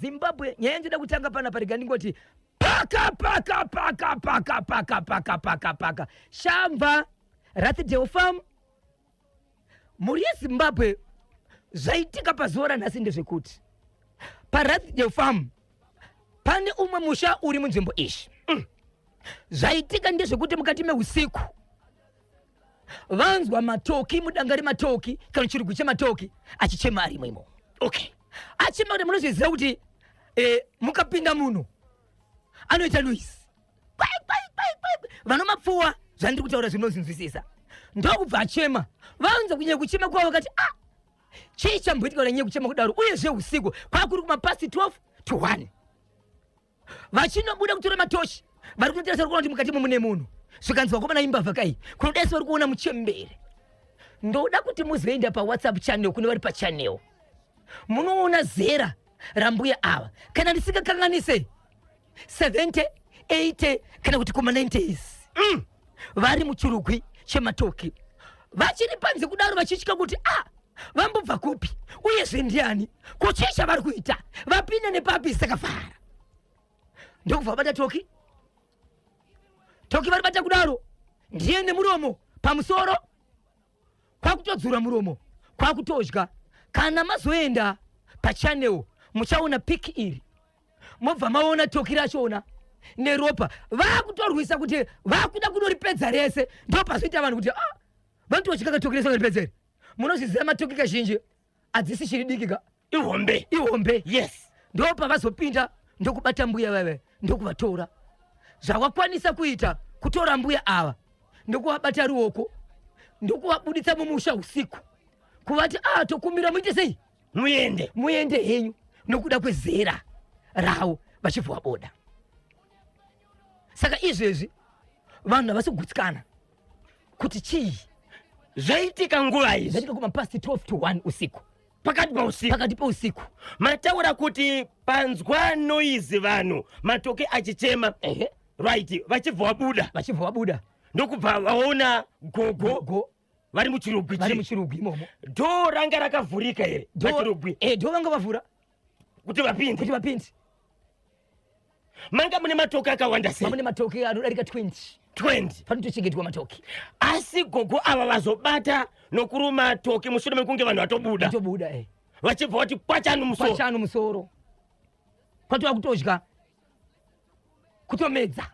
Zimbabwe nyenje da kutanga pana pari ngoti paka shamba Rathdale Farm muri Zimbabwe zvaitika pazora nhasi ndezvekuti paRathdale Farm pane umwe musha uri munzvimbo ishi zvaitika ndezvekuti mukati meusiku vanzwa matoki mudangari matoki kana chirugwi chematoki achichema ari imo. Okay, achema kuti munozviziva kuti mukapinda muno anoita noise vanomapfuwa zvandiri kutaura zvinozinzwisisa ndokubva achema vanza kunyanya kuchema kwavo vakati chii chamboitika nyanya kuchema kudaro uyezve usiku kwakuri kumapasi 12 to 1 vachinobuda kutora matoshi vari kunotarisa vari kuona kuti mukati mune munhu zvikanzwa komana imbavha kai kunodaisa vari kuona muchembere. Ndoda kuti muzoenda paWhatsApp channel kune vari pachannel munoona zera rambuya ava kana ndisingakanganise 70 80 kana kuti kuma 90s vari muchirugwi chematoki vachiri panze kudaro vachitya kuti vambobva kupi uyezve ndiani kuchisha vari kuita vapinda nepapi sakafara ndokubva vabata toki vari bata kudaro ndiye nemuromo pamusoro kwakutodzura muromo kwakutodya. Kana mazoenda pachannel muchaona piki iri mobva maona toki rachona neropa vakutorwisa kuti vakuda kudoripedza rese ndopazoita vanhu kuti vanotodya katoki rese varipedzere. Munozviziva matoki kazhinji adzisi chiri dikika ihombe. Yes, ndopa vazopinda ndokubata mbuya vave ndokuvatora zvawakwanisa kuita kutora mbuya ava ndokuvabata ruoko ndokuvabuditsa mumusha usiku kuvati tokumira muite sei muende henyu nokuda kwezera ravo vachibva vaboda. Saka izvezvi vanhu havasi kugutsikana kuti chii zvaitika nguva izvi zvaitika kumapasi 12 to 1 usiku pakati pausiku mataura kuti panzwa noizi vanhu matoki achichema right vachibva vabuda ndokubva vaona gogo vari muchirugwi imomo. Dho ranga rakavhurika here pachirugwi dho vanga vavhura kuti vapinde manga mune matoki akawanda sei mune matoki anodarika 20 panotochengetwa matoki asi gogo ava vazobata nokuruma toki mushure mekunge vanhu vatobuda vachibva vati kwachanu musoro kwatova kutodya kutomedza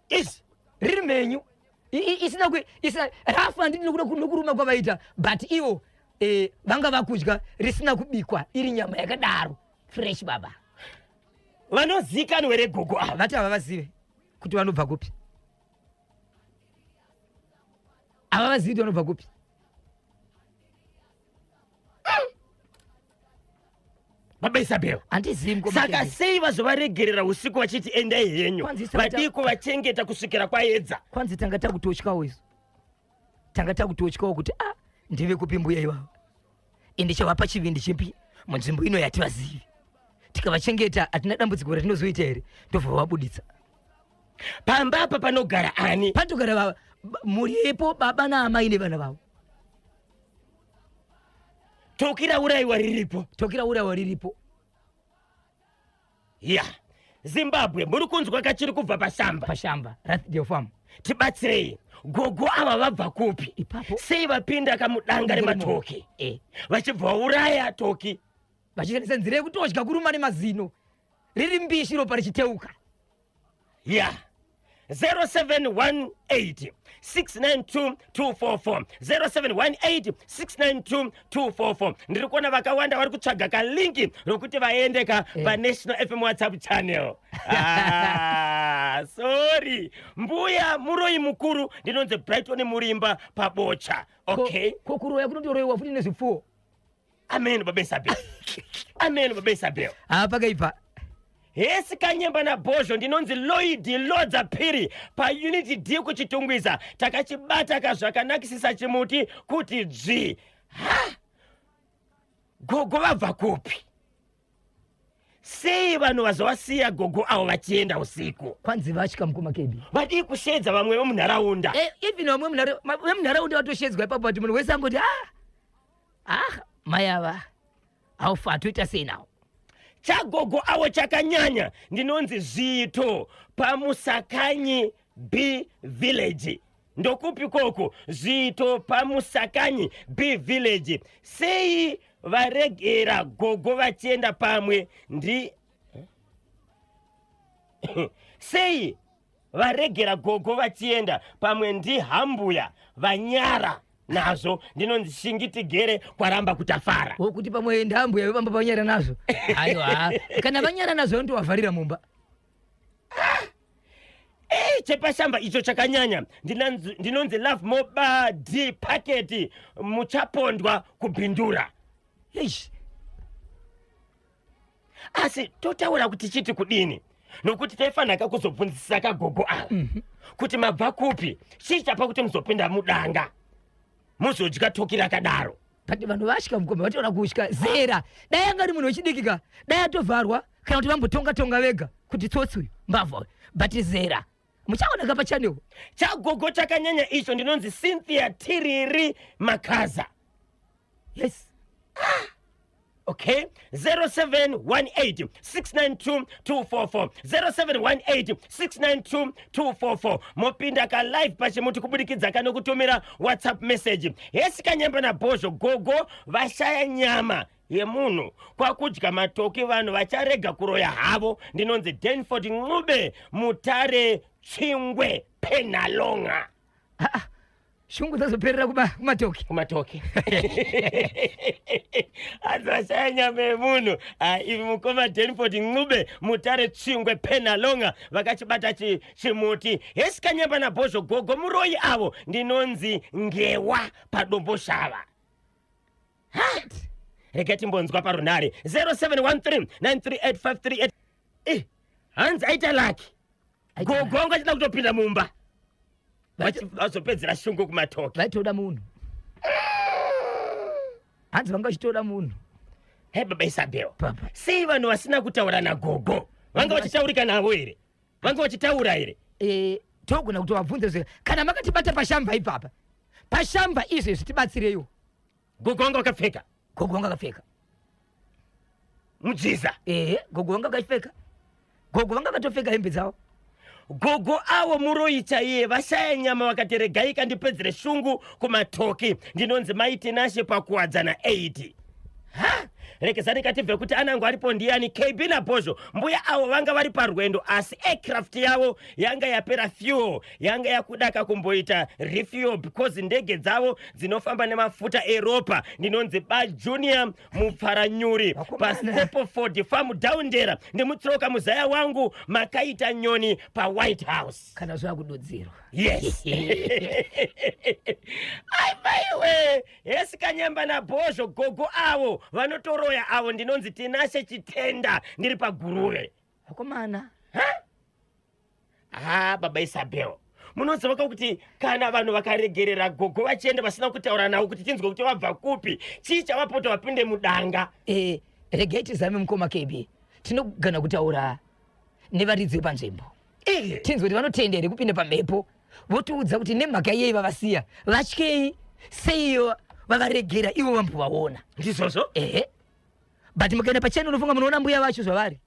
isi riri menyu isina rafa ndini nokuruma kwavaita but ivo vanga vakudya risina kubikwa iri nyama yakadaro fresh baba. Vanozikanwa here gogo ava vati ava vazive kuti vanobva kupi ava vazivi kuti vanobva kupi baba Isabel handizivi saka sei vazovaregerera usiku vachiti endai henyu vadiko vachengeta kusvikira kwaedza. Kwanzi tanga takutotyawo izvo tanga takutotyawo kuti ndive kupi mbuya ivavo ende chavapa chivindi chipi munzvimbo ino yativazivi tikavachengeta hatina dambudziko ratinozoita here ndobva vabuditsa. Pamba apa panogara ani? Panogara muripo baba naamai nevana vavo. Tokira uraiwa riripo. Ya. Zimbabwe muri kunzwa kachiri kubva pashamba Rathdale Farm. Tibatsirei. Gogo ava vabva kupi? Ipapo sei vapinda kamudanga rematoki vachibva uraya toki vachishandisa nzira yekutodya kuruma nemazino riri mbishi ropa richiteuka. Ya 0718 692 244 0718 692 244. Ndiri kuona vakawanda vari kutsvaga kalinki rokuti vaende paNational FM WhatsApp channel. Sorry. Mbuya muroi mukuru ndinonze Brighton Murimba pabocha. Okay. Kokuroya kunondoroiwa futi nezvipfuwo. Amen baba Isabel. Amen baba Isabel. Pakaipa. Hesi kanyemba na bozho ndinonzi Lloyd Lodza Phiri pa Unity D kuchitungwiza takachibata kazvakanakisisa chimuti kuti dzvi. Gogo vabva kupi? Sei vanhu vazovasiya gogo avo vachienda usiku? Kwanzi vachika mukumakebi. Vadi kushedza vamwe vemunharaunda. Even vamwe vemunharaunda vatoshedzwa ipapo kuti munhu wese angoti mai ava aufa toita sei nawo. chagogo awo chakanyanya ndinonzi Zito pamusakanyi B village. Ndokupi koko Zito pamusakanyi B village. Sei varegera gogo vachienda pamwe ndi sei varegera gogo vachienda pamwe ndi Hambuya Vanyara nazo ndinonzi Shingitigere kwaramba kutafara. Wokuti pamwe ndi Hambuya vepamba Vanyara nazo. Aiwa. Kana Vanyara nazo ndo wavarira mumba. Chepashamba icho chakanyanya ndinonzi Love Moba D packet muchapondwa kubindura. Eish. Asi totaura kuti chiti kudini nokuti taifanaka kuzobvunzisa kagogo awa kuti mabva kupi chichapa kuti muzopinda mudanga muzodya toki rakadaro. Pati vanhu vashika mukoma vationa kushika zera dai angari munhu wechidikika dai atovharwa kana kuti vambotonga vega kuti tsotsi uyu mbavha but zera muchaoneka pachaneo. Chagogo chakanyanya icho ndinonzi Cynthia Tiriri Makaza. Yes. Okay, 0718 692 244 0718 692 244 mopinda ka live pachimuti kubudikidza kano kutumira WhatsApp message. Hesi Kanyamba na Bozho gogo vashaya nyama yemunhu kwakudya matoki vanhu vacharega kuroya havo ndinonzi Denford Ngube Mutare Chingwe Penalonga. Shungu dzazoperera kumatoki adzashaya nyama yemunhu ivi mukoma Denford Ngube Mutare Chingwe Penalonga vakachibata chimuti. Hesi Kanyamba na Bozho gogo muroyi avo ndinonzi Ngewa Padombo Shava. Regeti mbonzwa parunare 0713 938 hanzi aita laki gogo angachida kutopinda mumba vazopedzera shungu kumatoki vaitoda munhu hanzi vangachitoda munhu. He baba Isabel sei vanhu vasina kutaura nagogo vanga vachitaurika navo here vanga vachitaura here togona kuti wabvunza zve kana makatibata pashamba ipapa pashamba izvezvi tibatsireyo. Gogo wanga wakapfeka gogo wanga akapfeka mudziza gogo wanga akapfeka gogo vanga vatopfeka hembe dzavo. Gogo awo muroyi chaiye vashaya nyama vakati regai kandipedzere shungu kumatoki ndinonzi Maitinashe pakuwadzana 80. Rekezani katibve kuti anangu aripo ndiani KB na Bozho mbuya avo vanga vari parwendo asi aircraft yavo yanga yapera fuel yanga yakudaka kumboita refuel because ndege dzavo dzinofamba nemafuta eropa ndinonzi Bajunior Mupfaranyuri paStapleFord Farm Downdera ndimutsoka muzaya wangu makaita nyoni paWhite House. Kana zvakudodzerwa. Yes. Aiwe Hesi Kanyamba na Bozho gogo avo vanotoroya avo ndinonzi Tinashe Chitenda ndiri paguruve. Akomana. Baba Isabel munoziva kuti kana vanhu vakaregerera gogo vachienda vasina kutaura nawo kuti tinzwe kuti vabva kupi chii chavapota vapinde mudanga. Regai tizame mukoma KB tinogona kutaura nevaridzi vepanzvimbo tinzwe kuti vanotendere kupinda pamhepo votiudza kuti nemhaka iyei vavasiya vatyei seiyo vavaregera ivo vambovaona ndizvozvo. but mukaenda pachani unofunga munoona mbuya vacho zvavari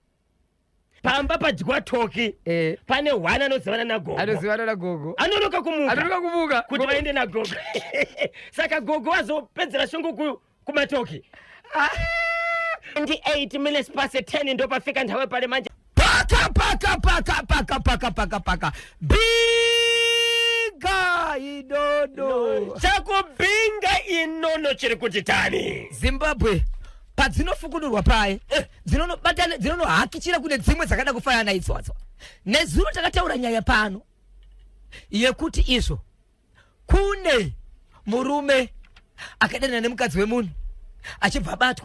pamba padya toki pane hwana anozivana nagogo anonoka kumuka kuti vaende nagogo saka gogo vazopedzera shungu kumatoki. 28 minutes past 10 ndo pafika nthawe pale manje paka binga inono chakubinga inono chiri kuti tani Zimbabwe padzinofukunurwa paye dzinonohakichira kune dzimwe dzakada kufanana naitswatswa nezuro takataura nyaya pano yekuti izvo kune murume akadanana nemukadzi wemunhu achibva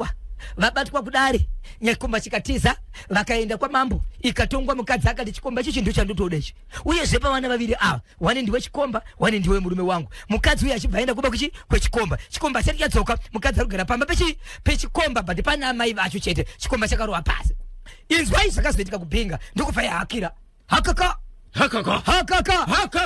vabatwa kudare nyekomba chikatiza vakaenda kwamambo ikatongwa mukadzi akati chikomba ichi chinhu chandotoda ichi uyezve pavana vaviri ava wane ndiwe chikomba wane ndiwe murume wangu mukadzi uyu achibva aenda kuba kwechikomba chikomba chati chadzoka mukadzi arikugara pamba pechikomba but pana amai vacho chete chikomba chakarowa pasi inzwai zvakazoitika kubhinga ndokubva yahakira hakaka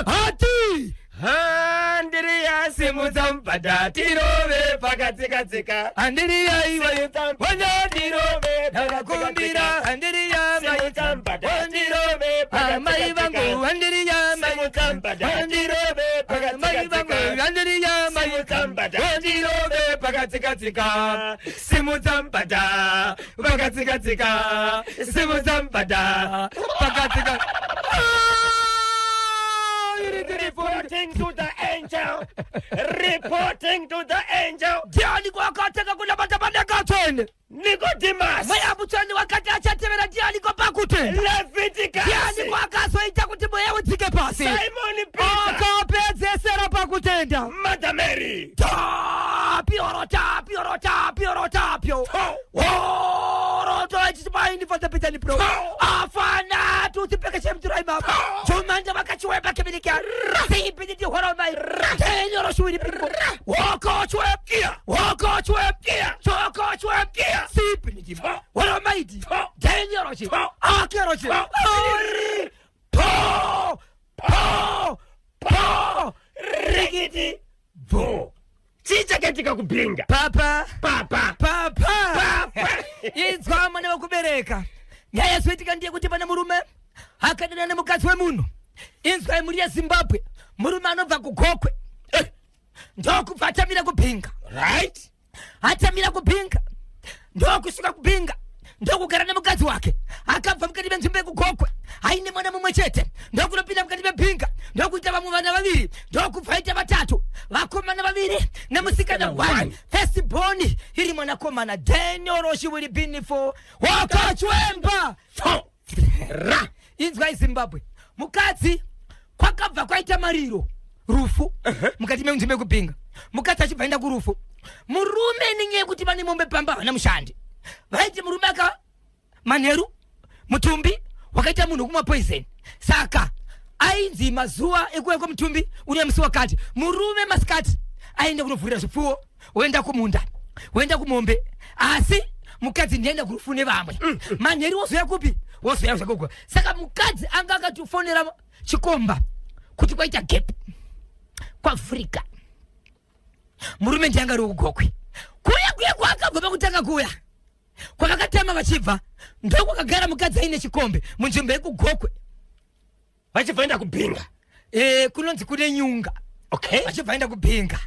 hati Andiriya simuzampata tirove pakatsika Andiriya iwe wanya tirove kumbira Andiriya simuzampata tirove mai vangu Andiriya simuzampata tirove mai vangu pakatsika Andiriya mai simuzampata tirove pakatsika simuzampata pakatsika simuzampata pakatsika. Reporting to the angel. Reporting to the angel. Diani kwa kateka kuna batabana katene. Nicodemus. Maya butani wakati achatevera diani kwa pakutenda. Leviticus. Diani kwa kaso ita kuti moya utike pasi. Simon Peter. Akapedze sera pakutenda. Mother Mary. Tapio. Oroto ichibaini for the pitani pro. Afana tutipeke chemturai mama. Chumanja wakachiwe bakemilika. Sipidi di horo mai. Tenyo roshuri pipo. Woko chwe. Sipidi di horo mai di. Tenyo roshi. Ake roshi. Po. Rigidi. Vo. Chicha katika kupinga. Papa. Papa. Izwa mwana wakubereka. Nyaya swetika ndiye kuti pana murume akadana nemukazi wemunhu. Inzwa muri ya Zimbabwe. Murume anobva kugokwe. Ndokubva atamira kupinga. Right? Atamira kupinga. Ndokusvika kupinga. Ndokugara nemukadzi wake. Akabva mukati menzvimbo yekugokwe. Haine mwana mumwe chete. Ndokunopinda mukati mepinga. Ndokuita vamwe vana vaviri. Ndokubva ita vatatu. Vakomana vaviri nemusikana 1. First born iri mwanakomana Daniel Roshi will be for wakachwemba. Ra. Inzwa Zimbabwe. Mukadzi kwakabva kwaita mariro. Rufu. Mukati menzvimbo yekupinga. Mukadzi achibvaenda kurufu. Murume ninye kuti vane mombe pamba vana mushandi. Vaiti murume aka manheru mutumbi wakaita munhu kumwa poison. Saka ainzi mazuva ekuya kwemutumbi uri musi wakati murume masikati aende kunovhurira zvipfuwo oenda kumunda oenda kumombe asi mukadzi ndienda kurufu nevamwe manheru wozoya kupi wozoya zvakogwa. Saka mukadzi anga akatofonera chikomba kuti kwaita gap kwaAfrica. Murume ndianga ari kugokwe kuya kwakabva pakutanga kuya kwakatama vachibva ndokwakagara mukadzi aine chikombe munzvimbo yekugokwe Vachibvaenda kupinga. Kunonzi kune nyunga. Okay. Vachibvaenda kupinga.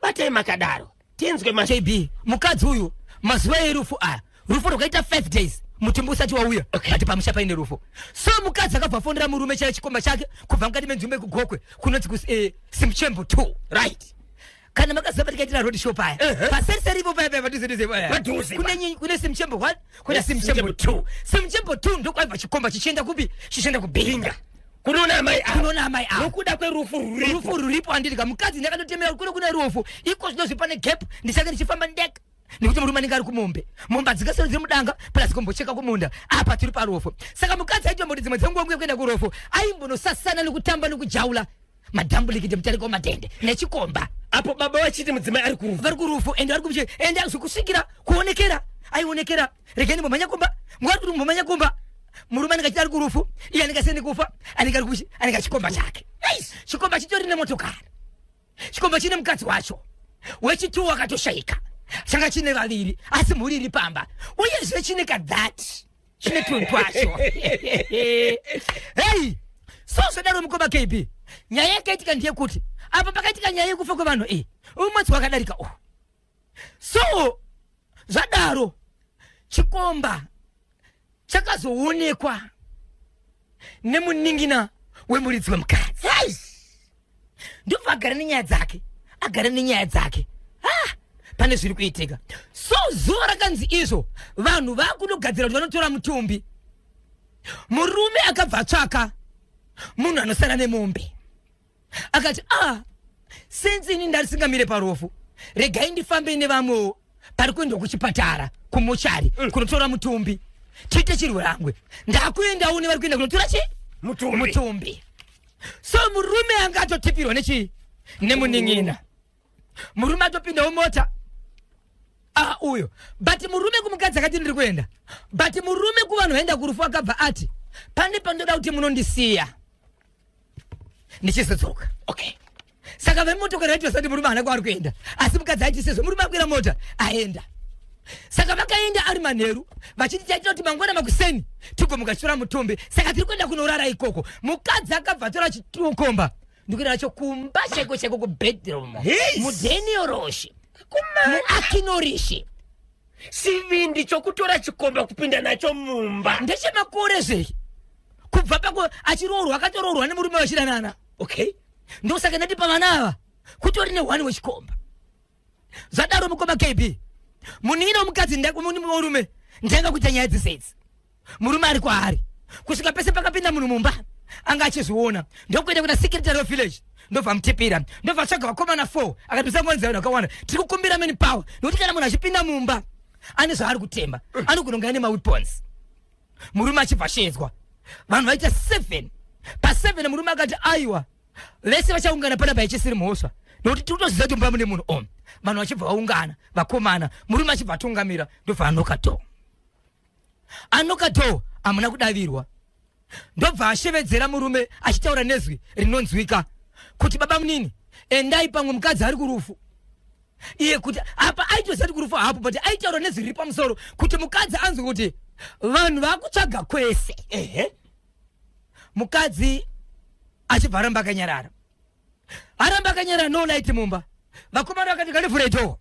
Batai makadaro. Tinzwe JB mukadzi uyu mazuva erufu aya. Rufu rwakaita 5 days. Mutumbi usati wauya. Ati pamusha paine rufu. So mukadzi akabva fonera murume chaiye chikomba chake kubva mukati menzvimbo yekugokwe kunonzi Simchembo 2. Right. Kana makaziva tikaitira road show paya. Paseriseri ipo paya padhuze paya. Kune Simchembo 1, kuna Simchembo 2. Simchembo 2 ndokwaibva chikomba chichienda kupi? Chichienda kupinga. Kunona mai a. Nokuda kwerufu ruripo andika mukadzi ndakatotemera kune rufu. Iko zvinozvi pane gap ndisaka ndichifamba ndeka. Nekuti murume anenge ari kumombe. Mombe dzikasara dziri mudanga plus kombocheka kumunda. Apa tiri parufu. Saka mukadzi aitombo dzimwe dzenguwa kuenda kurufu. Aimbonosasana nekutamba nekujaula. Madhambulikiti mutariko matende nechikomba. Apo baba wachiti mudzimai ari kurufu. Vari kurufu ende ari kubiche ende akusvikira kuonekera. Aionekera. Rekeni mbomanya kumba. Mwari kuti mbomanya kumba. Murume anenge ari kurufu. Iye anenge aseni kufa. Anenge ari kubiche anenge chikomba chake. Chikomba chitori nemotokari. Chikomba chine mukadzi wacho. Wechituwa akatoshaika. Changa chine vaviri asi muri iri pamba. Uyezve chine kadhati. Chine tuntu wacho. Hey! So daro mukoma KB. Nyaya yakaitika ndiye kuti apa pakaitika nyaya yekufa kwevanhu umwedzi wakadarika so zvadaro chikomba chakazoonekwa nemuningina wemuridzi wemukadzi. Ndobva agara nenyaya dzake pane zviri kuitika. So zuva rakanzi izvo vanhu vakunogadzira kuti vanotora mutumbi. Murume akabva atsvaka munhu anosara nemombe akati since ini ndarisingamire parufu regai ndifambe nevamwewo pari kuenda kuchipatara kumochari kunotora mutumbi tiite chirwe rangwe ndakuendawo nevari kuenda kunotora mutumbi. So murume anga atotipirwa nemuning'ina. Murume atopindawo mota uyo but murume kumukadzi akati ndiri kuenda but murume kuvanhu vaenda kurufu akabva ati pane pandoda kuti munondisiya ndichizodzoka. Okay. Saka vemotokari yacho sati murume hana kwaari kuenda. Asi mukadzi aiti sezvo murume akwira mota aenda. Saka vakaenda ari manheru vachiti taita kuti mangwana makuseni tigomuka chitora mutumbi. Saka tiri kuenda kunorara ikoko. Mukadzi akabva atora chitukomba ndikuenda nacho kumba cheko cheko kubedroom. Mudhenioroshi muakinorishi. Sivindi chokutora chikomba kupinda nacho mumba. Ndechemakore zvei. Kubva pako achiroorwa akatoroorwa nemurume wachidanana. Okay. Ndosaka ndati pavana ava kutori nehwani wechikomba. Zvadaro mukoma KB. Munino mukadzi ndakumuni murume ndanga kuita nyaya dzisedzi. Murume ari kwaari. Kusvika pese pakapinda munhu mumba anga achizviona. Ndokuenda kuna secretary of village. Ndobva mutipira. Ndobva tsvaga vakomana 4 akatisa ngonzero akawana. Tiri kukumbira meni power. Nokuti kana munhu achipinda mumba ane zvaari kutemba. Anogononga nemaweapons. Murume achibva shedzwa. Vanhu vaita 7. Pa7 murume akati aiwa. Vese vachaungana pana paichisiri mhosva. Nokuti tikutoziva kuti mumba mune munhu omu. Vanhu vachibva vaungana vakomana. Murume achibva atungamira. Ndobva anokato hamuna kudavirwa. Ndobva ashevedzera murume achitaura nezwi rinonzwika kuti baba munini endai pamwe mukadzi ari kurufu. Iye kuti apa aitosati kurufu hapo but aitaura nezwi riri pamusoro kuti mukadzi anzwe kuti vanhu vakutsvaga kwese. Mukadzi achibva aramba akanyarara. Aramba akanyarara no light mumba. Vakomana vakati kanivhure dho.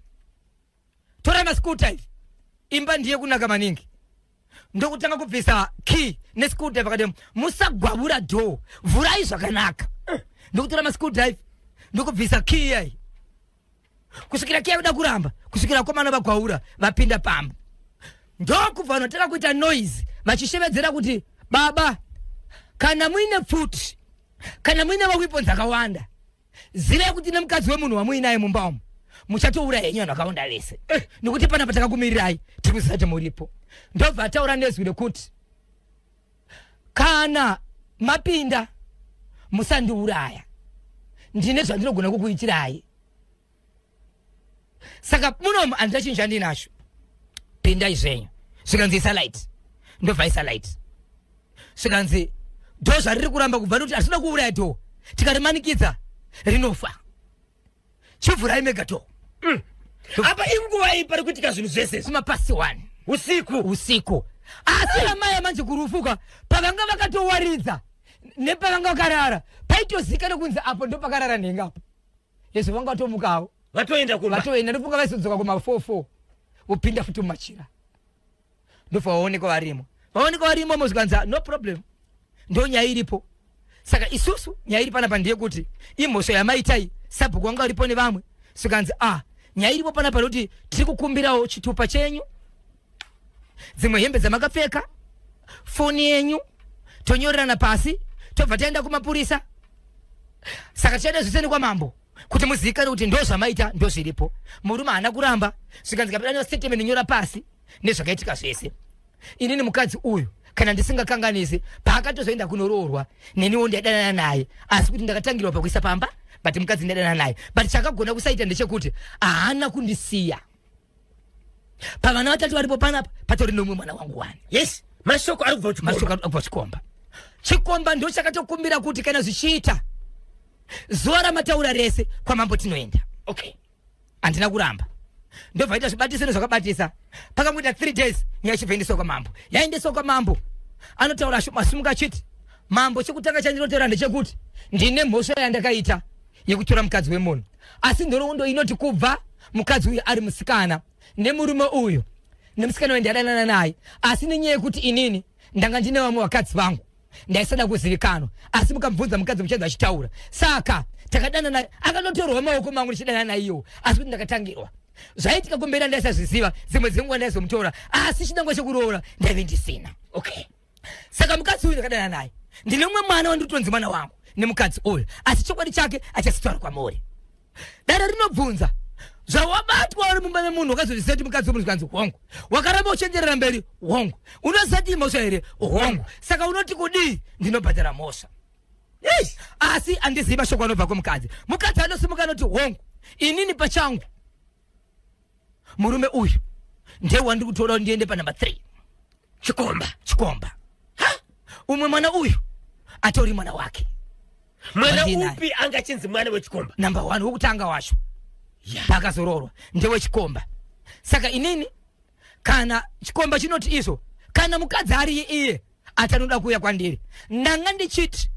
Tora maskuta ivi. Imba ndiye kunaka maningi. Ndokutanga kubvisa key neskuta vakati musagwabura dho. Vurai zvakanaka. Ndokutora maskuta ivi. Ndokubvisa key yai. Kusvikira key kuda kuramba. Kusvikira vakomana vagwaura vapinda pamba. Ndokubva vanotaka kuita noise vachishevedzera kuti baba kana muine pfuti kana muine maweapons akawanda zivai kuti nemukadzi wemunhu wamuinaye mumba umu muchatouraya henyu vanhu vakawanda vese. Nokuti pana patakakumirirai tiri kuzisati muripo. Ndobva ataura nezwi rekuti kana mapinda musandiuraya ndine zvandinogona kukuitirai. Saka munomu handina chinhu chandinacho. Pindai zvenyu. Svikanzi isalight. Ndobva isalight. Svikanzi dho zvariri kuramba kubva nokuti hatina kuuraya dho. Tikarimanikidza rinofa. Chivhurai mega dho. Apa inguva iyi pari kuitika zvinhu zvese. Kumapasi 1 usiku. Asi amai amanje kurufuka pavanga vakatowaridza nepavanga vakarara paitozikana kunzi apo ndo pakarara nhengapo. Yesu vanga vatomukawo. Vatoenda kumba. Vatoenda ndofunga vaisodzoka kuma 4 upinda futi mumachira. Ndofa vaonekwa varimo mozvikanza no problem. Ndo nyaya iripo. Saka isusu nyaya iri panapa ndiye kuti imhosva yamaitai sabhuku wanga uripo nevamwe. Svikanzi nyaya iripo panapa kuti tiri kukumbirawo chitupa chenyu. Dzimwe hembe dzamakapfeka. Foni yenyu. Tonyorerana pasi. Tobva taenda kumapurisa. Saka tichaenda zviseni kwa mambo. Kuti muzikane kuti ndo zvamaita ndo zviripo. Murume hana kuramba. Svikanzi kapita statement nyora pasi nezvakaitika zvese. Inini mukadzi uyu kana ndisingakanganisi paakatozoenda kunoroorwa neniwo ndadanana naye asi kuti ndakatangirwa pakuisa pamba but mukadzi ndadanana naye but chakagona kusaita ndechekuti haana kundisiya. Pavana vatatu varipo panapa patori nomwe mwana wangu wani. Yes. Mashoko ari kubva chikomba. Chikomba ndo chakatokumbira kuti kana zvichiita zuva ramataura rese kwamambo tinoenda. Okay. Handina kuramba. Ndobva ita zvibatise nezvakabatisa. Pakamboita 3 days nyaya chibva kwa mambo. Yaendeswa kwa mambo. Anotaura masimuka achiti mambo chekutanga chandinotaura ndechekuti ndine mhosva yandakaita yekutora mukadzi wemunhu. Asi ndorondo inoti kubva mukadzi uyu ari musikana nemurume uyu nemusikana wendadanana naye. Asi nenyaya yekuti inini ndanga ndine vamwe vakadzi vangu ndaisada kuzivikanwa. Asi mukamubvunza mukadzi muchadzi achitaura. Saka takadanana akanotorwa maoko mangu ndichidanana naiyo. Asi kuti ndakatangirwa. Zvaitika kumbera ndaisazviziva dzimwe dzenguva ndaizomutora asi chinangwa chekuroora ndaive ndisina. Okay. Saka mukadzi uyu ndakadana naye ndine umwe mwana wandikutonzi mwana wangu nemukadzi uyu asi chokwadi chake achasitaura kwamuri. Dada rinobvunza zvawabatwa uri mumba memunhu wakazozviziva kuti mukadzi wemunhu zvikanzi hongu wakaramba uchenjerera mberi hongu unosati mhosva here hongu saka unoti kudii ndinobhadhara mhosva. Asi handiziva shoko anobva kwomukadzi. Mukadzi anosimuka anoti hongu inini pachangu murume uyu ndiye wandiri kutora ndiende pa number 3 chikomba. Umwe mwana uyu atori mwana wake. mwana upi angachinzi mwana wechikomba number 1 wokutanga wacho yeah. Pakazororwa ndewe chikomba saka inini kana chikomba chinoti iso kana mukadzi ari iye atanoda kuya kwandiri ndanga ndichiti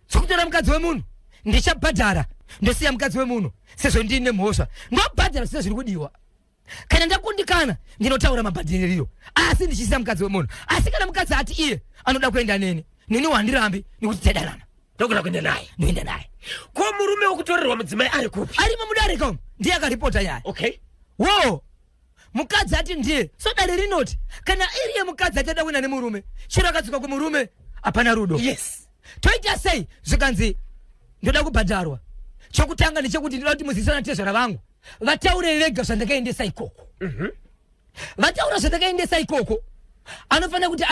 sokutora mukadzi wemunhu ndichabhadhara ndosiya mukadzi wemunhu sezvo ndine mhosva ndobhadhara sezvo zviri kudiwa kana ndakundikana ndinotaura mabhadhiriro asi ndichisiya mukadzi wemunhu asi kana mukadzi ati iye anoda kuenda neni wandirambi nekuti taidanana ndokuda kuenda naye ndoenda naye ko murume wokutorerwa mudzimai ari kupi arimo mudarika ndiye akaripota nyaya okay wo mukadzi ati ndiye so dare rinoti kana iriye mukadzi achada kuenda nemurume chiro akadzoka kumurume hapana rudo yes toita sei zvikanzi ndoda kubhadharwa chokutanga ndechekuti ndoda kuti muzivisana tezvara vangu vataure vega zvandakaendesa ikoko vataura zvandakaendesa ikoko anofanira kuti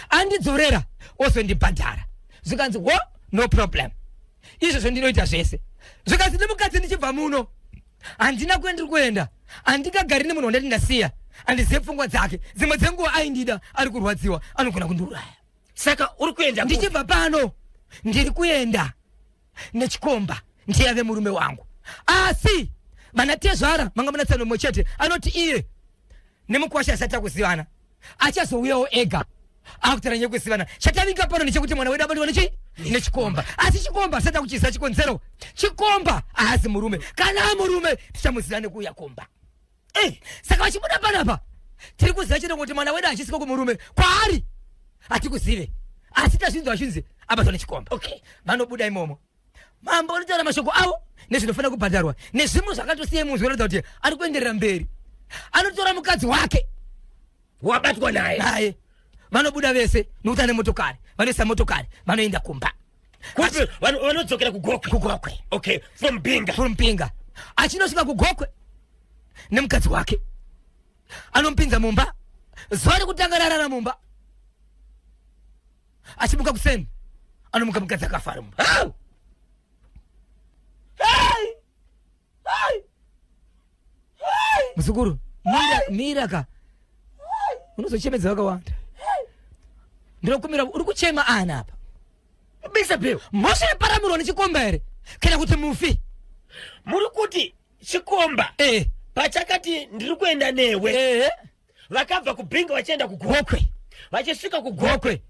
andidzorera ozondibhadhara zvikanzi wo no problem izvozvo ndinoita zvese zvikanzi nemukadzi ndichibva muno handina kuendiri kuenda handingagari nemunhu wandati ndasiya handizive pfungwa dzake dzimwe dzenguva aindida ari kurwadziwa anogona kundiuraya saka uri kuenda ndichibva pano ndiri kuenda nechikomba ndiyave murume wangu asi vana tezvara manga muna tsano mwe chete anoti iye nemukwasha asati akuzivana achazouyawo ega akutara nyekuzivana chatavinga pano ndechekuti mwana wedu abadiwa nechi nechikomba asi chikomba asati akuchiisa chikonzero chikomba haasi murume kana amurume tichamuziva nekuuya komba saka vachibuda panapa tiri kuziva chete kuti mwana wedu achisika kumurume kwaari hatikuzive asi tazvinzwa vachinzi abatwa nechikomba okay vanobuda imomo mambo anotaura mashoko avo nezvinofanira kubhadharwa nezvimwe zvakatosiya munhu zvinoratidza kuti ari kuenderera mberi anotora mukadzi wake wabatwa naye vanobuda vese nokuti ane motokari vanoisa motokari vanoenda kumba vanodzokera kugokwe okay from mpinga achinosvika kugokwe nemukadzi wake anompinza mumba zuva rekutanga rarara mumba achimuka kuseni anomuka mukadzi akafara mumba muzukuru miraka unozochemedza vakawanda ndinokumira uri kuchema ana apa bisa beu mhosva yeparamurwa nechikomba here kana kuti mufi muri kuti chikomba pachakati ndiri kuenda newe vakabva kubhinga vachienda kugokwe vachisvika kugokwe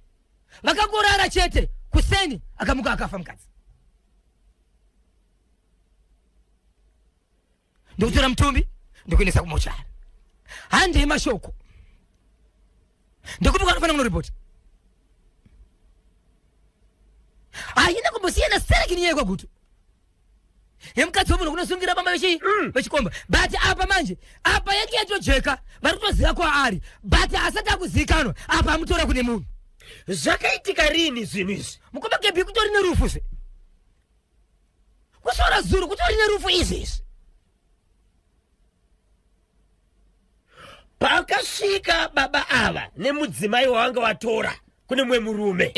vakangorara chete kuseni akamuka akafa mukadzi ndikutora mutumbi ndikuendesa kumochari handei mashoko ndikuti ukanofanira kunoripoti haina kumbosiyana serekini yekwa gutu yemukadzi wemunhu kunosungira bamba vechikomba but apa manje apa yake yatojeka vari kutoziva kwaari but asati akuzivikanwa apa amutora kune munhu zvakaitika rini zvinhu izvi mukomba kebhi kutori nerufu se kusora zuru kutori nerufu izvizvi pakasvika baba ava nemudzimai wavanga vatora kune mumwe murume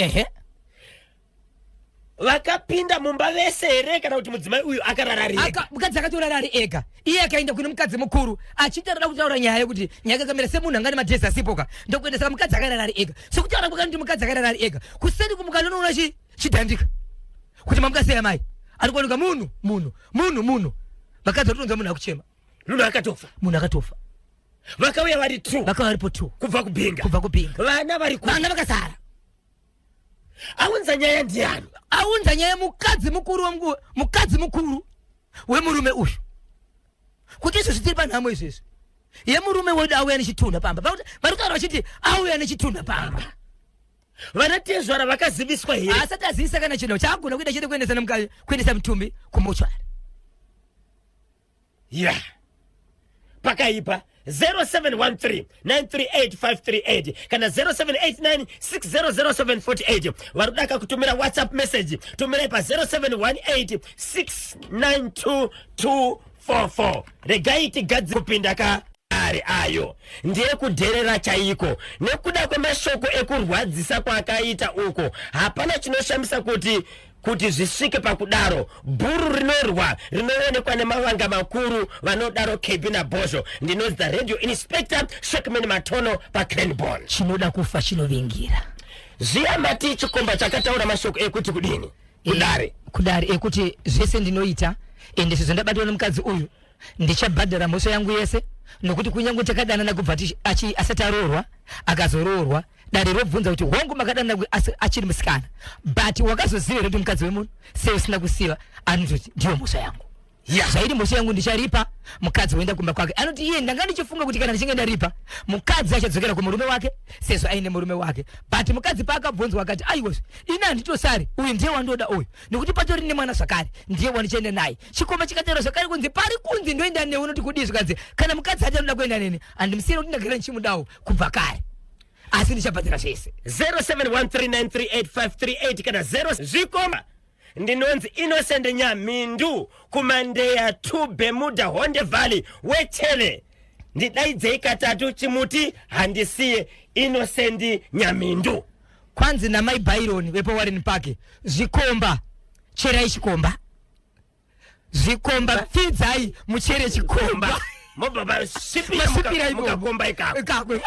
vakapinda mumba vese here kana kuti mudzimai uyu akarararika mukadzi akatorara ari ega iye akaenda kune mukadzi mukuru achitarira kutaura nyaya yekuti nyaya kakamira semunhu anga nemadhezi asipoka ndokuendesa mukadzi akarara ari ega sekutaura kwakani kuti mukadzi akarara ari ega kuseni kumukana unoona chidhandika kuti mamukaseya mai ari kuoneka munhu vakadzi vatonza munhu akuchema munhu akatofa vakauya vari 2 kubva kubhinga vana vana vakasara aunza nyaya ndiani aunza nyaya mukadzi mukuru wemurume uyu kuti izvo zvitiri panhamo izvezvi yemurume wedu auya nechitunda pamba vari kutaura vachiti auya nechitunda pamba vana tezvara vakaziviswa here asati azivisa kana chinhu chaagona kuita chete kuendesa mutumbi kumochwari pakaipa 0713-938-538 kana 0789-600748 vari kudaka kutumira whatsapp message tumirai pa 0718-692-244 regai tigadzi kupinda kaari ayo ndiye kudherera chaiko nekuda kwemashoko ekurwadzisa kwaakaita uko hapana chinoshamisa kuti zvisvike pakudaro bhuru rinorwa rinoonekwa nemavanga makuru vanodaro KB naBhozho ndinonzi the radio inspector Shekman Matono paCranborn chinoda kufa chinovingira zviya mati chikomba chakataura mashoko ekuti kudini kudare kuti zvese ndinoita ende sezvo ndabatwa nomukadzi uyu ndichabhadhara mhosva yangu yese nokuti kunyange takadanana kubva asati aroorwa akazoroorwa dare robvunza kuti hongu makadanana achiri musikana but wakazoziva kuti mukadzi wemunhu sei usina kusiva anototi ndiyo mhosva yangu zvairi mhosva yangu ndicharipa mukadzi woenda kumba kwake anoti iye ndanga ndichifunga kuti kana ndichinge ndaripa mukadzi achadzokera kumurume wake sezvo aine murume wake but mukadzi paakabvunzwa akati aiwa ina handitosari uyu ndiye wandoda uyu nekuti patori nemwana zvakare ndiye wandichaenda naye chikomba chikatero zvakare kunzi pari kunzi ndoenda newe unoti kudii zvikadzi kana mukadzi achanoda kuenda neni handimusiyeni kuti ndagara ndichimudawo kubva kare asi ndichabhadhara zvese 0713938538 kana 0 zvikoma ndinonzi Innocent Nyamindu kumandeya 2 Bermuda Honde Valley wechele ndidaidzei katatu chimuti handisiye Innocent Nyamindu kwanzi namai Byron vepo Warren Park zvikomba cherai chikomba zvikomba pfidzai muchere chikomba mobaba sipira mukakomba ikako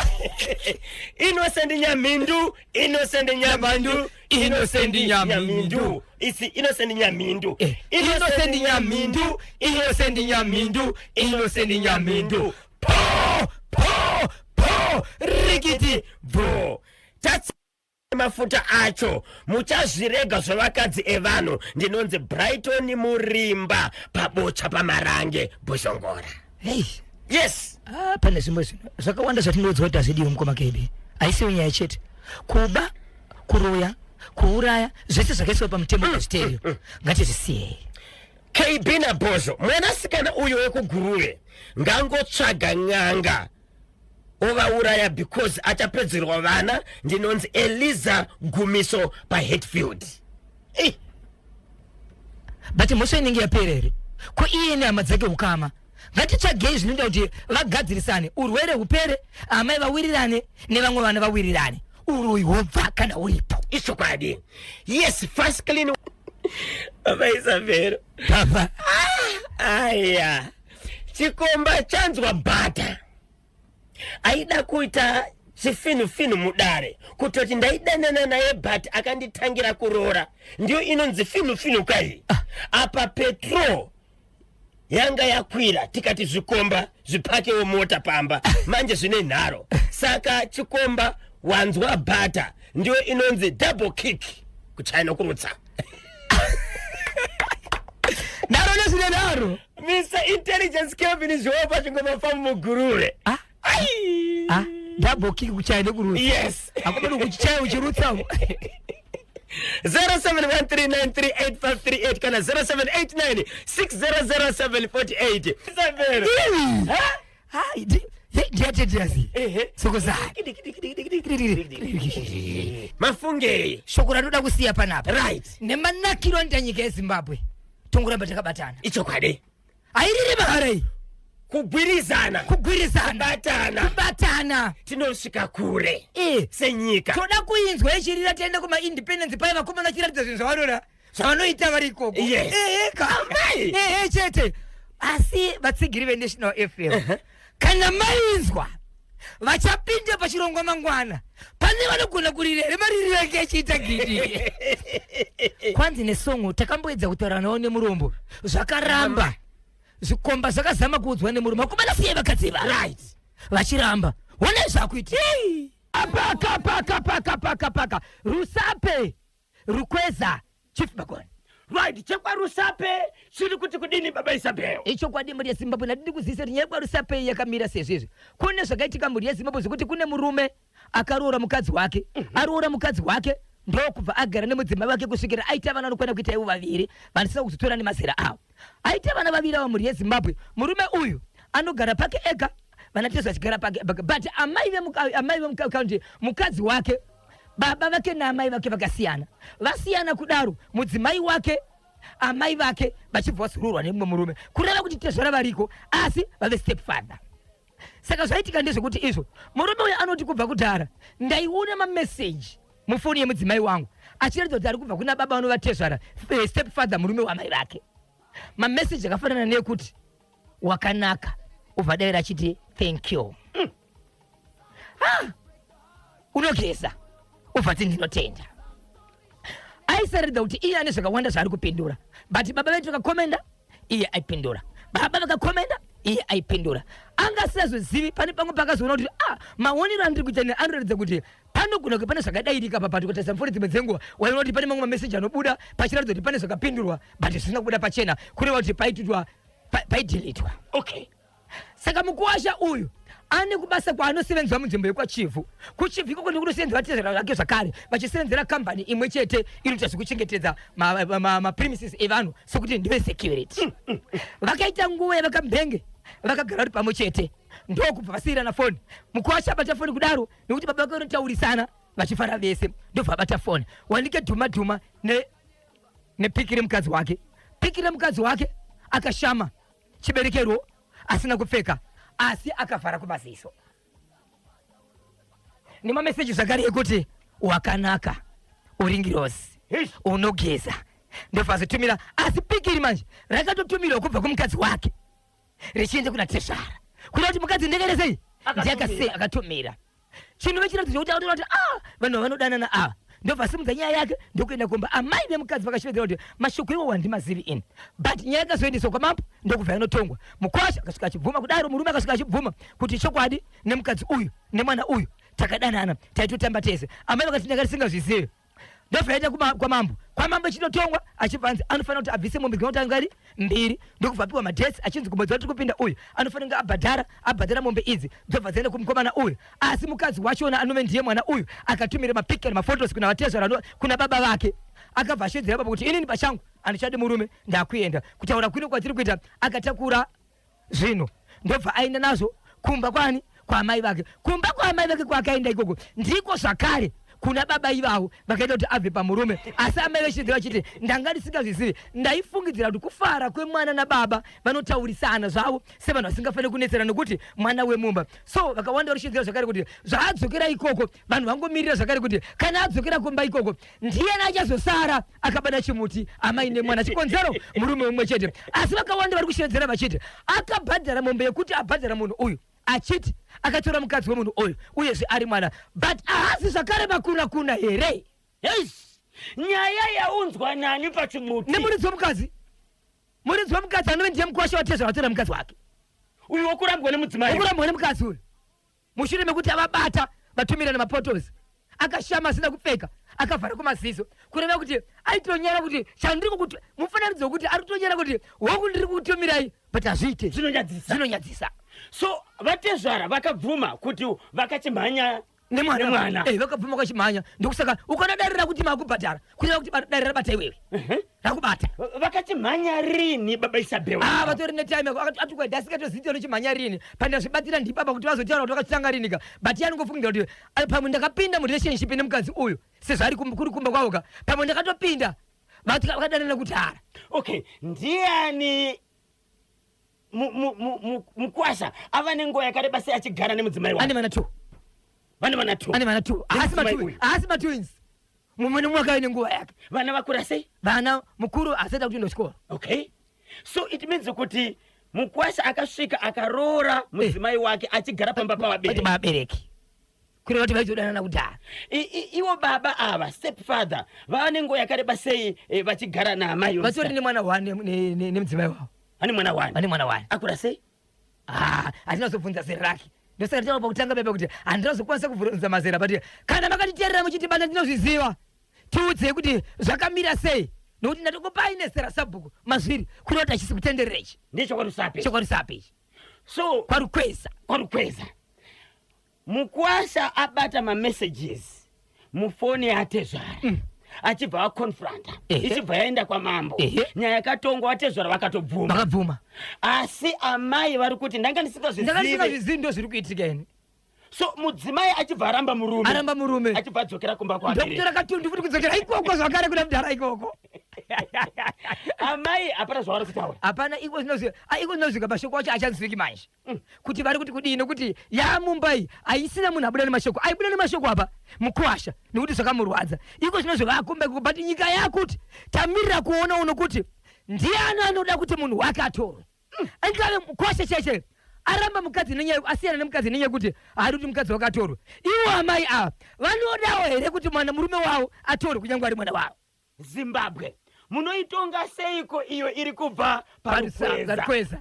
Innocent Nyamindu Innocent Nyamindu Innocent Nyamindu isi Innocent Nyamindu Innocent Nyamindu Innocent Nyamindu Innocent Nyamindu po rikiti bro that's mafuta acho muchazvirega zvavakadzi evanhu ndinonzi Brighton Murimba pabocha pamarange Bushongora. Hey. Yes. Pane zvimwe zvakawanda zvatinodzwa kuti hazvidiwi mukoma kebe haisiwo nyaya chete kuba kuroya kuuraya zvese zvakaiswa pamutemo wezvitereo ngatizvisiye. KB naBhozho mwanasikana uyo wekuguruve ngangotsvaga n'anga ovauraya because achapedzerwa vana ndinonzi Eliza Gumiso paHatfield. But mhosva inenge yapera here ko iye nehama dzake ukama ngatitsvagei zvinoita kuti vagadzirisane urwere hupere amai vawirirane nevamwe vana vawirirane urwi hobva kana uripo ichokwadi. Yes, first clean Baba Isabel baba aya chikomba chanzwa bhata aida kuita chifinu mudare kutoti ndaidanana naye but akanditangira kuroora ndiyo inonzi finu kai apa petrol yanga yakwira tikati zvikomba zvipakewo mota pamba manje zvine nharo saka chikomba wanzwa bhata ndiyo inonzi double kick kuchaina kurutsa naro nezvine nharo Mr. Intelligence Kevin Zhopa chingomafamba mugurure double kick kuchaina kurutsa. Yes. Akubona kuchichaya uchirutsa 0713938538 kana 0789600748. Isabel. Hai ndiyateteasi sokozai mafunge shoko ratoda kusiya panapa right nemanakiro ndanyika yeZimbabwe tongoramba takabatana ichokwadi airiri maharai kugwirizana kubatana tinosvika kure senyika toda kuinzwa yechirira tienda kuma-independence pai vakomana chiratidza zvinhu zvavanoita vari ikoko chete asi vatsigiri veNational FM kana mainzwa vachapinda pachirongwa mangwana pane vanogona kurirere maririro ake achiita gidi kwanzi nesongo takamboedza kutaura nawo nemurombo zvakaramba zvikomba zvakazama kuudzwa nemurombo akomana siye vakadziva right vachiramba one zvakuiti paka rusape rukweza Chief Bakoni right chekwa rusape chiri kuti kudini Baba Isabel ichokwadi muri yeZimbabwe ndiri kuziisa kuti nyekwa rusape yakamira sezvezvo kune zvakaitika muri yeZimbabwe zvekuti kune murume akaroora mukadzi wake aroora mukadzi wake ndokubva agara nemudzimai wake kusvikira aita vana vanokwana kuita ivo vaviri vanisina kuzotora nemazera avo aita vana vaviri ava muri yeZimbabwe murume uyu anogara pake ega vanatezva vachigara pake but amai vemukaundi mukadzi wake baba vake naamai vake vasiyana kudaro mudzimai wake amai vake vachibva vasururwa nemumwe murume kureva kuti tezvara variko asi vave step father saka zvaitika ndezvekuti izvo murume uyu anoti kubva kudhara ndaiona mameseji mufoni yemudzimai wangu achiratidza kuti ari kubva kuna baba vanovatezvara step father murume wamai vake mameseji akafanana nekuti wakanaka ubva daira achiti thank you unogeza ubva ti ndinotenda aisaridza kuti iye ane zvakawanda zvaari kupindura, but baba vetu vakakomenda iye aipindura, baba vakakomenda iye aipindura. Angasazozivi pane pamwe pakazoona kuti maonero andiri kuita ne anoratidza kuti panogona kuti pane zvakadairika papati kutasa mfoni dzimwe dzenguva waiona kuti pane mamwe mameseji anobuda pachiratidza kuti pane zvakapindurwa but zvisina kubuda pachena kureva kuti paititwa paidhilitwa. Okay. Saka mukuwasha uyu ane kubasa kwaanosevenzwa munzvimbo yekwachifu. Kuchifu ikoko ndikunosevenzera vatezera vake zvakare vachisevenzera kambani imwe chete inoita zvekuchengetedza premises evanhu sekuti ndive security. Vakaita nguva yavakamhenge vakagara vari pamwe chete ndokubva vasiyirana foni. Mukuwasha abata foni kudaro nekuti baba vake vanotaurisana vachifara vese ndobva abata foni. Wanike dhuma nepikire mukadzi wake. Pikire mukadzi wake akashama chiberekero asina kupfeka asi akavhara kumaziso. Nemameseji zvakare ekuti wakanaka, uringirosi, unogeza ndobva azotumira. Asi pikiri manje rakatotumirawo kubva kumukadzi wake richiende kuna tezvara kuda kuti mukadzi ndekeresei ndiakasei akatumira. Chinhu vechiratidzo kuti autora kuti vanhu vanodanana ava ndobva asimudza nyaya yake ndokuenda kumba. Amai vemukadzi vakashevedzera kuti mashoko iwo handimazivi ini, but nyaya yakazoendeswa kwamambo ndokubva yanotongwa. Mukuwasha akasvika achibvuma kudaro, murume akasvika achibvuma kuti chokwadi nemukadzi uyu nemwana uyu takadanana taitotamba tese. Amai vakati ndakatisingazvizivi ndobva yaita kwamambo chitotongwa achibvanzi anofanira kuti abvise mombe dzinoti angari 2 ndokubva apiwa madhesi achinzi kumwedzi wati kupinda uyu anofanira abhadhara mombe idzi dzobva dziende kumukomana uyu. Asi mukadzi wachona anove ndiye mwana uyu akatumira mapikari mafotos kuna vatezvara kuna baba vake akabva ashedzera baba kuti inini pachangu handichadi murume ndakuenda kutaura kwino kwatiri kuita. Akatakura zvinhu ndobva aenda nazvo kumba kwani kwaamai vake. Kumba kwaamai vake kwaakaenda ikoko ndiko zvakare kuna baba ivavo vakaita kuti abve pamurume. Asi amai vechidzi vachiti ndanga ndisingazvizivi, ndaifungidzira kuti kufara kwemwana nababa vanotaurisana zvavo sevanhu vasingafaniri kunetsera nokuti mwana wemumba. So vakawanda vachidzira zvakare kuti zvaadzokera ikoko vanhu vangomirira zvakare kuti kana adzokera kumba ikoko ndiyena achazosara akabata chimuti amai nemwana chikonzero murume umwe chete. Asi vakawanda vari kushevedzera vachiti akabhadhara mombe yekuti abhadhara munhu uyu achiti akatora mukadzi wemunhu uyu uyezve ari mwana, but haasi zvakare makuna here. Yes. Nyaya yaunzwa nani pachimuti nemuridzi womukadzi anove ndiye mukuwasha watezvara watora mukadzi wake uyu wokurambwa nemudzimai, wokurambwa nemukadzi uyu mushure mekuti avabata vatumira nemapotosi akashama asina kupfeka akavhara kumaziso kureva kuti aitonyara kuti chandiri kuti mufananidzo wekuti ari kutonyara kuti hongu ndiri kutumirai but hazviite zvinonyadzisa. So vatezvara vakabvuma kuti vakachimhanya nemwana vakabvuma kwachimhanya ndokusaka ukanadarira kuti makubhadhara kunyanya kuti dare rabata iwewe rakubata. Vakachimhanya rini baba Isabel? Vatori netime atukwa ndasikatoziita nochimhanya rini pandazvibatira ndibaba kuti vazotaura kuti vakachitanga rinika, but yanongofungira kuti pamwe ndakapinda murelationship nemukadzi uyu sezvo ari kuri kumba kwavoka pamwe ndakatopinda vakadanana kutara. Okay, ndiani mukuwasha ava nenguva yakareba sei achigara nemudzimai wake? Ane vana 2 haasi matwins mumwe nemumwe akave nenguva yake. Vana vakura sei? Vana mukuru asaita kuti ndochikora. Okay, so it means kuti mukuwasha akasvika akaroora mudzimai wake achigara pamba pavabereki kureva kuti vaizodanana kudhara. Iwo baba ava stepfather vava nenguva yakareba sei vachigara naamai? Vatori nemwana 1 nemudzimai wavo. Ane mwana 1. Akura sei? Hatinazobvunza zera rake ndosaka nditaura pakutanga pepe kuti handinazokwanisa kubvunza mazera, but kana makatiteerera muchitibanda ndinozviziva tiudzei kuti zvakamira sei nokuti ndatokupai nezera sabhuku mazviri kureva kuti hachisi kutenderera ichi chokwarusapi ichi. So kwarukweza mukuwasha abata mamessages mufoni yatezvara achibva akonfranta ichibva yaenda kwamambo. Nyaya yakatongwa vatezvara vakatobvuma. Asi amai vari kuti ndanga ndisingazvizivi ndo zviri kuitika ini. So mudzimai achibva aramba murume achibva adzokera kumba kwake ndokutora katundu futi kudzokera ikoko zvakare kuna mudhara ikoko. Amai hapana zvavari kutaura, hapana. Iko zvinozvika mashoko acho achanzwiki manje kuti vari kuti kudini kuti yamumbai haisina munhu abuda nemashoko, aibuda nemashoko apa mukuwasha nekuti zvakamurwadza. Iko zvinozvakakombeka but nyika yakuti tamirira kuona uno kuti ndiani anoda kuti munhu wake atorwe. Angave mukuwasha cheche aramba mukadzi nenyaya asiyana nemukadzi nenyaya kuti hari kuti mukadzi wakatorwa. Iwo amai ava vanodawo here kuti murume wavo atorwe kunyange ari mwana wavo? Zimbabwe munoitonga seiko iyo iri kubva Parukweza.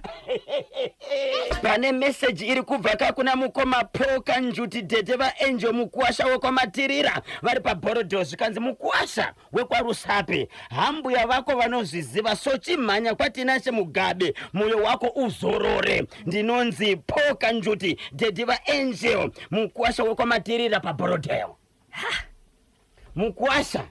Pane message iri kubva kakuna mukoma Poka Njuti Dhedhe vaAngel Mukuwasha wekwamatirira vari paBorodeo zvikanzi Mukuwasha wekwaRusape hambuya vako vanozviziva so chimhanya kwaTinashe Mugabe moyo wako uzorore. Ndinonzi Poka Njuti Dhedhe vaAngel Mukuwasha wekwamatirira paBorodeo. Mukuwasha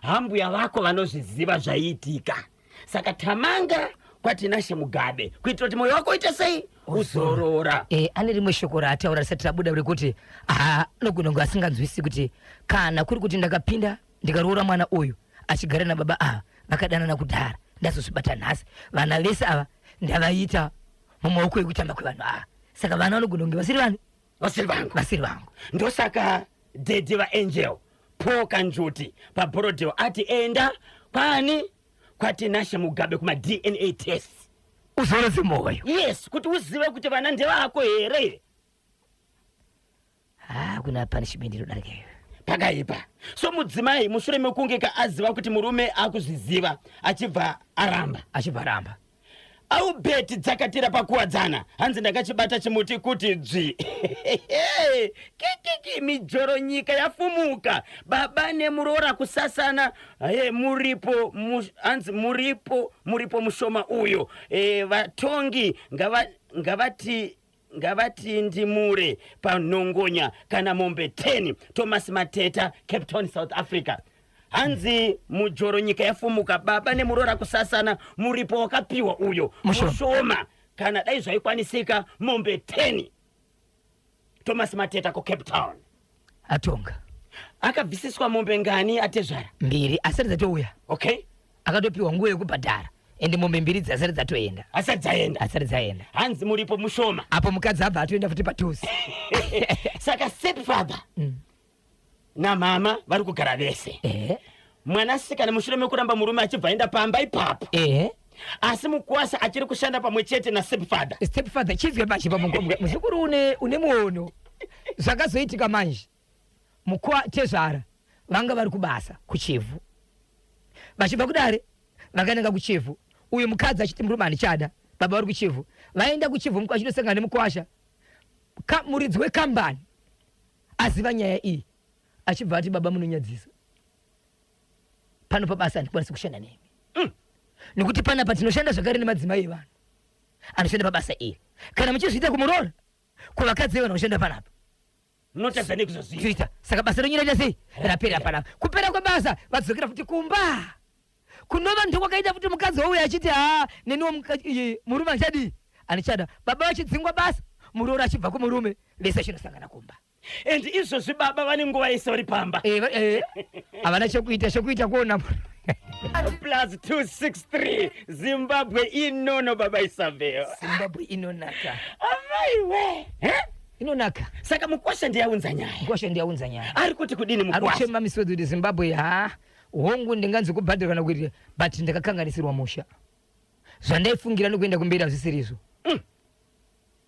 hambuya vako vanozviziva zvaiitika, saka tamanga kwaTinashe Mugabe kuitira kuti moyo wako uite sei uzorora. Ane rimwe shoko raataura risati rabuda rekuti nogunongo asinganzwisi kuti kana kuri kuti ndakapinda ndikaroora mwana uyu achigara nababa vakadanana kudhara ndazozvibata nhasi vana vese ava ndavaita mumaoko ekutamba kwevanhu saka vana vanogunonge vasiri vangu. Ndosaka Dhedhe vaAngel Poka Njuti paBorodeo ati enda kwani kwaTinashe Mugabe kuma DNA test uzorore moyo. Yes, kuti uzive kuti vana ndevako here. Kuna punishment inodarika iyo Pakaipa. So mudzimai mushure mekunge aziva kuti murume akuzviziva achibva aramba. Au beti dzakatira pakuwadzana hanzi ndakachibata chimuti kuti dzvi. Kikiki mijoro nyika yafumuka baba nemuroora kusasana. Hanzi muripo mushoma uyo. Vatongi ngavati ndimure panongonya kana mombe 10. Thomas Mateta, Cape Town, South Africa. Hanzi mujoro nyika yafumuka baba nemuroora kusasana muripo wakapiwa uyo mushoma kana dai zvaikwanisika mombe 10. Thomas Mateta ko Cape Town atonga akabvisiswa mombe ngani atezvara 2 asati dzatouya. Okay, akatopiwa nguo yekubhadhara ende mombe 2 asati dzatoenda. Asati dzaenda. Hanzi muripo mushoma apo mukadzi abva atoenda futi patusi. Saka stepfather na mama vari kugara vese. Mwanasikana mushure mekuramba murume achibva aenda pamba ipapo. Asi Mukuwasha achiri kushanda pamwe chete na stepfather chizwe bashi muzukuru une muono zvakazoitika manje Tezvara vanga vari kubasa kuChivu vachibva kudare vakaenda kuChivu uyu mukadzi achiti murume anichada baba vari kuChivu vaenda kuChivu achindosangana neMukuwasha muridzi wekambani aziva nyaya iyi achibva ati baba munonyadzisa pano pabasa handikwanisi kushanda nemi. Nekuti panapa tinoshanda zvakare nemadzimai evanhu anoshanda pabasa iri kana muchizviita kumuroora kuvakadzi vanoshanda panapa munotadza nekuzozviita. Saka basa renyu raita sei rapera panapa. Kupera kwebasa vadzokera futi kumba kunova ndokwakaita futi mukadzi wauya achiti neniwo murume anchadii anichada baba vachidzingwa basa muroora achibva kumurume vese chinosangana kumba. And izvozvi baba vane nguva yese vari pamba. Havana chokuita kuona. +263 Zimbabwe inono baba Isabel. Zimbabwe inonaka. Amaiwe. Inonaka. Saka Mukuwasha ndiyaunza nyaya. Ari kuti kudini Mukuwasha? Ari kuchema misodzi kuti Zimbabwe hongu ndinganzi kubhadhara kana kuti but ndakakanganisirwa musha. Zvandaifungira nokuenda kumberi hazvisirizo.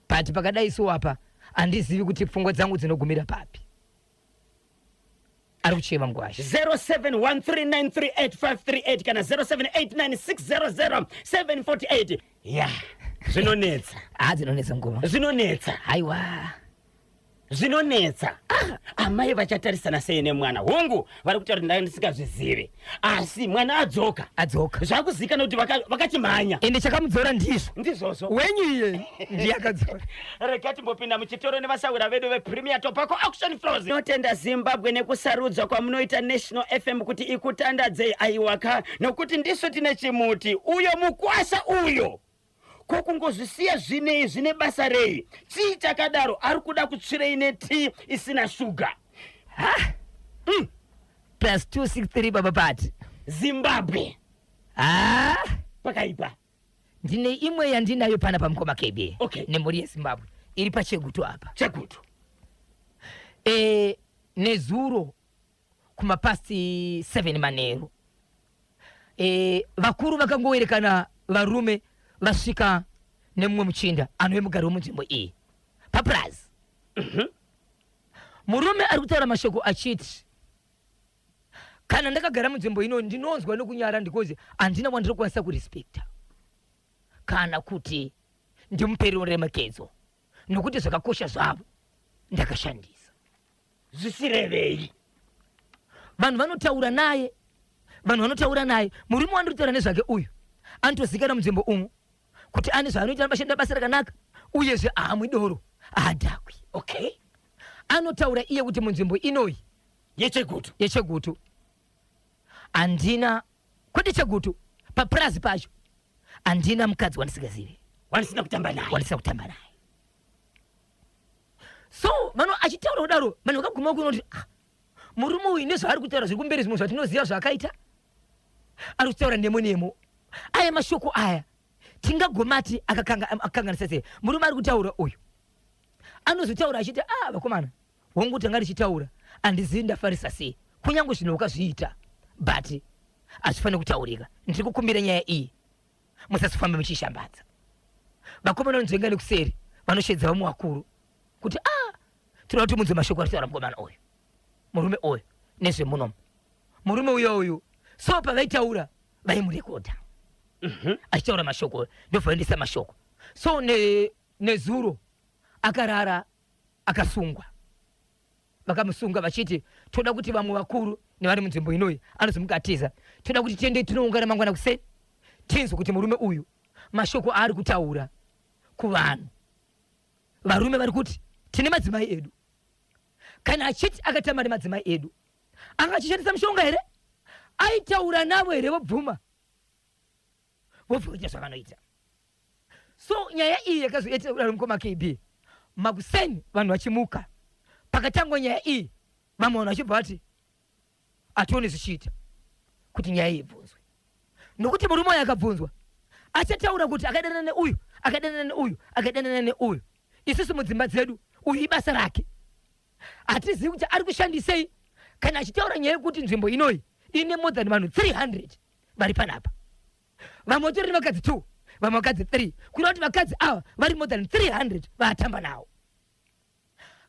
But pakadai so apa handizivi kuti pfungwa dzangu dzinogumira papi. Ari kuchema Mukuwasha. 0713938538 kana 0789600748. Zvinonetsa. Dzinonetsa ngoma. Zvinonetsa. Aiwa. Zvinonetsa. Amai vachatarisana sei nemwana hongu vari kutaura ndandisingazvizive asi mwana adzoka zvakuzikana kuti vakachimhanya ende chakamudzora ndizvozvo wenyu iye ndiyakadzora. Rega timbopinda muchitoro nevasaura vedu vePremier Tobacco Auction Floors. Tinotenda Zimbabwe nekusarudzwa kwamunoita National FM kuti ikutandadzei aiwaka nokuti ndiso tine chimuti uyo Mukuwasha uyo kokungozvisiya zvine basa rei tii chakadaro ari kuda kutsvirei netii isina shuga. +263 baba pati Zimbabwe pakaipa. Ndine imwe yandinayo pana pamukoma KB. Okay. Nemhuri yeZimbabwe iri paChegutu apa. Chegutu. Nezuro kumapasi 7 manheru. Vakuru vakangowerekana varume vasvika nemumwe muchinda anove mugari wemunzvimbo iyi paplazi. Murume ari kutaura mashoko achiti kana ndakagara munzvimbo ino ndinonzwa nokunyara ndikozi andina wandiri kwanisa kurespecta kana kuti ndimuperi remekedzo nokuti zvakakosha zvavo ndakashandisa zvisirevei. vanhu vanotaura naye murume wandiri kutaura nezvake uyu anotozikana munzvimbo umu kuti ane zvaanoita bashanda basa rakanaka uyezve aamwidoro aadhakwi. Okay, anotaura iye kuti munzvimbo inoyi yechegutu andina kwete chegutu papurazi pacho andina mukadzi wandisingazive wanisina kutamba naye. So vano achitaura kudaro vanhu vakaguma kuona kuti murume uyu nezvaari kutaura zviri kumberi zvimwe zvatinoziva zvakaita ari kutaura nemo aya mashoko aya tingagomati akakanganisa sei. Murume ari kutaura uyu anozotaura achiti vakomana hongu tanga richitaura handizivi ndafarisa sei kunyange zvino ukazviita but hazvifaniri kutaurika. Ndiri kukumbira nyaya iyi musasifambe muchishambadza. Vakomana vanonzvenga nekuseri vanoshedza vamwe vakuru kuti tinoda kuti munzwe mashoko ari kutaura mukomana uyu murume uyu nezvemunomu murume uyu so pavaitaura vaimurekodha achitaura mashoko ndobvaendesa mashoko. So nezuro akarara akasungwa vakamusunga vachiti toda kuti vamwe vakuru nevari munzvimbo inoyi anozomukatiza toda kuti tiende tinoungana mangwana kuseni tinzwe kuti murume uyu mashoko ari kutaura kuvanhu varume vari kuti tine madzimai edu kana achiti akatamba nemadzimai edu anga achishandisa mushonga here aitaura navo here vobvuma vobvuita zvavanoita. So nyaya iyi yakazoita kudaro mukoma KB makuseni vanhu vachimuka pakatangwa nyaya iyi vamwe vanhu vachibva vati hationi zvichiita kuti nyaya iyi ibvunzwe nokuti murume uyu akabvunzwa achataura kuti akadanana neuyu akadanana neuyu isusu mudzimba dzedu uyu ibasa rake hatizivi kuti ari kushandisei kana achitaura nyaya yekuti nzvimbo inoyi ine more than vanhu 300 vari panapa vamwe vatori nevakadzi 2 vamwe vakadzi 3 kuda kuti vakadzi ava vari more than 300 vaatamba nawo.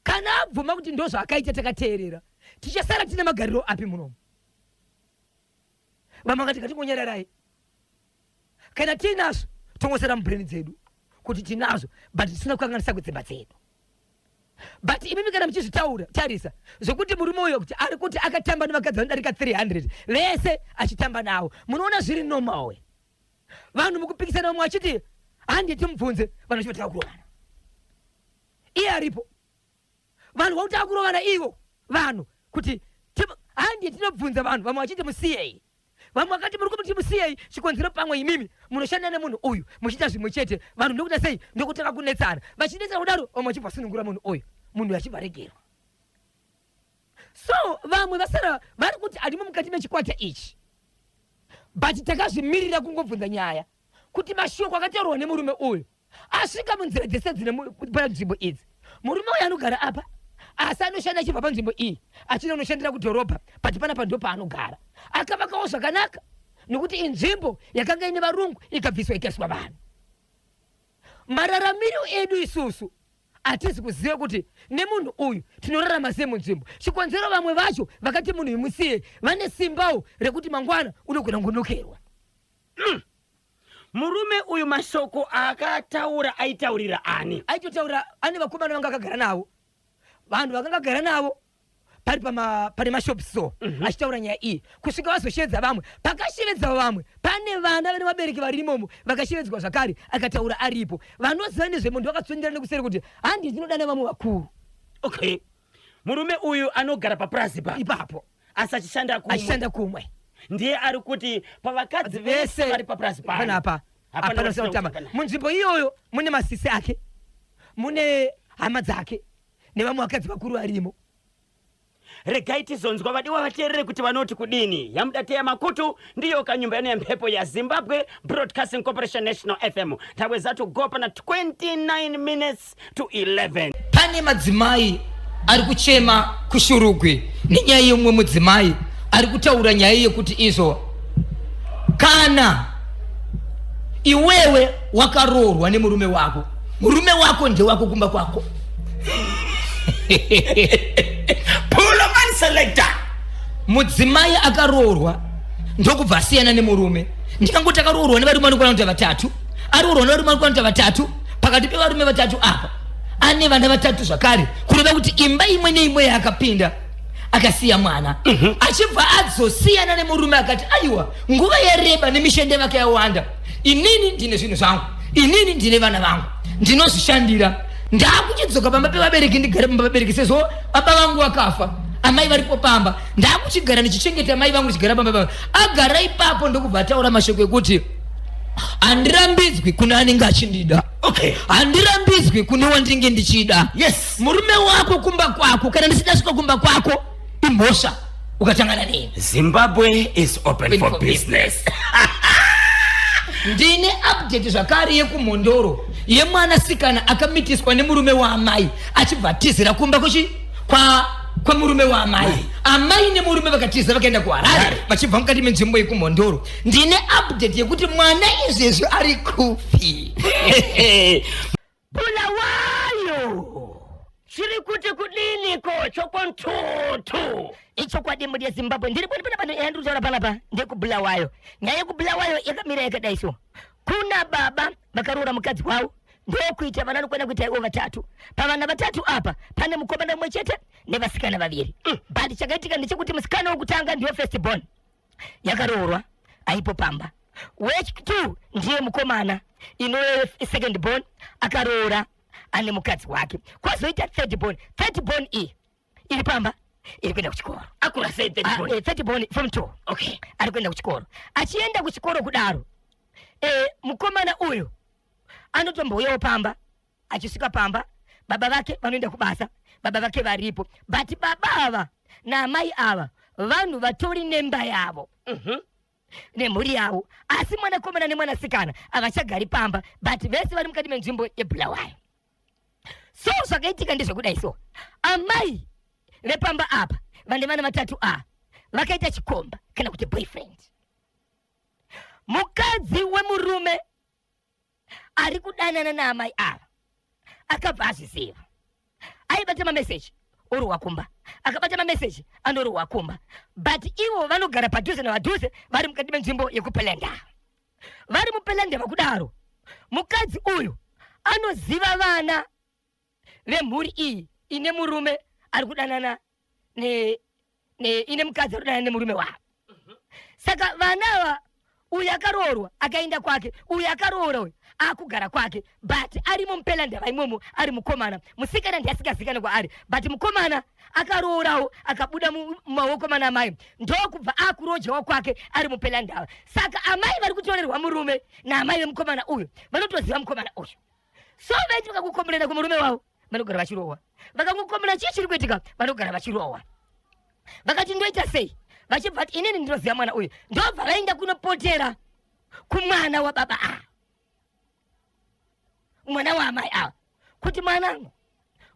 Kana abvuma kuti ndo zvaakaita takateerera tichasara tine magariro api munomu. Vamwe vakati ngatingonyararai kana tinazvo tongosara mubreni dzedu kuti tinazvo but tisina kukanganisa kudzimba dzedu. But imimi kana muchizvitaura tarisa zvokuti murume uyo kuti ari kuti akatamba nevakadzi vanodarika 300 vese achitamba nawo munoona zviri normal. Vanhu mukupikisana vamwe achiti handi timubvunze vanhu vachipataka kurovana iye aripo vanhu vakutaka kurovana ivo vanhu kuti handi tinobvunza vanhu vamwe vachiti musiyei vamwe vakati muri kuti musiyei chikonzero pamwe imimi munoshanda nemunhu uyu muchiita zvimwe chete vanhu ndokuda sei ndokutaka kunetsana vachinetsana kudaro vamwe vachibva sunungura munhu uyu munhu achibva regerwa. So vamwe vasara vari kuti handimo mukati mechikwata ichi but takazvimirira kungobvunza nyaya kuti mashoko akataurwa nemurume uyu asvika munzira dzese dzine panzvimbo idzi. Murume uyu anogara apa asi anoshanda achibva panzvimbo iyi achida unoshandira kudhorobha but panapa ndo paanogara akavakawo zvakanaka nokuti inzvimbo yakanga ine varungu ikabviswa ikaiswa vanhu. Mararamiro edu isusu hatisi kuziva kuti nemunhu uyu tinorarama sei munzvimbo. Chikonzero vamwe vacho vakati munhu imusiye vane simbawo rekuti mangwana unogona kungonokerwa. Murume uyu mashoko akataura aitaurira ani? Aitotaura ane vakomana vanga akagara navo vanhu vakangagara navo pane mashop store achitaura nyaya iyi kusvika vazoshedza vamwe pakashevedza vamwe pane vana vane vabereki vari imomo vakashevedzwa zvakare akataura aripo vanoziva nezvemunhu vakatsvendera nekuseri kuti handi ndinodana vamwe vakuru. Okay, murume uyu anogara papurazi ipapo asi achishanda kumwe ndiye ari kuti pavakadzi vese vari papurazi panapa hapana kutamba. Munzvimbo iyoyo mune masisi ake mune hama dzake nevamwe vakadzi vakuru varimo. Regai tizonzwa vadiwa vateerere kuti vanoti kudini. Yamudateya Makutu ndiyo kanyumba yano yamhepo ya Zimbabwe Broadcasting Corporation National FM. Nthawi zatu gopa na 29 minutes to 11. Pane madzimai ari kuchema kushurugwi nenyaya yemwe mudzimai ari kutaura nyaya yekuti izo kana iwewe wakaroorwa nemurume wako murume wako ndewako kumba kwako. Pull up and selector. mudzimai akaroorwa ndokubva asiyana nemurume. Ndikangoti akaroorwa nevarume vanokwana kuti vatatu, aroorwa nevarume vanokwana kuti vatatu, pakati pevarume vatatu apa ane vana vatatu zvakare, kureva kuti imba imwe neimwe yaakapinda akasiya mwana. Achibva adzosiyana nemurume akati aiwa nguva yareba nemishende vake yawanda, inini ndine zvinhu zvangu, inini ndine vana vangu, ndinozvishandira, ndakuchidzoka pamba pevabereki ndigare pamba pevabereki sezvo baba vangu vakafa, amai varipo pamba, ndakuchigara ndichichengeta mai vangu ndichigara pamba pamba. Agara ipapo ndokubva ataura mashoko ekuti handirambidzwi kuna anenge achindida. Okay. Handirambidzwi kune wandinge ndichida. Yes. Murume wako kumba kwako kana ndisidasvika kumba kwako imhosva ukatangana neni. Zimbabwe is open for business. Ndine update zvakare yekumhondoro yemwanasikana akamitiswa nemurume waamai achibva atizira kumba kwa murume waamai. Amai nemurume vakatiza vakaenda kuHarare vachibva mukati menzvimbo yekumhondoro. Ndine update yekuti mwana izvezvi ari kupi. Bulawayo chiri kuti kudiniko chokontutu ichokwadi mudi yeZimbabwe ndiri pano pano yandikutaura panapa ndekubulawayo. Nyaya yekubulawayo yakamira yakadaiso. Kuna baba vakaroora mukadzi wavo ndokuita vana vanokwana kuita ivo vatatu. Pavana vatatu apa pane mukomana mumwe chete nevasikana vaviri. But chakaitika ndechekuti musikana wokutanga ndiyo first born yakaroorwa aipo pamba. Wechitu ndiye mukomana inowe second born akaroora ane mukadzi wake. Kwazoita third born iri pamba iri kuenda kuchikoro. Akura sei third born form 2. Okay. Ari kuenda kuchikoro. Achienda kuchikoro kudaro mukomana uyu anotombouyawo pamba. Achisvika pamba baba vake vanoenda kubasa, baba vake varipo, but baba ava naamai ava vanhu vatori nemba yavo nemhuri yavo, asi mwanakomana nemwanasikana havachagari pamba, but vese vari mukati menzvimbo yeBulawayo. So zvakaitika ndezvekudai so amai vepamba apa vane vana vatatu vakaita chikomba kana kuti boyfriend. Mukadzi wemurume ari kudanana naamai ava akabva azviziva, aibata mameseji uri wakumba, akabata mameseji andori wakumba, but ivo vanogara padhuze navadhuze vari mukati menzvimbo yekupelenda. Vari mupelenda vakudaro mukadzi uyu anoziva vana vemhuri iyi ine murume ari kudanana ine mukadzi ari kudanana nemurume wavo. Saka vanava uyu akaroorwa akaenda kwake, uyu akaroora uyu akugara kwake, but ari mupelanda vaimomo ari mukomana. Musikana ndiasikazikana kwaari, but mukomana akaroorawo akabuda mumaoko mana amai ndokubva akurojawo kwake ari mupelanda. Saka amai vari kutorerwa murume naamai vemukomana uyu vanotoziva mukomana uyu. So vaiti vakakukomberera kumurume wavo vanogara vachirohwa, vakakukomberera chii chiri kuitika vanogara vachirohwa. Vakati ndoita sei? Vachibva kuti inini ndinoziva mwana uyu, ndobva vaenda kunopotera kumwana wababa mwana waamai kuti mwanangu,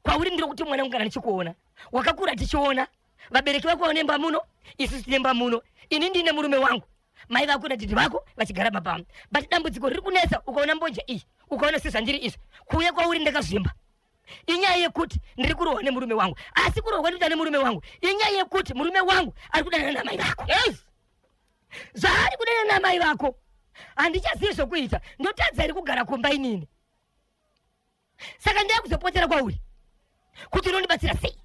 kwauri ndiro kuti mwana ngana ndichikuona, wakakura tichiona vabereki vako vanemba muno, isusu tinemba muno, ini ndine murume wangu, mai vako nadhidhi vako vachigara mapamba, but dambudziko riri kunetsa ukaona mbonja iyi, ukaona sezvandiri izvi, kuuya kwauri ndakazvimba. Inyaya yekuti ndiri kurohwa nemurume wangu, asi kurohwa ndiri nemurume wangu inyaya yekuti murume wangu ari kudanana namai vako. Yes. Zvaari kudanana namai vako handichazivi zvokuita, ndotadza iri kugara kumba inini. Saka ndakuzopotera kwauri kuti unondibatsira sei?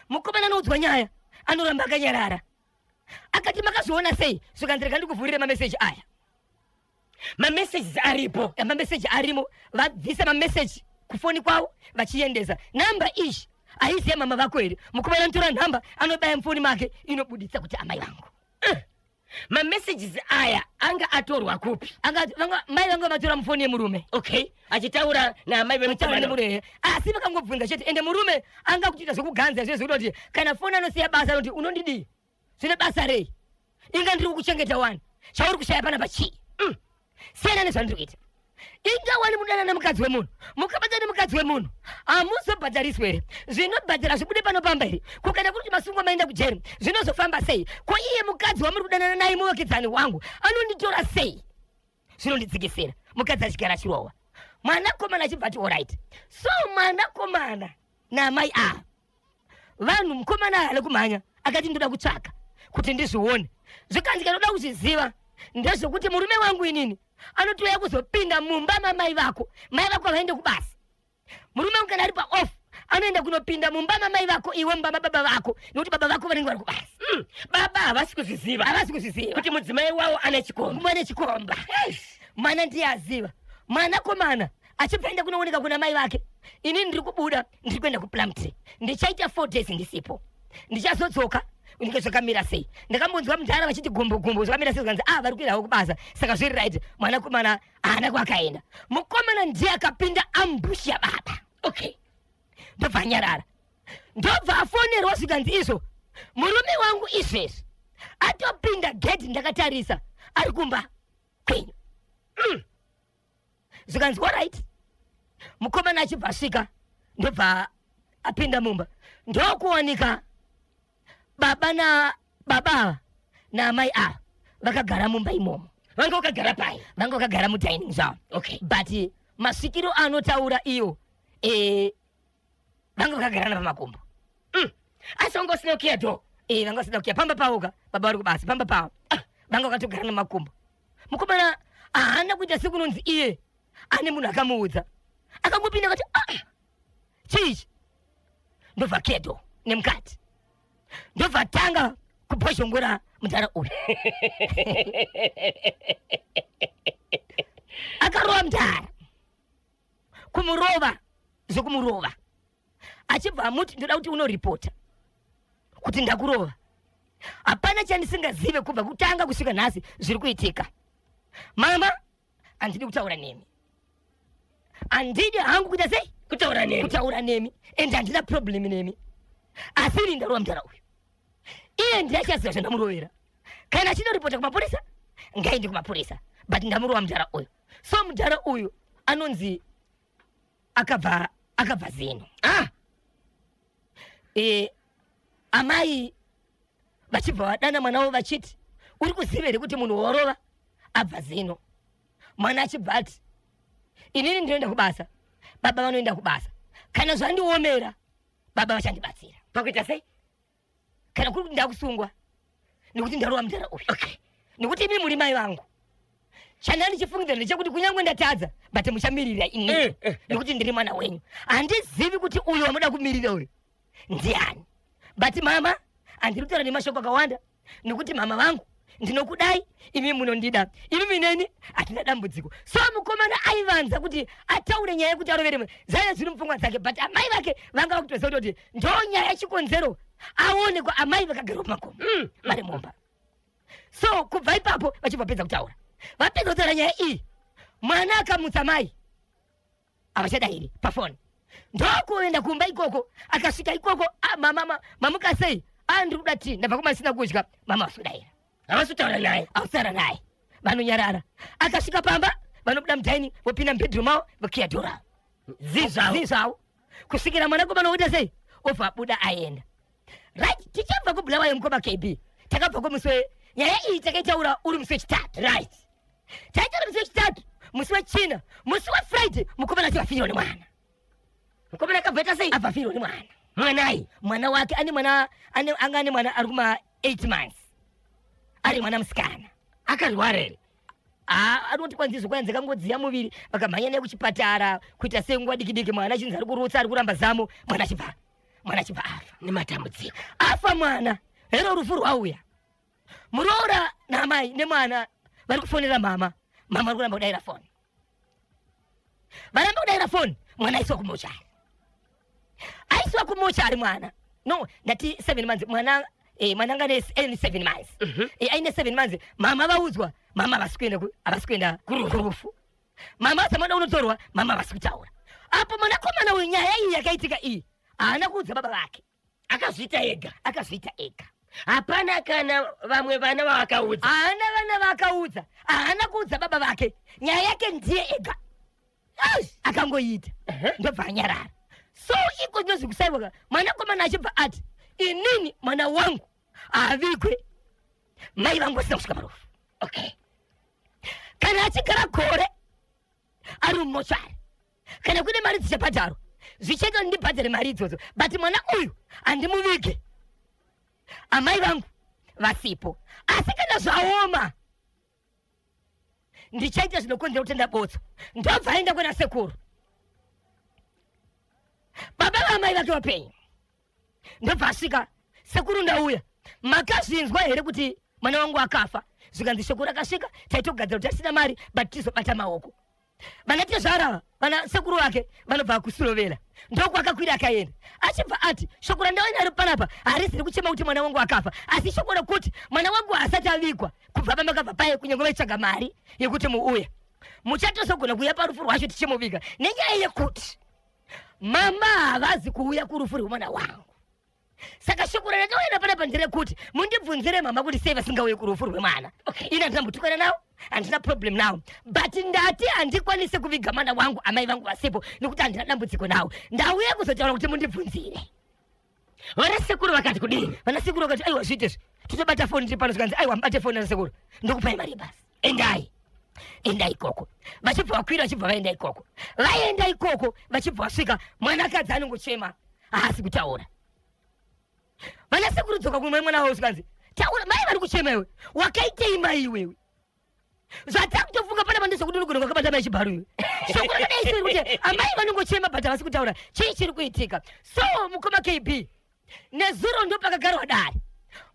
Mukomana anoudzwa nyaya anoramba akanyarara, akati makazviona sei? Zvikandireka ndikuvhurire mameseji aya. Mameseji aripo, mameseji arimo, vabvisa mameseji kufoni kwavo vachiendesa namba izvi aiziya mama vako here. Mukomana anotora nhamba anobaya mufoni make inobuditsa kuti amai vangu. Mameseji aya anga atorwa kupi? Mai vangu vatora mufoni yemurume. Okay, achitaura naamai vemukomana. Asi vakangobvunza chete, ende murume anga kuchiita zvokuganza zvese zvekuti kana foni anosiya basa anoti unondidii? Zvine basa rei? Inga ndiri kukuchengeta wani, chauri kushaya panapa chii? Siyana nezvandiri kuita. Inga wani mudana nemukadzi wemunhu, mukabata nemukadzi wemunhu hamuzobhadhariswe here. Zvinobhadhara zvibude panopamba here. Kukana kuti masungo maenda kujeri zvinozofamba sei? Ko iye mukadzi wamuri kudanana naye muwakedzani wangu anonditora sei? Zvinondidzikisira. Mukadzi achigara achirohwa, mwanakomana achibva ati alright. So mwanakomana naamai vanhu mukomana ale kumhanya akati ndoda kutsvaka kuti ndizvione zvikanzi kanoda kuzviziva ndezvekuti murume wangu inini anotouya kuzopinda mumba mamai vako, mai vako vaende kubasa. Murume wangu kana ari paoff anoenda kunopinda mumba mamai vako, iwe mumba mababa vako, nekuti baba vako vanenge vari kubasa. Baba havasi kuzviziva kuti mudzimai wavo ane chikomba. Mwana ndiye aziva. Mwanakomana achibvaenda kunooneka kuna mai vake, inini ndiri kubuda ndiri kuenda kuPlumtree, ndichaita 4 days ndisipo, ndichazodzoka unike zvakamira sei. Ndakambonzwa mudhara vachiti gumbo zvakamira sei, zvikanzi vari kuenda kubasa, saka zviri right. Mwanakomana haana kwakaenda. Mukomana ndiye akapinda ambush yababa. Okay, ndobva anyarara, ndobva afonerwa zvikanzi izvo murume wangu izvezvi atopinda gate, ndakatarisa ari kumba kwenyu. Zvikanzi alright. Mukomana achibva asvika ndobva apinda mumba, ndokuwanika baba namai ava vakagara mumba imomo. Vanga vakagara pai? Vanga vakagara mudining zvavo. Okay, But masvikiro anotaura iyo vanga vakagara napamakumbo. asi vanga usina kukiya dho? Vanga vasina kukiya, pamba pavoka, baba vari kubasa, pamba pavo vanga vakatogara namakumbo. Mukomana haana kuita sekunonzi iye ane munhu akamuudza, akangopinda akati chichi, ndobva kedo nemukati, ndobva tanga kupozhongora mudhara uyu. Akarova mudhara, kumurova zvokumurova, achibva amuti ndoda kuti unoripota kuti ndakurova. Hapana chandisingazive kubva kutanga kusvika nhasi zviri kuitika. Mama, handidi kutaura nemi, handidi hangu kuita sei kutaura nemi, ende handina problem nemi, asi iri ndarova mudhara uyu. Iye ndiye achaziva zvandamurovera. Kana achinoripota kumapurisa ngaende kumapurisa, but ndamurova mudhara uyu. So mudhara uyu anonzi akabva zino. Amai vachibva vadana mwana wavo vachiti, uri kuziva here kuti munhu worova abva zino? Mwana achibva ati, inini ndinoenda kubasa, baba vanoenda kubasa, kana zvandiomera baba vachandibatsira. Pakuita sei? Kana kuri kuti ndakusungwa nekuti ndarova mudhara uyu, Okay, nekuti imi muri mai vangu, chandanga ndichifungidzira ndechekuti kunyange ndatadza but muchamirira ini nekuti ndiri mwana wenyu. Handizivi kuti uyu wamuda kumirira uyu ndiani, but mama, handiri kutaura nemashoko akawanda, nekuti mama vangu ndinokudai, imi munondida, imi mineni hatina dambudziko. So mukomana aivanza kuti ataure nyaya yekuti arovere zaya zviri mupfungwa dzake, but amai vake vanga vakutoziva kuti ndo nyaya yachikonzero aone kwa amai vakagara pamakombo vari mumba. So kubva ipapo vachibva pedza kutaura, vapedza kutaura nyaya iyi, mwana akamutsa mai havachadayiri pafoni, ndokuenda kumba ikoko, akasvika ikoko, mamuka sei? Ndiri kuda tii, ndabva kumasina kudya. Mama vasudayira, havasi kutaura naye, avasara naye, vanonyarara. Akasvika pamba, vanobuda mudining, vopinda mubedroom avo, vokiya dhora zizvavo, kusvikira mwanakomana oita sei, obva abuda aenda. Right, tichabva kubulawayo mukoma KB, takabva kumuswe, nyaya iyi takaitaura uri musi wechitatu. Right, Taitaura musi wechitatu, musi wechina, musi weFriday, mukomana achivafirwa nemwana. mukomana akabvaita sei? Abvafirwa nemwana. Mwanai? Mwana wake anga ane mwana ari kuma 8 months, ari mwana musikana. Akarwara here? Anoti kwanzizo kwanzi kangodziya muviri, vakamhanya naye kuchipatara kuita senguva diki mwana achinzi ari kurutsa, ari kuramba zamo, mwana achibva afa Nematambudziko. afa mwana. Hero rufu rwauya, muroora namai nemwana vari kufonera mama vari kuramba kudayira foni, varamba kudayira foni, mwana aiswa kumochari mwana, no, ndati 7 months mwana. Mwana anga aine 7 months, aine 7 months. Mama vaudzwa, mama havasi kuenda kurufu, mama asamada unotorwa, mama havasi kutaura. Apo mwanakomana uyu nyaya iyi yakaitika iyi haana kuudza baba vake, Akazviita ega. Hapana kana vamwe vana vavakaudza? Haana vana vakaudza, haana kuudza baba vake, nyaya yake ndiye ega akangoita, ndobva anyarara. So iko ndinozvi kusaiwa, mwanakomana achibva ati, inini mwana wangu avigwe, mai vangu vasina kusvika marofu. Okay, Kana achigara gore ari mumochari, kana kune mari dzichapataro, zvichaita ndibhadhare mari idzodzo but mwana uyu andimuvige amai vangu vasipo. Asi kana zvaoma ndichaita zvinokonzera kutenda botso ndobva aenda kuna sekuru. Baba vamai vake vapenyu ndobva asvika, sekuru ndauya, makazvinzwa here kuti mwana wangu akafa? Zvikanzi sekuru akasvika, taitogadzira kuti asina mari but tizobata maoko. Vanatezvara vana sekuru vake vanobva kusurovera, ndokwakakwira akaenda. Achibva ati shoko randaona ari panapa harisiri kuchema kuti mwana wangu akafa, asi shoko rokuti mwana wangu asati avigwa. Kubva pamakabva paye kunyange vaitsvaga mari yekuti muuya muchatozogona kuuya parufu rwacho tichimuviga, nenyaya yekuti mama havazi kuuya kurufu rwemwana wangu. Saka shoko randaona panapa nderekuti mundibvunzire mama kuti sei vasingauye kurufu rwemwana. Ina handina mutukana nawo, handina problem nawo, but ndati handikwanise kuviga mwana wangu amai vangu vasipo nekuti handina dambudziko nawo. Ndauya kuzotaura kuti mundibvunzire. Vanasekuru vakati kudini? Vanasekuru vakati aiwa zviitezvi totobata foni tiri pano, zvikanzi aiwa mubate foni nasekuru ndokupai mari basi, endai ikoko. Vachibva vakwira vachibva vaenda ikoko. Vaenda ikoko vachibva vasvika, mwanakadzi anongochema haasi kutaura. Vanasekuru dzoka kumwe mwana wavo zvikanzi taura, mai vari kuchema iwe, wakaitei mai iwewe? Zvatakutofunga pana pandizvokuti unogona kwakabata mai chibharu iwe. Shoko rakadaisiri kuti amai vanongochema but havasi kutaura. Chii chiri kuitika? So mukoma KB nezuro ndo pakagarwa dare,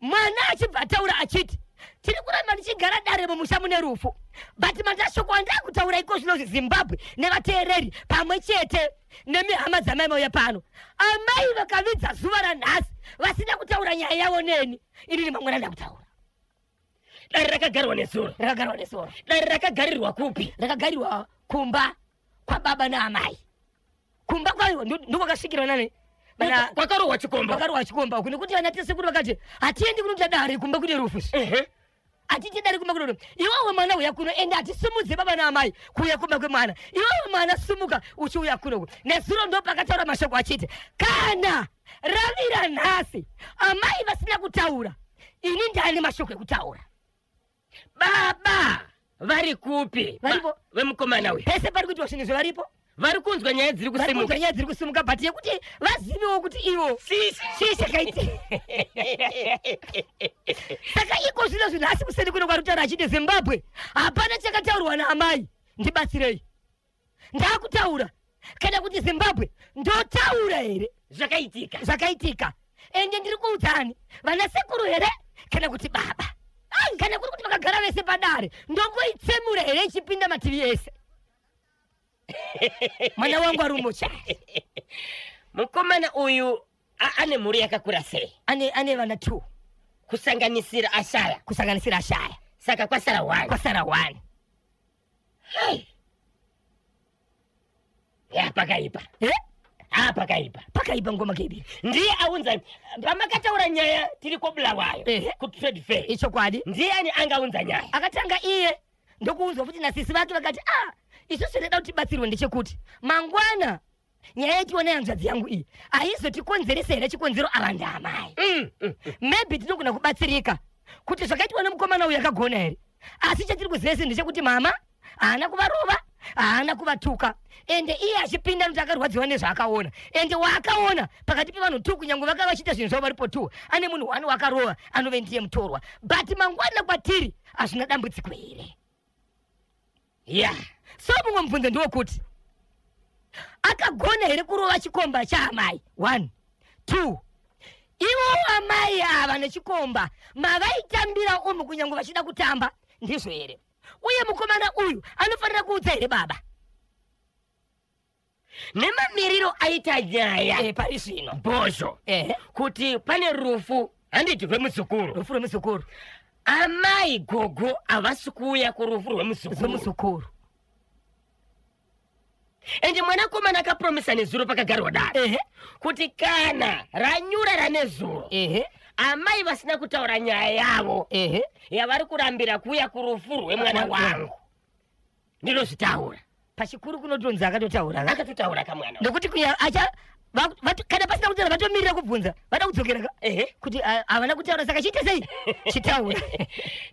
mwana achibva ataura achiti tiri kuramba ndichigara dare mumusha mune rufu, but mandashoko andakutaura iko zvinozi Zimbabwe nevateereri pamwe chete nemihama dzamai mauya pano, amai vakavidza zuva ranhasi vasina kutaura nyaya yavo neni, inini mamwe ndakutaura. Dare rakagarwa nezuro. Dare rakagarirwa kupi? Rakagarirwa kumba kwa baba naamai. Kumba kwayo ndokwakasvikirwa nani? Kwakarohwa chikomba. Kwakarohwa chikomba uku, nekuti vanatesekuru vakati hatiendi kunoita dare kumba kune rufu. Atiti dare kumba kune rufu. Iwewe mwana uya kuno ende atisumudze baba naamai kuuya kumba kwemwana. Iwewe mwana sumuka uchiuya kuno. Nezuro ndo pakataura mashoko achiti kana ravira nhasi amai vasina kutaura, ini ndani mashoko ekutaura. Baba vari kupi? Varipo vemukomana uyu pese pari kuitwa zvinhu zvaripo, vari kunzwa nyaya dziri kusumuka but yekuti vazivewo kuti ivo chii chakaiti. Saka iko zvino zvinhu asi kuseni kuno kwarutaura achiti Zimbabwe hapana chakataurwa naamai, ndibatsirei. Ndakutaura kana kuti Zimbabwe ndotaura here zvakaitika, ende ndiri kuudzani vanasekuru here kana kuti baba, kana kuri kuti vakagara vese padare ndongoitsemura here ichipinda mativi ese. Mwana wangu ari muchari. Mukomana uyu ane mhuri yakakura sei? Ane vana 2 kusanganisira Ashaya. Saka kwasara 1. Ya pakaipa. Pakaipa ngoma kebi. Ndiye aunza pamakataura nyaya tiri kobulawayo ku trade fair. Ichokwadi. Ndiye ani angaunza nyaya. Akatanga iye ndokuunzwa futi nasisi vake vakati isusu tinode kuti tibatsirwe ndechekuti mangwana nyaya yetiona yanzvadzi yangu iyi haizotikonzerese here chikonzero ava ndaamai. Maybe tinogona kubatsirika kuti zvakaitwa nemukomana uyu yakagona here, asi chatiri kuziva isi ndechekuti mama haana kuvarova, haana kuvatuka, ende iye achipinda kuti akarwadziwa nezvaakaona, ende waakaona pakati pevanhu 2 kunyange vakava vachiita zvinhu zvavo varipo 2 ane munhu 1 wakarova anove ndiye mutorwa, but mangwana kwatiri hazvina dambudziko here. So mumwe mubvunzo ndokuti akagona here kurova chikomba chaamai? 1, 2, ivo amai ava nechikomba mavaitambira umu kunyange vachida kutamba ndizvo here? Uye mukomana uyu anofanira kuudza here baba nemamiriro aita nyaya pari zvino bhozho kuti pane rufu handiti rwemuzukuru, amai gogo havasi kuuya kurufu rwemuzukuru. Ende mwanakomana akapromisa nezuro pakagarwa dare kuti kana ranyura ranezuro amai vasina kutaura nyaya yavo yavari kurambira kuuya kurufu rwemwana wangu ndinozvitaura. Pachikuru kunotonzi akatotaura kamwana ndokuti kana pasina kutaura vatomirira kubvunza vada kudzokera kuti havana kutaura saka chiite sei chitaura.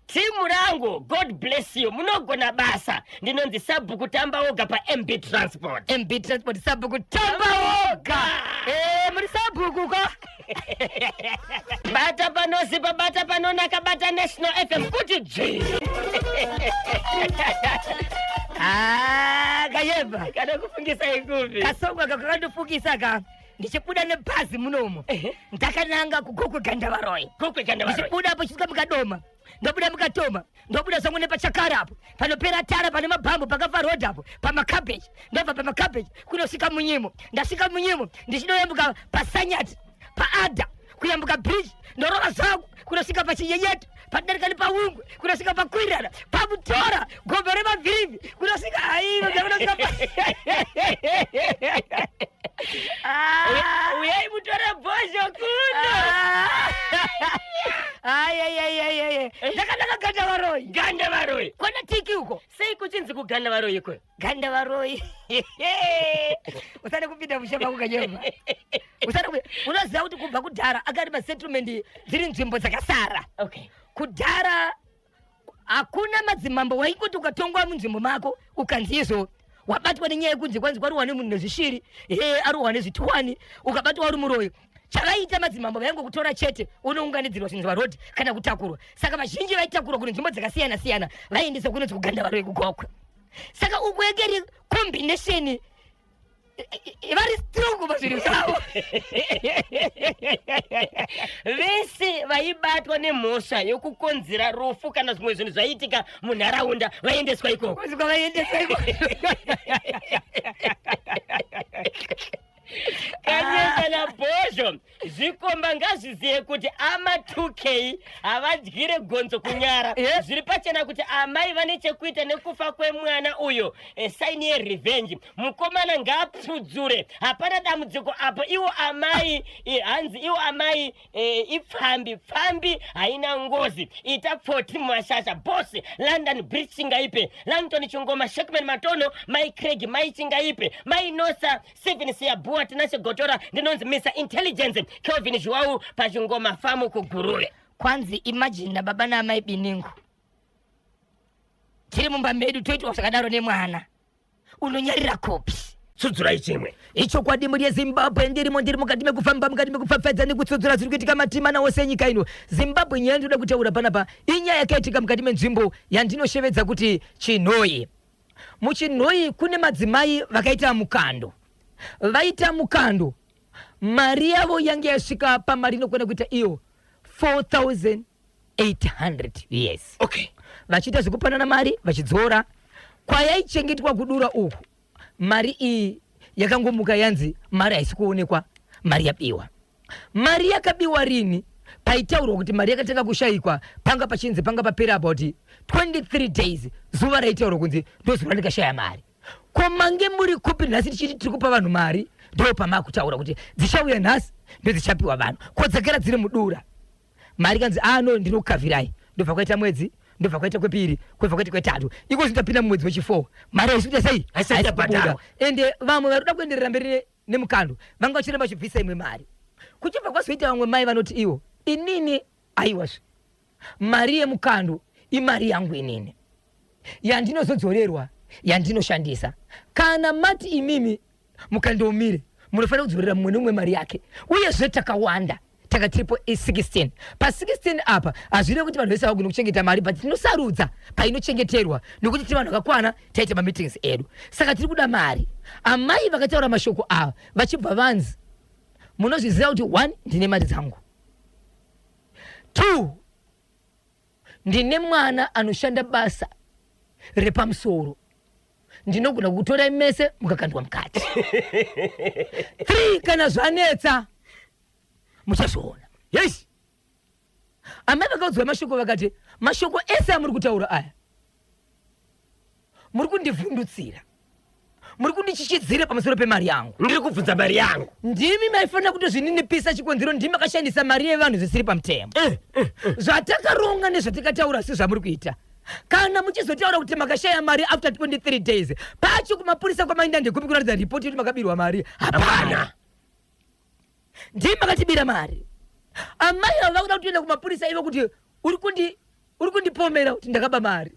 Timu rangu God bless you munogona basa ndinonzi Sabhuku Tamba Woga pa MB Transport. MB Transport Sabhuku Tamba Woga. Muri Sabhuku ka. Bata panosipa bata panonaka bata National FM kuti G. Kayeba kada kufungisa ikupi kasonga kakandifungisa ka ndichibuda nebhazi munomo ndakananga kugogwe Gandavaroi. Ndichibuda apo chisvika mukadoma ndobuda mukatoma ndobuda zvangu nepachakara apo panopera tara pane mabhambu pakafa road apo pamakabheji ndobva pamakabheji kunosvika munyimo ndasvika munyimo ndichinoyambuka pasanyati paadha kuyambuka bridge ndorova zvangu kunosvika pachiyeyeto padarikani paungwe kunosvika pakwirana pamutora gombe remavhirivi kunosvika hairo ndakunosvika uyai mutore bhozho kuno. ndakanaka Gandavaroi kona tiki uko sei kuchinzi kuGandavaroi iko Gandavaroi usade kupinda mushamba kukanyoma unoziva kuti kubva kudhara akati masettlement dziri nzvimbo dzakasara. Kudhara hakuna madzimambo waikuti ukatongwa munzvimbo mako ukanzi izvo wabatwa nenyaya yekunzi kwanzi kwaruwa nemunhu nezvishiri aruwa nezvituwani ukabatwa uri muroyo. Chavaita madzimambo vaingokutora chete unounganidzirwa zvinhu zvarodi kana kutakurwa. Saka vazhinji vaitakurwa kune nzvimbo dzakasiyana siyana vaendesa kunonzi kuGandavaroi kugokwe. Saka ukuekeri combination vari strong mazvinhu zvavo. Vese vaibatwa nemhosva yokukonzera rufu kana zvimwe zvinhu zvaiitika munharaunda vaendeswa ikoko. Kanyenzana bhozho zvikomba ngazvizive kuti ama 2K havadyire gonzo kunyara. Zviri pachena kuti amai vane chekuita nekufa kwemwana uyo. Saini yerevenge mukomana ngaapfudzure hapana dambudziko apo. Iwo amai hanzi iwo amai ipfambi haina ngozi ita 40 mumashasha bosi London Bridge chingaipe Langton Chingoma Shekman Matono mai Craig mai chingaipe mai Nosa 7 Siabua tinashe gotora ndinonzi Mr Intelligence Kelvin Joao pachingoma famu kugurule. Kwanzi imagine baba na amai biningu tiri mumba medu toitwa zvakadaro nemwana unonyarira kopi tsudzura ichimwe icho kwadi muri Zimbabwe ndiri mukati mekufamba mukati mekufafadza nekutsudzura zviri kuitika matimana wose enyika ino. Zimbabwe nyaya ndoda kutaura panapa inyaya yakaitika mukati menzvimbo yandinoshevedza kuti Chinhoyi. Muchinhoyi kune madzimai vakaita mukando. Vaita mukando mari yavo yange yasvika pamari inokwana kuita iyo 4,800 yes. Vachiita zvekupanana mari vachidzora kwayaichengetwa kudura uku. Mari iyi yakangomuka yanzi mari haisi kuonekwa, mari yabiwa. Mari yakabiwa rini? Paitaurwa kuti mari yakatanga kushayikwa panga pachinzi panga papera about 23 days zuva raitaurwa kunzi ndozuva ndikashaya mari. Komange muri kupi nhasi tichiti tiri kupa vanhu mari ndo pamakutaura kuti dzichauya nhasi ndo dzichapiwa vanhu kodzakera dziri mudura. Mari kanzi no ndinokukavhirai ndobva kwaita mwedzi ndobva kwaita kwepiri kwobva kwaita kwetatu iko zvitapinda mumwedzi wechi4 mari haisikuita sei haisikubuda. Ende vamwe vari kuda kuenderera mberi nemukando vanga vachiramba vachibvisa imwe mari kuchibva kwazoita vamwe mai vanoti iwo inini aiwazve mari yemukando imari yangu inini yandinozodzorerwa yandinoshandisa. Kana mati imimi mukandomire munofanira kudzorera mumwe nomwe mari yake uyezve takawanda taka triple 16 pa 16 apa hazvire kuti vanhu vese vagona kuchengeta mari but tinosarudza painochengeterwa nekuti tiri vanhu vakakwana taita mameetings edu. Saka tiri kuda mari. Amai vakataura mashoko ava vachibva vanzi munozviziva kuti 1 ndine mari dzangu, 2 ndine mwana anoshanda basa repamusoro ndinogona kutora mese mukakandwa mukati. 3 kana zvanetsa muchazviona. Yes. Amai vakaudzwa mashoko vakati mashoko ese amuri kutaura aya muri kundivhundutsira, muri kundichichidzira pamusoro pemari yangu. Ndiri kubvunza mari yangu. Ndimi maifanira kutozvininipisa chikonzero ndimi makashandisa mari yevanhu zvisiri pamutemo. Zvatakaronga nezvatakataura si zvamuri kuita. Kana muchizotaura kuti makashaya mari after 23 days pacho kumapurisa kwamainda ndekupi kuratidza ripoti kuti makabirwa mari hapana. ndima katibira mari amai ava kuda kutoenda kumapurisa ivo kuti uri kundipomera kuti ndakaba mari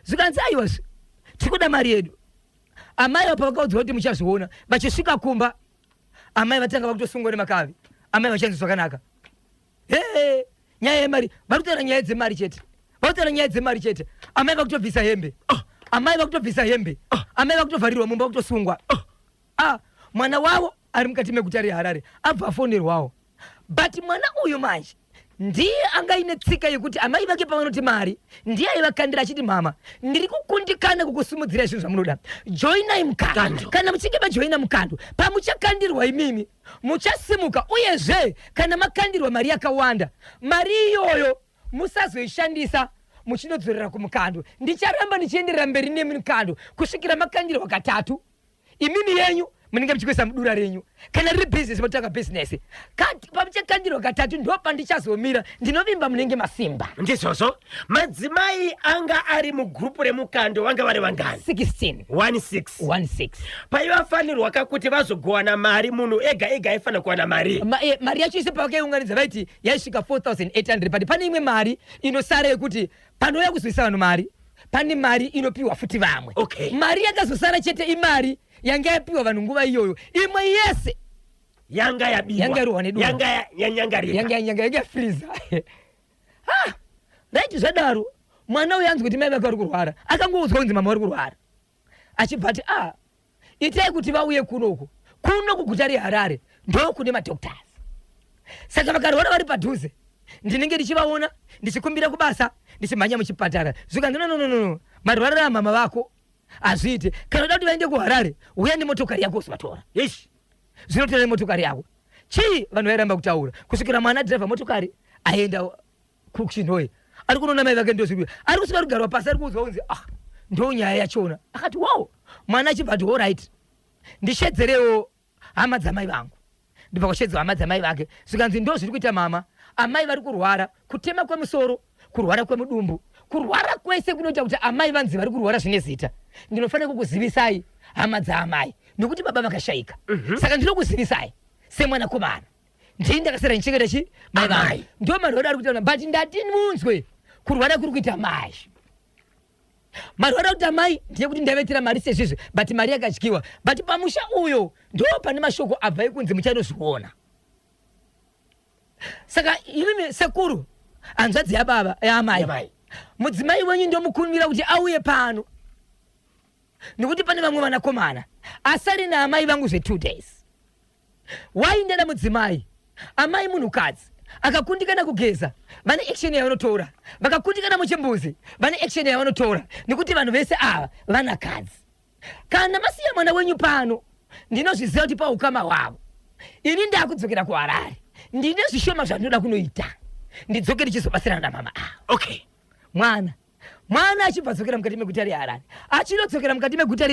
zikanzi aiwasi tikuda mari yedu amai apa vakaudzwa kuti muchazviona vachisvika kumba amai vatanga vakutosungwa nemakavi amai vachanzi zvakanaka nyaya yemari vari kutaura nyaya dzemari chete vakutaura nyaya dzemari chete amai vakutobvisa hembe amai vakutobvisa hembe amai vakutovharirwa mumba vakutosungwa mwana wavo ari mukati meguta reHarare abva afonerwawo but mwana uyu manje ndiye angaine tsika yekuti amai vake pavanoti mari ndiye aivakandira achiti mama ndiri kukundikana kukusumudzira zvinhu zvamunoda joinai mukando kana muchinge majoina mukando pamuchakandirwa imimi muchasimuka uyezve kana makandirwa mari yakawanda mari iyoyo musazoishandisa muchinodzorera kumukando ndicharamba ndichienderera mberi nemukando kusvikira makandirwa katatu imimi yenyu munenge muchikwesa mudura renyu kana riri bhizinesi motaka bhizinesi kati pamuchakandirwa katatu ndo pandichazomira ndinovimba munenge masimba ndizvozvo madzimai anga ari mugrupu remukando vanga vari vangani 16 paivafanirwa kakuti vazogowana mari munhu ega ega aifanira kuwana mari mari yacho ise pavakaiunganidza vaiti yaisvika 4800 but pane imwe mari inosara yekuti panouya kuzoisa vanhu mari pane mari inopiwa futi vamwe mari yakazosara chete imari yanga yapiwa vanhu nguva iyoyo imwe yese yanga yabiwa yanga yarohwa nedua yanga yanyangarika yanga freezer right zvadaro mwana uyu anzi kuti mai vake vari kurwara akangoudzwa kunzi mama vari kurwara achibva ati itai kuti vauye kuno guta reHarare ndo kune madoctors saka vakarwara vari padhuze ndinenge ndichivaona ndichikumbira kubasa ndichimhanya muchipatara zvikanzi no marwariro amama vako azviite kana uda kuti vaende kuHarare uya nemotokari yako usivatora zvinotora nemotokari yako chii vanhu vairamba kutaura kusvikira mwana dhiraivha motokari aenda kuchinhoi ari kunoona mai vake ndozviri ari kusvika rugarwa pasi ari kuudzwa kunzi ndo nyaya yachona akati wow mwana achibva ati allright ndishedzerewo hama dzamai vangu ndibva kushedzwa hama dzamai vake zvikanzi ndo zviri kuita mama amai vari kurwara kutema kwemusoro kurwara kwemudumbu kurwara kwese kunoita kuti amai vanzi vari kurwara zvine zita ndinofanira kukuzivisai hama dzaamai nokuti baba vakashayika saka ndinokuzivisai semwanakomana ndii ndakasara ndichengeta chi mai vangu ndo marwaro ari kuita but ndati munzwe kurwara kuri kuita mai marwaro akuti amai ndiye kuti ndavetera mari sezvizvi but mari yakadyiwa but pamusha uyo ndo pane mashoko abva ekunzi muchanozviona saka imimi sekuru hanzvadzi yababa yaamai mudzimai wenyu ndomukumbira kuti auye pano nekuti pane vamwe vanakomana asari naamai vangu zve2 days waindada mudzimai amai munhukadzi akakundikana kugeza vane action yavanotora vakakundikana muchimbuzi vane action yavanotora nekuti vanhu vese ava vanakadzi kana masiya mwana wenyu pano ndinozviziva kuti paukama hwavo ini ndakudzokera kuHarare ndine zvishoma zvandinoda kunoita ndidzoke ndichizobatsirana namama avo mwana achibva adzokera mukati meguta reHarare achinodzokera mukati meguta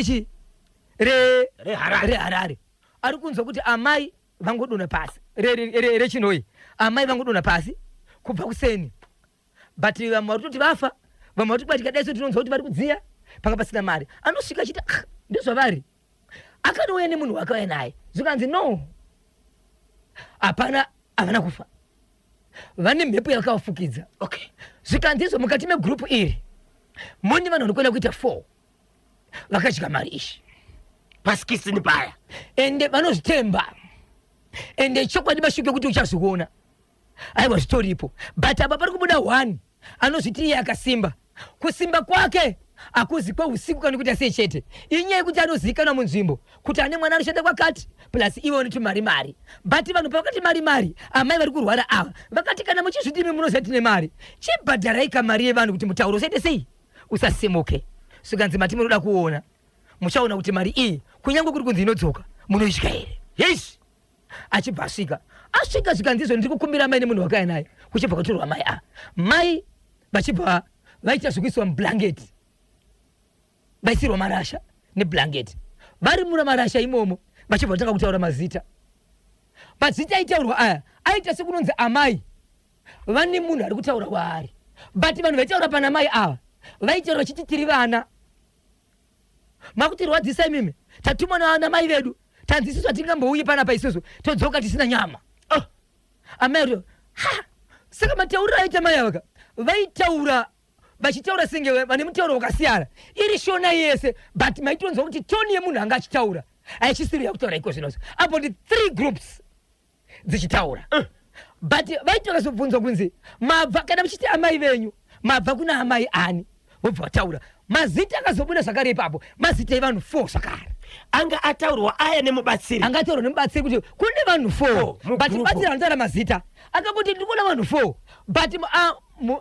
reHarare ari kunzwa kuti amai vangodona pasi rechinhoi amai vangodona pasi kubva kuseni but vamwe vari kutoti vafa vamwe vari kuti tikadaiso tinonzwa kuti vari kudziya panga pasina mari anosvika achiti ndozvavari akanouya nemunhu wakauya naye zvikanzi no hapana havana kufa vane mhepo yakavafukidza zvikanzi izvo mukati megrupu iri mune vanhu vanokwenda kuita 4 vakadya mari ishi pasikisini paya ende vanozvitemba ende chokwadi mashuke kuti uchazviona aiwa zvitoripo but apa pari kubuda 1 anozviti iye akasimba kusimba kwake akuzi kweusiku kana kuita sei chete inyaya yekuti anozivikanwa munzvimbo kuti ane mwana anoshanda kwakati plus ivo vanoti mari but vanhu pavakati mari amai vari kurwara ava vakati kana muchizvidimi munoziva tine mari chibhadharai kamari yevanhu kuti mutauro usaite sei usasimuke zvikanzi mati munoda kuona muchaona kuti mari iyi kunyange kuri kunzi inodzoka munoitya here achibva asvika zvikanzi izvo ndiri kukumbira mai nemunhu wakaya naye kuchibva kwatorwa mai vachibva vaita zvekuiswa mublanketi vaisirwa marasha neblanketi vari mura marasha imomo vachibva vatanga kutaura mazita mazita aitaurwa aya aita sekunonzi amai vane munhu ari kutaura kwaari but vanhu vaitaura pana mai ava vaitaura vachiti tiri vana makuti rwadzisa imimi tatumwa namai vedu tanzi atingambouye panapa isusu todzoka tisina nyama. Amayo saka mataura aita mayawaka vaitaura vachitaura senge vane mutauro wakasiyana iri shona yese but maitonzwa kuti toni yemunhu anga achitaura aichisiri yakutaura iko zvinoso apo ndi 3 groups dzichitaura but vaita vakazobvunzwa kunzi mabva kana muchiti amai venyu mabva kuna amai ani vobva vataura mazita akazobuda zvakare ipapo mazita evanhu 4 zvakare anga ataurwa aya nemubatsiri anga ataurwa nemubatsiri kuti kune vanhu 4 but mubatsiri anotaura mazita akangoti ndikuona vanhu 4 but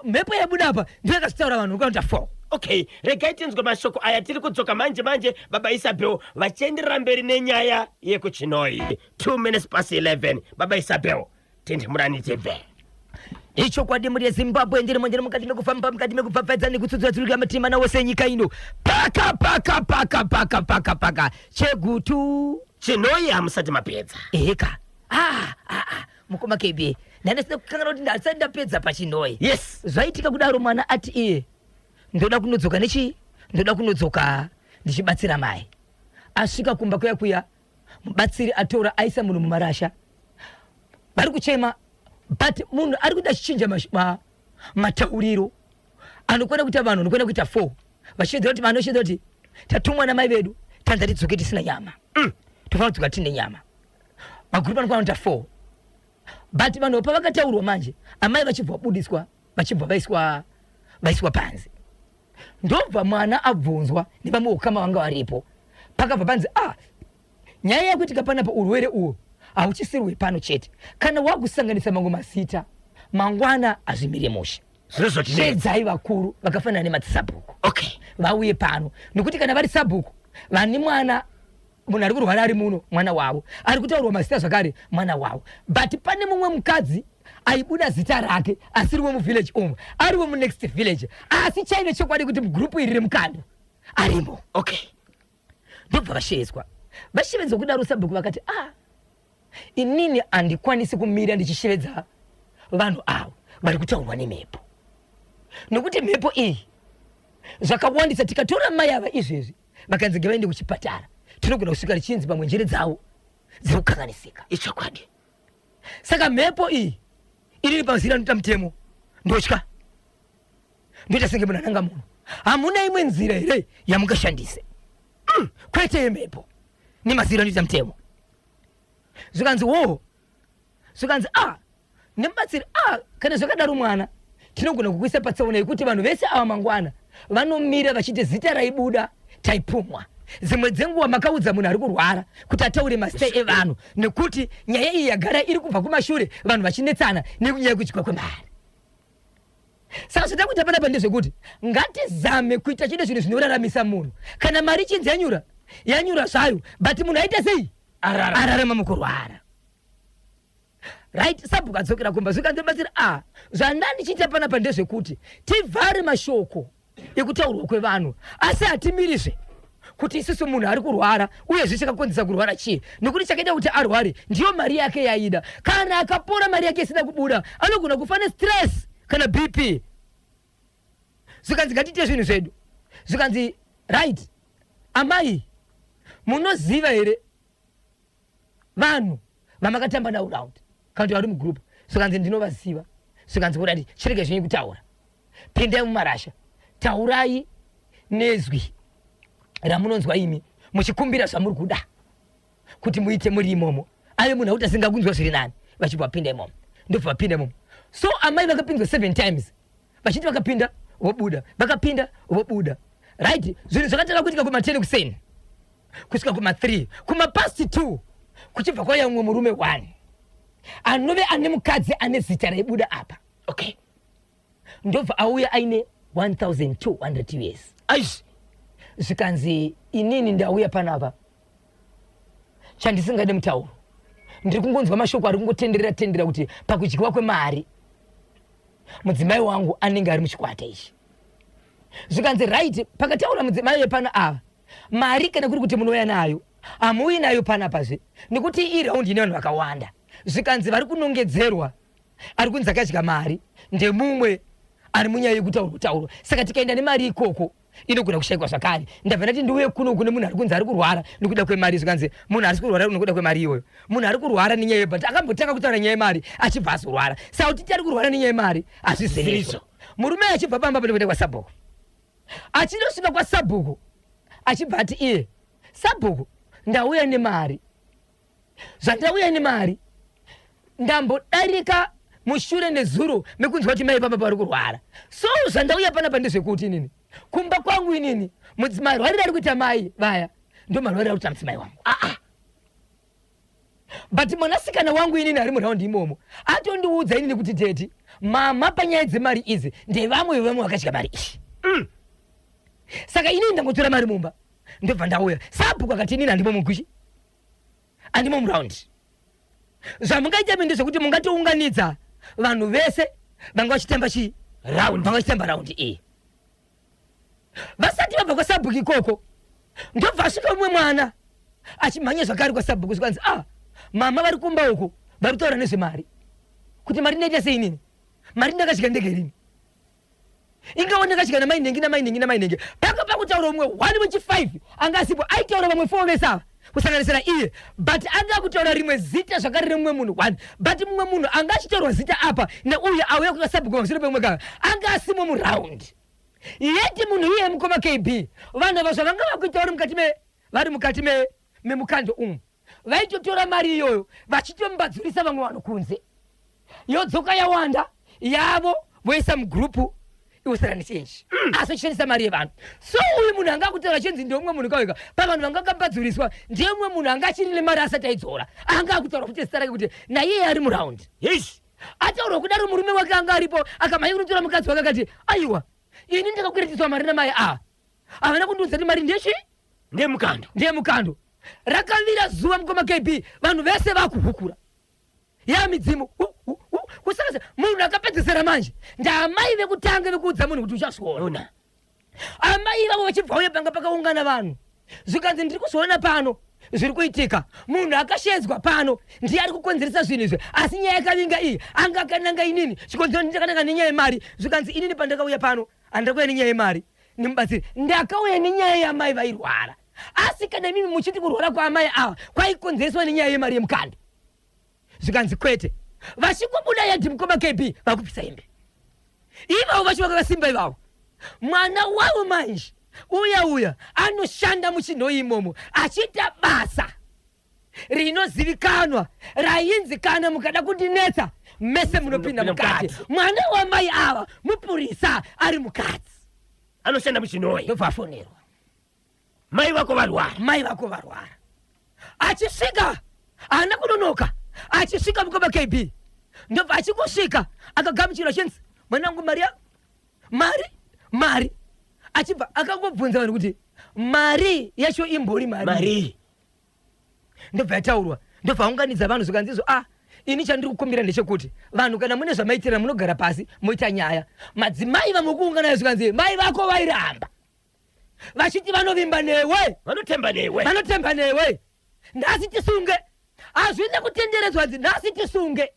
mhepo yabuda apa ndiyo yakazitaura vanhu ukaita 4. Okay, regai tinzwe mashoko aya tiri kudzoka manje baba Isabel vachienderera mberi nenyaya yekuChinoi. 2 minutes past 11 baba Isabel tendemurani TV. Icho kwadi muri Zimbabwe ndiri mukati mekufamba mukati mekupfapfadza nekutsudzura tsuruka matima nawo senyika ino paka chegutu Chinoi hamusati mapedza eka mukoma kebe nane sina kukangana kuti ndasati ndapedza paChinoi. Yes, zvaitika kudaro mwana ati iye ndoda kunodzoka ndoda kunodzoka ndichibatsira mai. Asvika kumba kuya mubatsiri atora aisa munhu mumarasha vari kuchema but munhu ari kuda chichinja matauriro anokwenda kuita vanhu anokwenda kuita 4 vachidza kuti vanoshidza kuti tatumwa namai vedu tanza tidzoke tisina nyama tofanira kudzoka tine nyama magrupu anokwenda kuita 4 but vanhu pavakataurwa manje amai vachibva vabudiswa vachibva vaiswa panze ndobva mwana abvunzwa nevamwe ukama vanga varipo pakabva panzi nyaya yakuitika panapa urwere uwo hauchisirwe pano chete kana wakusanganisa mangu mazita mangwana azvimire musha shedzai vakuru vakafanana nematsabhuku vauye pano nokuti kana vari sabhuku vane mwana munhu ari kurwara ari muno mwana wavo ari kutaurwa mazita zvakare mwana wavo but pane mumwe mukadzi aibuda zita rake asiriwo muvillage umu ariwo munext village asi chaine chokwadi kuti mugrupu iri remukando arimo. Ndobva vashedzwa vashevedzwa kudaro sabhuku vakati inini handikwanisi kumira ndichishevedza vanhu avo vari kutaurwa nemhepo nokuti mhepo iyi zvakawandisa tikatora mai ava izvezvi vakanzi ngavaende kuchipatara tinogona kusvika richinzi pamwe njere dzavo dziri kukanganisika ichokwadi. Saka mhepo iyi iriri pazira anoita mutemo ndotya ndoita senge munhu ananga munhu hamuna imwe nzira here yamungashandise kwete yemhepo nemazira anoita mutemo zvikanzi zvikanzi nemubatsiri kana zvakadaro mwana tinogona kukuisa patsaona yekuti vanhu vese ava mangwana vanomira vachiti zita raibuda taipumwa. Dzimwe dzenguva makaudza munhu ari kurwara kuti ataure mazita evanhu nekuti nyaya iyi yagara iri kubva kumashure vanhu vachinetsana nenyaya yekudyiwa kwemari. Saka zvada kuita panapa ndezvekuti ngatizame kuita chide zvinhu zvinoraramisa munhu. Kana mari ichinzi yanyura zvayo but munhu aita sei ararama mukurwara. Right, sabhuku adzokera kumba zvikanzi batsira zvandandichiita panapa ndezvekuti tivhare mashoko ekutaurwa kwevanhu asi hatimirizve kuti isusu munhu ari kurwara uye zvichakakonzesa kurwara chii nokuti chakaita kuti arware ndiyo mari yake yaida. Kana akapora mari yake isina kubuda anogona kufa nestress kana BP. Zvikanzi ngatiite zvinhu zvedu zvikanzi right amai munoziva here vanhu vamakatamba navo round kana kuti vari mugrupu. Zvikanzi ndinovaziva. Zvikanzi kurati chirege zvinyi kutaura pindai mumarasha taurai nezwi ramunonzwa imi muchikumbira zvamuri kuda kuti muite muri imomo. Ave munhu akuti asingakunzwa zviri nani vachibva vapinda imomo ndobva vapinda imomo. So amai vakapinzwa 7 times vachiti vakapinda vobuda vakapinda vobuda. Right, zvinhu zvakatanga kuitika kuma10 kuseni kusvika kuma3 kumapast 2 kuchibva kwauya mumwe murume 1 anove ane mukadzi ane zita raibuda apa. Ndobva auya aine 1200 years. Zvikanzi inini ndauya panapa chandisingade mutauro ndiri kungonzwa mashoko ari kungotenderera kuti pakudyiwa kwemari mudzimai wangu anenge ari muchikwata ichi. Zvikanzi right pakataura mudzimai wepana ava mari kana kuri kuti munouya nayo hamuuyi nayo panapazve nekuti ii raundi ine vanhu vakawanda. Zvikanzi vari kunongedzerwa ari kunzi akadya mari ndemumwe ari munyaya yekutaurwa. Saka tikaenda nemari ikoko inogona kushaikwa zvakare. Ndabva ndati ndiuye kuno kune munhu ari kunzi ari kurwara nekuda kwemari, zvikanzi munhu ari kurwara nekuda kwemari iyoyo. Munhu ari kurwara nenyaya yebhati akambotanga kutaura nyaya yemari achibva azorwara. Saka kuti ari kurwara nenyaya yemari hazvizvo. Murume achibva pamba panoenda kwaSabhuku, achinosvika kwaSabhuku achibva ati iye Sabhuku, ndauya nemari. Zvandauya nemari ndambodarika mushure nezuro mekunzwa kuti mai baba vari kurwara. So zvandauya panapa ndezvekuti inini kumba kwangu inini marwariro ari kuita mai vaya ndo marwariro ari kuita mudzimai wangu. But mwanasikana wangu inini ari muraundi imomo atondiudza inini kuti teti mama panyaya dzemari idzi ndevamwe vakadya mari iyi. Saka inini ndangotora mari mumba ndobva ndauya. Sabhuku akati inini handimo mugwishi, handimo muraundi. Zvamungaita ndezvekuti mungatounganidza vanhu vese vanga vachitemba chii raundi, vanga vachitemba raundi iyi. Vasati vabva kwaSabhuku ikoko ndobva asvika mumwe mwana achimhanya zvakare kwaSabhuku zvikanzi mama vari kumba uko vari kutaura nezvemari, kuti mari ndaita sei inini, mari ndakadya ndege rini, ingawa ndakadya namainhengi. Paka pakutaura umwe 1/5 anga asipo aitaura vamwe 4 vese ava kusanganisira iye, but anga kutaura rimwe zita zvakare remumwe munhu 1, but mumwe munhu anga achitaurwa zita apa neuye auya kwaSabhuku pamusoro pemumwe kava anga asimo muraundi. Yeti munhu iye mukoma KB vanhu ava zvavanga vakuita vari mukati memukando umu vaitotora mari iyoyo vachitombadzurisa vamwe vanhu kunze, yodzoka yawanda yavo voisa mugrupu iwosarani chenji asi chishandisa mari yevanhu. So uyu munhu anga kutaura chenzi ndeumwe munhu kawega pavanhu vanga kambadziriswa ndiye umwe munhu anga achiri nemari asati aidzora anga akutaura kuti zita rake kuti naiye ari muraundi. Yes, ataura kudaro murume wake anga aripo akamhanya kunotora mukadzi wake akati aiwa ini ndakakwiretiswa mari namai havana kundiudza kuti mari ndechi ndiye mukando. Rakavira zuva mukoma KB vanhu vese vakuhukura midzimu kusakaza munhu akapedzesera manje ndaamai vekutanga vekuudza munhu kuti uchazviona. Amai vavo vachibva uye panga pakaungana vanhu zvikanzi ndiri kuzoona pano zviri kuitika, munhu akashedzwa pano ndiye ari kukonzeresa zvinhu izvi, asi nyaya yakavinga iyi anga akananga inini chikonzero ndakananga nenyaya yemari. Zvikanzi inini pandakauya pano handakauya nenyaya yemari nimubatsiri, ndakauya nenyaya yamai vairwara. Asi kana mimi muchiti kurwara kwaamai ava kwaikonzereswa nenyaya yemari yemukando. Zvikanzi kwete, vachikubuda yadhi mukoma KB vakupisa hembe ivavo vacho vakasimba ivavo. Mwana wavo manje uya anoshanda muchinho imomo achiita basa rinozivikanwa rainzi kana mukada kundinetsa mese munopinda mukati. Mwana wamai ava mupurisa ari mukadzi anoshanda muchinhoyi ndobva afonerwa mai vako varwara. Achisvika haana kunonoka, achisvika mukoma KB ndobva achikusvika akagamuchirwa chenzi mwanangu mari achibva akangobvunza vanhu kuti mari yacho imbori mari. Ndobva yataurwa, ndobva aunganidza vanhu zvikanzizo ini chandiri kukumbira ndechekuti vanhu kana mune zvamaitirana munogara pasi moita nyaya. Madzimai vamukuungana nayo zvikanzi mai vako vairamba vachiti vanovimba newe, vanotemba newe, nhasi tisunge, hazvina kutenderedzwa nzi nhasi tisunge.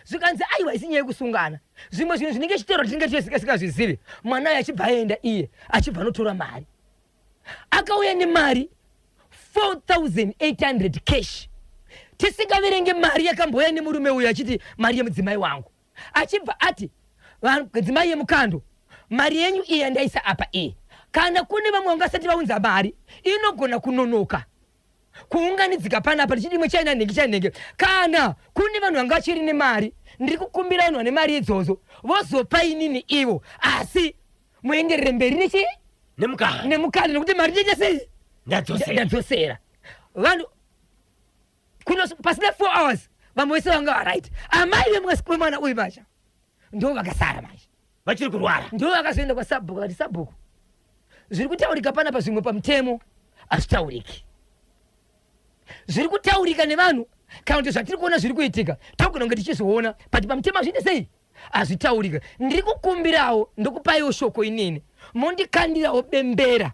Zvikanzi aiwa isi nyaya yekusungana, zvimwe zvinhu zvinenge chitero tinenge tisingasingazvizivi. Mwanayo achibva aenda iye achibva anotora mari, akauya nemari 4,800 cash, tisingaverenge mari yakambouya nemurume uyu achiti mari yemudzimai wangu. Achibva ati dzimai yemukando, mari yenyu iyi yandaisa apa iyi, kana kune vamwe vangasati vaunza mari inogona kunonoka kuunganidzika panapa tichidimwe chaina nhengi. Kana kune vanhu vanga vachiri nemari ndiri kukumbira vanhu vane mari idzodzo vozopa inini ivo, asi muenderere mberi nechi nemukando nekuti mari ndiite sei ndadzosera vanhu pasina 4 hours vamwe vese vanga varight. Amai vemwana uyu macha ndo vakasara manje vachiri kurwara, ndo vakazoenda kwaSabhuku akati Sabhuku zviri kutaurika panapa zvimwe pamutemo hazvitauriki, zviri kutaurika nevanhu kana kuti zvatiri kuona zviri kuitika tagona kunge tichizviona but pamutemo hazviite sei hazvitaurika. Ndiri kukumbirawo ndokupaiwo shoko inini mondikandirawo bembera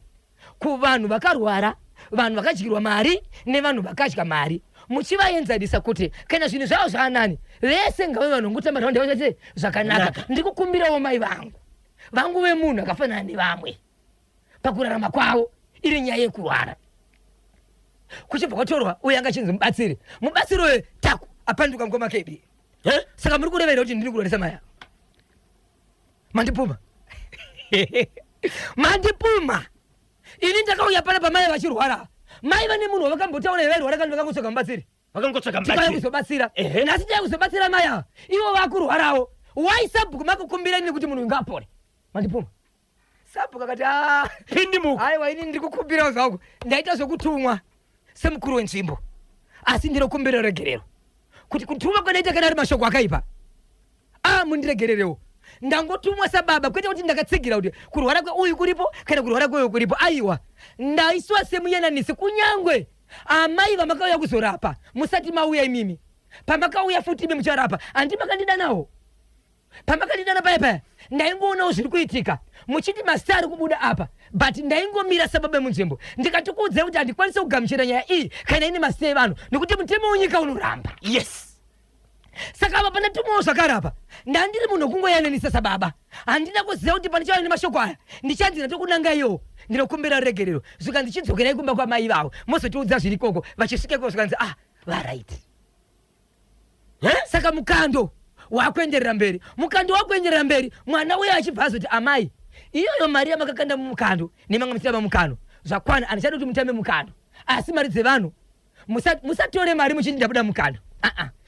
kuvanhu vakarwara, vanhu vakadyirwa mari nevanhu vakadya mari, muchivaenzanisa kuti kana zvinhu zvavo zvaanani vese ngave vanhu ngotamba raundi vachati zvakanaka. Ndiri kukumbirawo mai vangu vemunhu akafanana nevamwe pakurarama kwawo iri nyaya yekurwara. Kuchibva kwatorwa uye anga chinzi mubatsiri uye taku apanduka mukoma KB. Saka muri kurevera kuti ndiri kurwarisa maya. Mandipuma. Mandipuma. Ini ndakauya pana pamai vachirwara. Mai vane munhu vakambotaura vairwara kandi vakangotsvaka mubatsiri. Vakangotsvaka mubatsiri. Kuzobatsira. Nhasi ndaya kuzobatsira maya. Ivo vakurwarawo. Why sabhuku makukumbira nini kuti munhu ngapore? Mandipuma. Sabhuku akati pindimuka. Aiwa ini ndiri kukumbira zvangu. Ndaita zvokutumwa semukuru wenzvimbo. Asi ndiri kukumbira regerero. Kuti kutuma kwanaita kana ari mashoko akaipa. Mundiregererewo. Ndangotumwa sababa kwete kuti ndakatsigira kuti kurwara kweuyu kuripo kana kurwara kweuyu kuripo. Aiwa ndaiswa semuyananisi kunyangwe amai vamakauya kuzorapa musati mauya imimi. Pamakauya futi imi mucharapa andi makandida nawo. Pamakandidana paya ndaingoonawo zviri kuitika muchiti masitari kubuda apa but ndaingomira sababa munzvimbo ndikatikuudza kuti handikwanisa kugamuchira nyaya iyi kana ine masitari evanhu nekuti mutemo wenyika unoramba. Yes. Saka apa pana tumowo zvakarapa ndandiri munhu kungoyananisa sababa handina kuziva kuti pane chava nemashoko aya ndichanzira tokunanga iyo ndinokumbira regerero zvika ndichidzokerai kumba kwamai vavo mozotiudza zviri ikoko vachisvikeko zvikanzi varight. Saka mukando wakuenderera mberi mwana uye achibva azoti amai iyoyo mari yamakakanda mumukando nemamwe musina mamukando zvakwana handichadi kuti mutame mukando asi mari dzevanhu musatore mari muchiti ndabuda mukando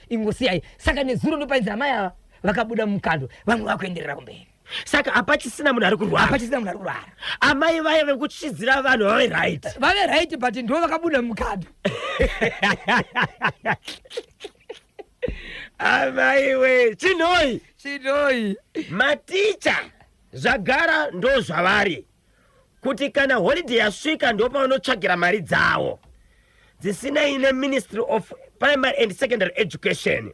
ingosiyai. Saka nezuro ndopaidza amai ava vakabuda mukando vamwe vakuenderera kumberi. Saka hapachisina munhu ari kurwara. Amai vaya vekuchidzira vanhu vave right but ndo vakabuda mukando. Amai we chinoi maticha zvagara ndo zvavari kuti kana holiday yasvika ndo paunotsvagira mari dzavo dzisinei neMinistry of Primary and Secondary Education.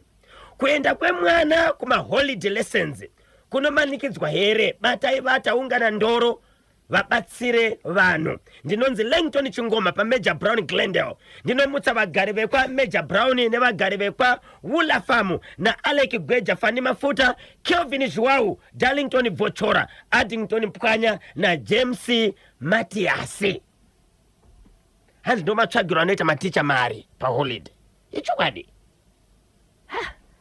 Kuenda kwemwana kumaholiday lessons kunomanikidzwa here. Batai vataungana ndoro vabatsire vanhu. Ndinonzi Langton Chingoma paMajor Brown Glendale. Ndinomutsa vagari vekwa Major Brown nevagari vekwa Wula Farm na Alec Gweja Fani Mafuta, Kelvin Joao, Darlington Vochora, Addington Mpwanya na James Matiasi. Hanzi ndo matsvagiro anoita maticha mari paholiday. Ichokwadi.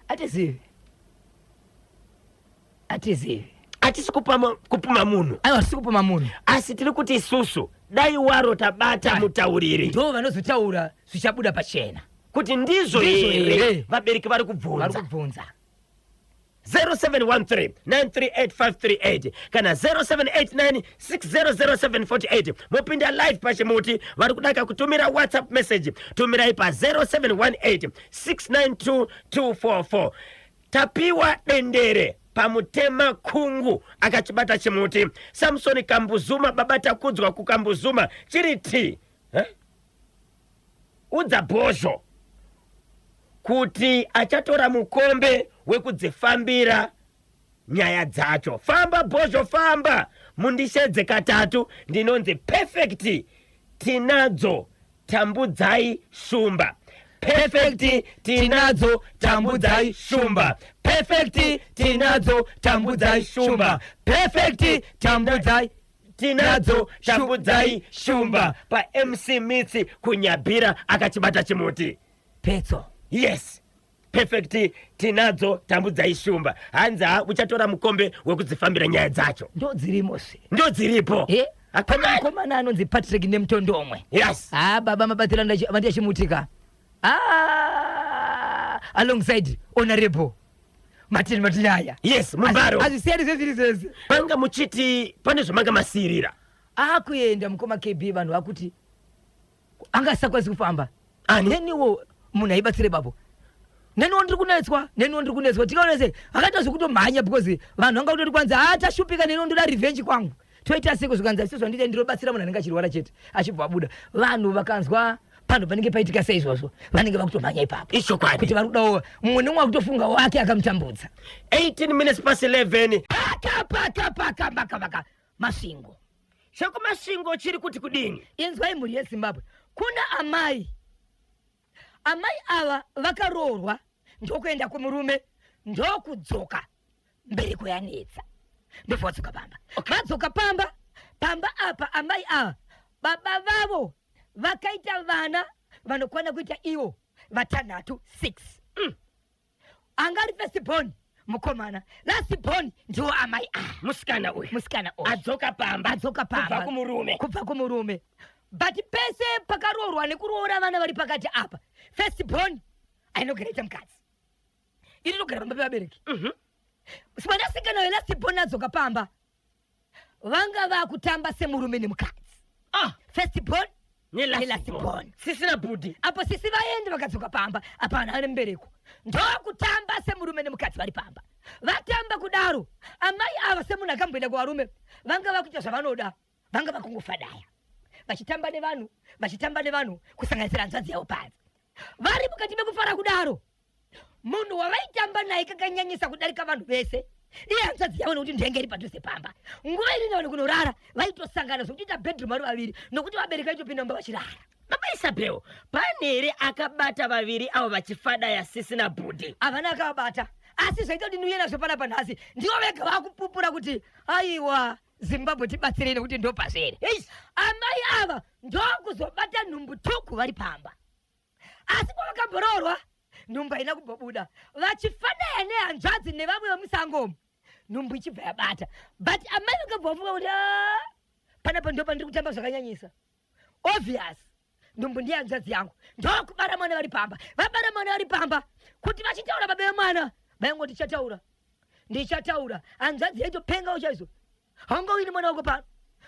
Atizivi. Atisi kupuma munhu. Aiwa tisi kupuma munhu. Asi tiri kuti isusu dai waro tabata mutauriri. Ndo vanozotaura zvichabuda pachena. Kuti ndizvo here vabereki vari kubvunza. 0713-938-538 kana 0789-600748. Mopinda live pachimuti vari kudaka kutumira WhatsApp message. Tumirai pa 0718-692-244. Tapiwa dendere pamutema kungu akachibata chimuti. Samson Kambuzuma babata kudzwa kukambuzuma chiriti. Udza bhozho kuti achatora mukombe wekudzifambira nyaya dzacho. Famba bhozho famba. Mundishedze katatu ndinonzi perfect tinadzo tambudzai shumba. Perfect tinadzo tambudzai shumba. Perfect tinadzo tambudzai shumba. Perfect tinadzo tambudzai shumba. Pa MC Mitsi kunyabira akachibata chimuti. Petso. Yes. Perfect tinadzo tambudzai shumba. Hanza uchatora mukombe wekudzifambira nyaya dzacho. Ndo dzirimosi. Ndo dziripo. Apana mukomana anonzi Patrick Nemtondomwe. Yes. Baba mabatira vandia chimutika. Alongside Honorable Martin Matiyaya. Yes, Mubaro. Azisiyani zeziri. Panga muchiti pane zvamanga masirira. Kuenda mukoma KB vanhu vakuti angasakwazi kufamba. Neniwo munhu aibatsire bapo. Neniwo ndiri kunetswa. Tikaona sei akaita zvokutomhanya because vanhu vanga kutoti kwanza tashupika neniwo ndoda revenge kwangu. Toita seko zvikanzi isizvo ndite ndirobatsira munhu anenge achirwara chete achibva abuda. Vanhu vakanzwa pano panenge paitika saizvozvo vanenge vakutomhanya ipapo. Ichokwadi. Kuti vari kudawo mumwe nemwe akutofunga wake akamutambudza. 18 minutes past 11. Paka masvingo. Shako masvingo chiri kuti kudini? Inzwai mhuri yeZimbabwe. Kuna amai ava vakaroorwa ndokuenda kumurume ndokudzoka mberi kweyanetsa. Ndobva vadzoka pamba. Vadzoka pamba pamba apa amai baba vavo vakaita vana vanokwana kuita iwo vatanhatu 6 angari first born mukomana last born ndiwo amai musikana uyu adzoka pamba kubva kumurume but pese pakaroorwa nekuroora vana vari pakati apa first born ainogara ita mukadzi iri inogara pamba pevabereki mwanasikana welast born adzoka pamba vanga vakutamba semurume nemukadzi first born nelast born sisina budi apo sisi vaende vakadzoka pamba apana ari mbereko ndokutamba semurume nemukadzi vari pamba vatamba kudaro amai ava semunhu akamboenda kuvarume vanga vakuita zvavanoda vanga vakungofadaya vachitamba nevanhu kusanganisira hanzvadzi yavo panze vari mukati mekufara kudaro munhu wavaitamba naye kakanyanyisa kudarika vanhu vese iye hanzvadzi yavo nekuti ndenge iri padhuze pamba nguva iri navanhu kunorara vaitosangana zvokuita bedroom vari vaviri nokuti vabereki vaitopinda mumba vachirara. Baba Isabel, panere akabata vaviri avo vachifadaya sisina budi havana akavabata asi zvaita kuti ndiuye nazvo pana panhasi ndivo vega vakupupura kuti aiwa Zimbabwe tibatsirei nekuti ndo pazvere amai ava ndokuzobata nhumbu tuku vari pamba asi kwavakamboroorwa nhumbu haina kumbobuda vachifadaya nehanzvadzi nevamwe vemusangomo nhumbu ichibva yabata but amai vakabva vafunga kuti panapa ndo pandiri kutamba zvakanyanyisa obvious nhumbu ndiye hanzvadzi yangu ndokubara mwana vari pamba vabara mwana vari pamba kuti vachitaura baba vemwana vaingoti ndichataura hanzvadzi yaitopengawo chaizvo haungowini mwana wako pano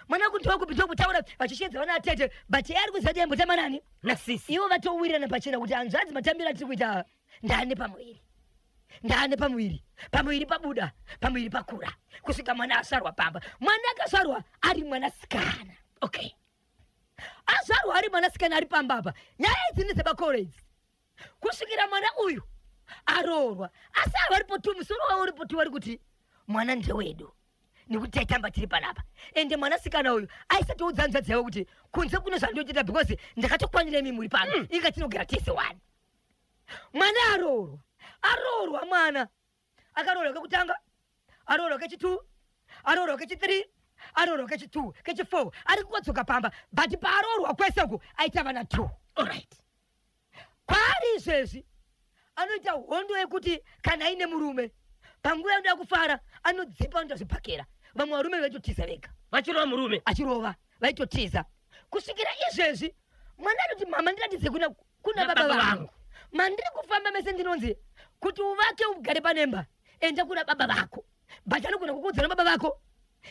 mwana wako ndokupita kutaura vachishedza vana atete but ari kuziva kuti aimbotamba nani nasisi ivo vatowirana pachena kuti hanzvadzi matambiro atiri kuita ndane pamuviri pabuda pamuviri pakura kusvika mwana asvarwa pamba mwana akasvarwa ari mwanasikana okay azvarwa ari mwanasikana ari pamba apa nyaya idzi ndedzebakoredzi kusvikira mwana uyu aroorwa asi ava ripo tu musoro wavo uripo tu vari kuti mwana ndewedu nekuti taitamba tiri panapa ende mwanasikana uyu aisatoudza hanzvadzi yavo kuti kunze kuno zvandiochita because ndakatokwaniremi muri pano inga tinogara tese 1 mwana aroorwa mwana akaroorwa kekutanga aroorwa kechi2 aroorwa kechi3 aroorwa kechi2 kechi4 ari kungodzoka pamba but paaroorwa kweseku aita vana 2 alright kwaari izvezvi anoita hondo yekuti kana aine murume panguva yanoda kufara anodzipa anotozvipakera vamwe varume vaitotiza vega vachirova murume achirova vaitotiza kusvikira izvezvi mwana anoti mama ndiratidze kuna baba vangu mandiri kufamba mese ndinonzi kuti uvake ugare panemba enda kuna baba vako but anogona kukuudzana baba vako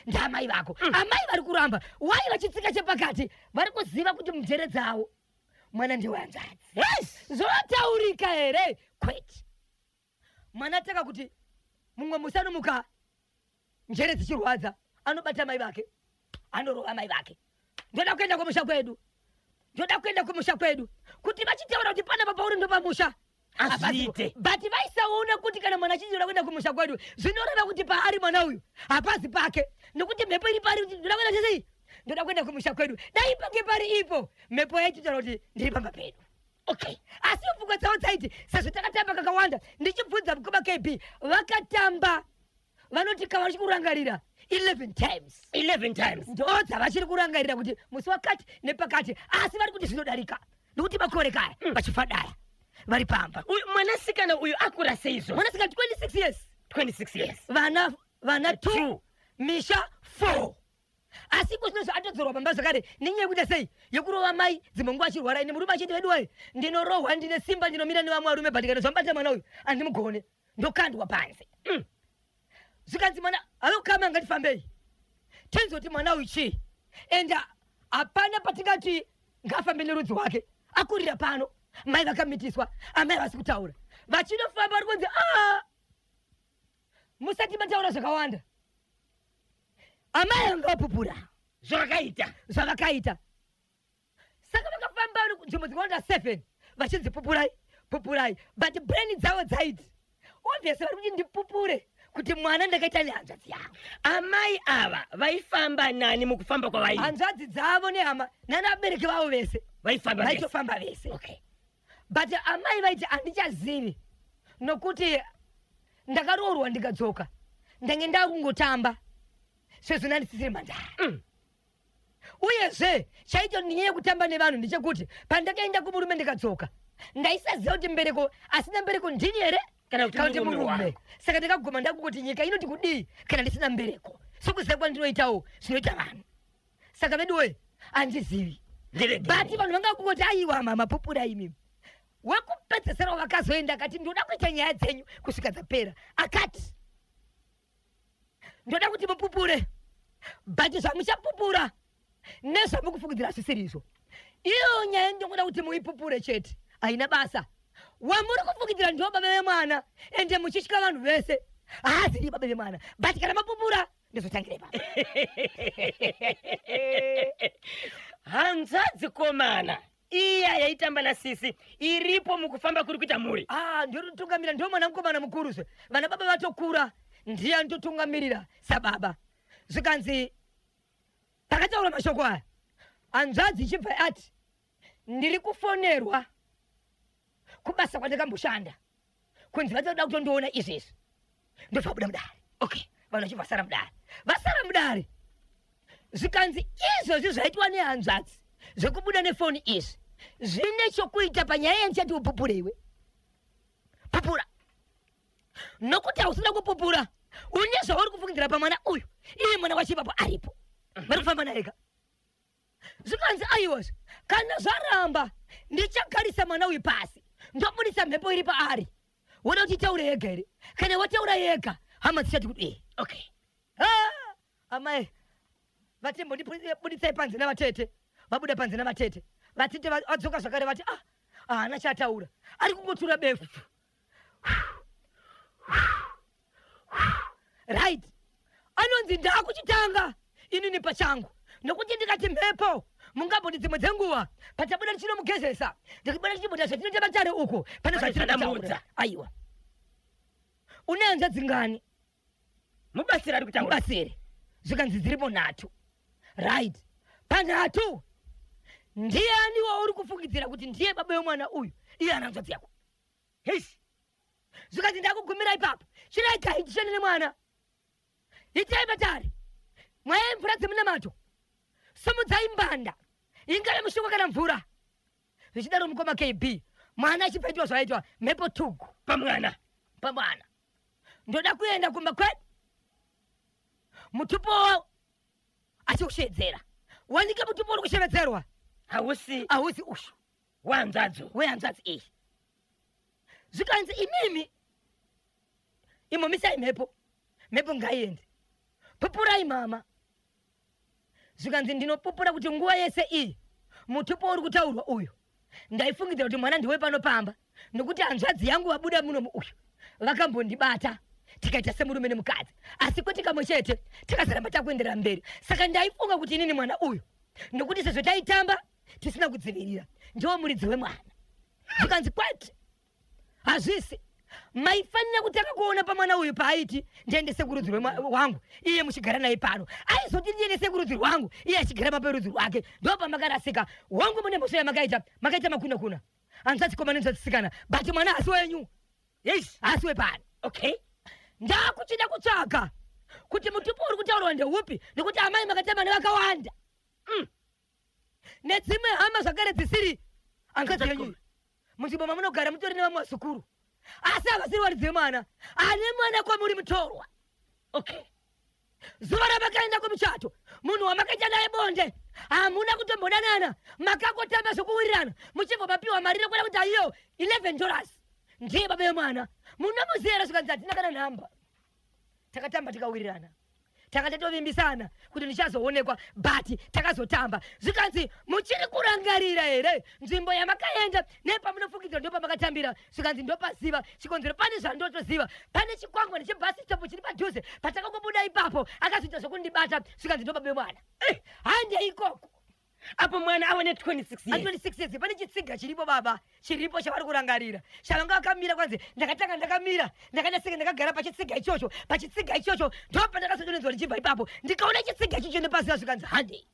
ndaamai vako amai vari kuramba wai vachitsika chepakati vari kuziva kuti mujere dzavo mwana ndewehanzvadzi zvotaurika here kwete mwana ataka kuti mumwe musi anomuka njere dzichirwadza anobata mai vake anorova mai vake ndoda kuenda kumusha kwedu kuti vachitaura kuti panapa pauri ndo pamusha azviite but vaisaona kuti kana mwana achizoda kuenda kumusha kwedu zvinoreva kuti paari mwana uyu hapazi pake nekuti mhepo iri pari kuti ndoda kuenda chesei ndoda kuenda kumusha kwedu dai pange pari ipo mhepo yaititaura kuti ndiri pamba pedu okay asi pfungwa dzavo dzaiti sezvo takatamba kakawanda ndichibvunza mukoma KB vakatamba vanoti kava vachiri kurangarira 11 times ndo dzavachiri kurangarira kuti musi wakati nepakati asi vari kuti zvinodarika nokuti makore kaya vachifadaya vari pamba mwanasikana uyu akura seizvo mwanasikana 26 years vana 2 misha 4 asi kuzvinozvo atodzorwa pamba zvakare nenyaya yekuita sei yekurova mai dzimwe nguva achirwara ine murume achiti vedu wai ndinorohwa ndine simba ndinomira nevamwe varume bhatikana zvambata mwana uyu handimugone ndokandwa panze zvikanzi mwana avekukama ngatifambei tenzoti mwana uyu chii ende hapana patingati ngaafambe nerudzi wake akurira pano mai vakamitiswa amai vasi kutaura vachinofamba vari kunzi musati mataura zvakawanda amai anga vapupura zvavakaita saka vakafamba nzvimbo dzikaonda 7 vachinzi pupurai but brain dzavo dzaiti obviously vari kuti ndipupure kuti mwana ndakaita nehanzvadzi yangu amai ava vaifamba nani mukufamba kwavaita hanzvadzi dzavo nehama nanabereki vavo vese vaitofamba vese okay but amai vaiti handichazivi nokuti ndakaroorwa ndikadzoka ndange ndakungotamba sezvo ndandisisiri mhandara uyeze chaicho niye kutamba nevanhu ndechekuti pandakaenda kumulume ndikadzoka ndaisaziva kuti mbereko asina mbereko ndini here Kana kuti murume saka ndakaguma ndakungoti nyika ino ndikudii kana ndisina mbereko sikuziva kwandinoitawo zvinoita vanhu saka veduwe handizivi bati vanhu vangakungoti aiwa mama pupura imimi wekupedzesera vakazoenda akati ndoda kuita nyaya dzenyu kusvika dzapera akati ndoda kuti mupupure bati zvamuchapupura nezvamukufungidzira zvisirizvo iyo nyaya ndingoda kuti muipupure chete haina basa wamuri kufungidzira ndiwo baba vemwana ende muchitya vanhu vese haaziri baba vemwana bati kana mapupura ndizotangire pa hanzvadzi komana iya yaitamba nasisi iripo mukufamba kuri kuita mhuri ndinotungamirira ndiwo mwana mukomana mukuruzve vana baba vatokura ndiye anototungamirira sababa zvikanzi takataura mashoko aya hanzvadzi ichibva ati ndiri kufonerwa kubasa kwandakamboshanda kunzi vatinoda kutondiona izvezvi ndobva buda mudare okay vanhu vachibva vasara mudare zvikanzi izvozvi zvaitwa nehanzvadzi zvekubuda nefoni izvi zvine chokuita panyaya yandichati upupure iwe pupura nokuti hausina kupupura une zvauri kufungidzira pamwana uyu iye mwana wachivapo aripo vari kufamba naega zvikanzi aiwazvo kana zvaramba ndichagarisa mwana uyu pasi ndobudisa mhepo iri paari woda kuti itaure yega here kana wataura yega hama dzichati kuti okay amai vatimbondibudisai panze navatete vabuda panze navatete vatete vadzoka zvakare vati haana chataura ari kungotura befu right anonzi ndaakuchitanga inini pachangu nokuti ndikati mhepo mungamboni dzimwe dzenguva patabuda ndichinomugezesa ndikibona tichibuda zvatinoita matare uko pane zvatinotaura aiwa une hanzvadzi ngani mubasire ari kutaura mubasire zvikanzi dziripo nhatu right panhatu ndiani wauri kufungidzira kuti ndiye baba wemwana uyu iye ana hanzvadzi yako hesi zvikanzi ndakugumira ipapo chiraigai tishane nemwana itai matare mwaya mvura dzemunamato simudzai mbanda ingave mushongo kana mvura zvichidaro mukoma kb mwana achibvaitwa zvaaitwa mhepo tugu pamwana ndoda kuenda kumba kwedu mutupo achikushedzera wanike mutupo uri kushevedzerwa hausi ushu wehanzvadzi iyi zvikanzi imimi imomisai mhepo ngaiende pupurai mama zvikanzi ndinopupura kuti nguva yese iyi mutupo uri kutaurwa uyu ndaifungidzira kuti mwana ndiwe panopamba nokuti hanzvadzi yangu vabuda muno uyu vakambondibata tikaita semurume nemukadzi asi kwete kamwe chete takazaramba takuenderera mberi saka ndaifunga kuti inini mwana uyu nokuti sezvo taitamba tisina kudzivirira ndiwo muridzi wemwana zvikanzi kwete hazvisi maifanira kutanga kuona pamwana uyu paaiti ndiendese kurudzi wangu iye muchigara naye pano aizoti ndiendese kurudzi rwangu iye achigara paperudzi rwake ndo pamakarasika wangu mune mhosva yamakaita makuna hanzvadzi komana nzvadzisikana but mwana hasi wenyu yes hasi wepano okay ndakuchida kutsvaga kuti mutupo uri kutaurwa ndeupi nekuti amai makatamba nevakawanda nedzimwe hama zvakare dzisiri hanzvadzi yenyu munzvimbo mamunogara mutori nevamwe vasukuru asi havasiri waridzi vemwana ane mwana kwamuri mutorwa okay zuva ramakaenda kumuchato munhu wamakaita naye bonde hamuna kutombodanana makangotamba zvokuwirirana muchibva mapiwa mari rekuda kuti aiyo $11 ndiye baba vemwana munomuziyera zvikanzi hatina kana nhamba takatamba tikawirirana takatatovimbisana kuti ndichazoonekwa but takazotamba zvikanzi muchiri kurangarira here nzvimbo yamakaenda nepamunofungidzira ndo pamakatambira zvikanzi ndopaziva chikonzero pane zvandotoziva pane chikwangwani chebhasi stopu chiri padhuze patakangobuda ipapo akazoita zvokundibata zvikanzi ndo baba vemwana hande ikoko apo mwana aone 26 years pane chitsiga chiripo baba chiripo chavari kurangarira chavanga vakamira kwanzi ndakatanga ndakamira ndakanyasika ndakagara pachitsiga ichocho ndo pandakazodonedzwa ndichibva ipapo ndikaona chitsiga ichocho nepaziva zvikanzi hande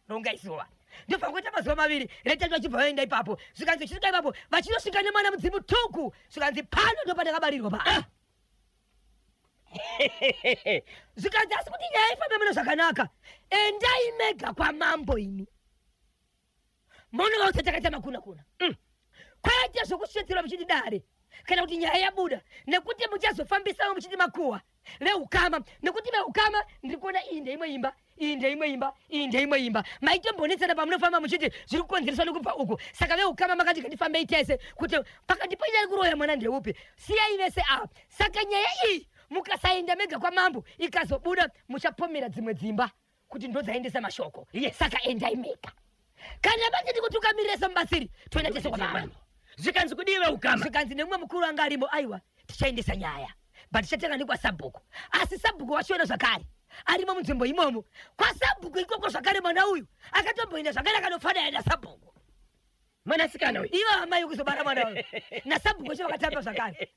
ronga izuva ndobva kuita mazuva maviri retatu vachibva vaenda ipapo zvikanzi chisvika ipapo vachinosvika nemwana mudzimu tuku zvikanzi pano ndo pandakabarirwa pa Zikazi asikuti nyaya ifambe muno zvakanaka. Endai mega kwa mambo ini. Mono vautsatakata makuna kuna. Kwete zvokusvetsera muchiti dare. Kana kuti nyaya yabuda nekuti muchazofambisawo muchiti makuwa. Veukama nekuti veukama ndikuona inde imwe imba. Maitomboonetsana pamunofamba muchiti zviri kukonzereswa nekubva uku. Saka veukama makati ngandifambei tese kuti pakati painai kuroya mwana ndeupi. Siyai vese apa. Saka nyaya iyi mukasaenda mega kwa mambo ikazobuda muchapomera dzimwe dzimba kuti ndodzaendesa mashoko. Saka endai mega. Kana bati ndikutukamirisa mubatsiri toenda tese kwa mambo. Zvikanzi kudiwe ukama. Zvikanzi nemumwe mukuru anga arimo aiwa tichaendesa nyaya. But tichatenga nekwa Sabhuku. Asi Sabhuku wachiona zvakare. Arimo munzvimbo imomo. Kwa Sabhuku ikoko zvakare mwana uyu akatomboenda zvakare akanofanana naSabhuku. Mwanasikana uyu. Iva amai kuzobara mwana uyu. naSabhuku cho vakatamba zvakare.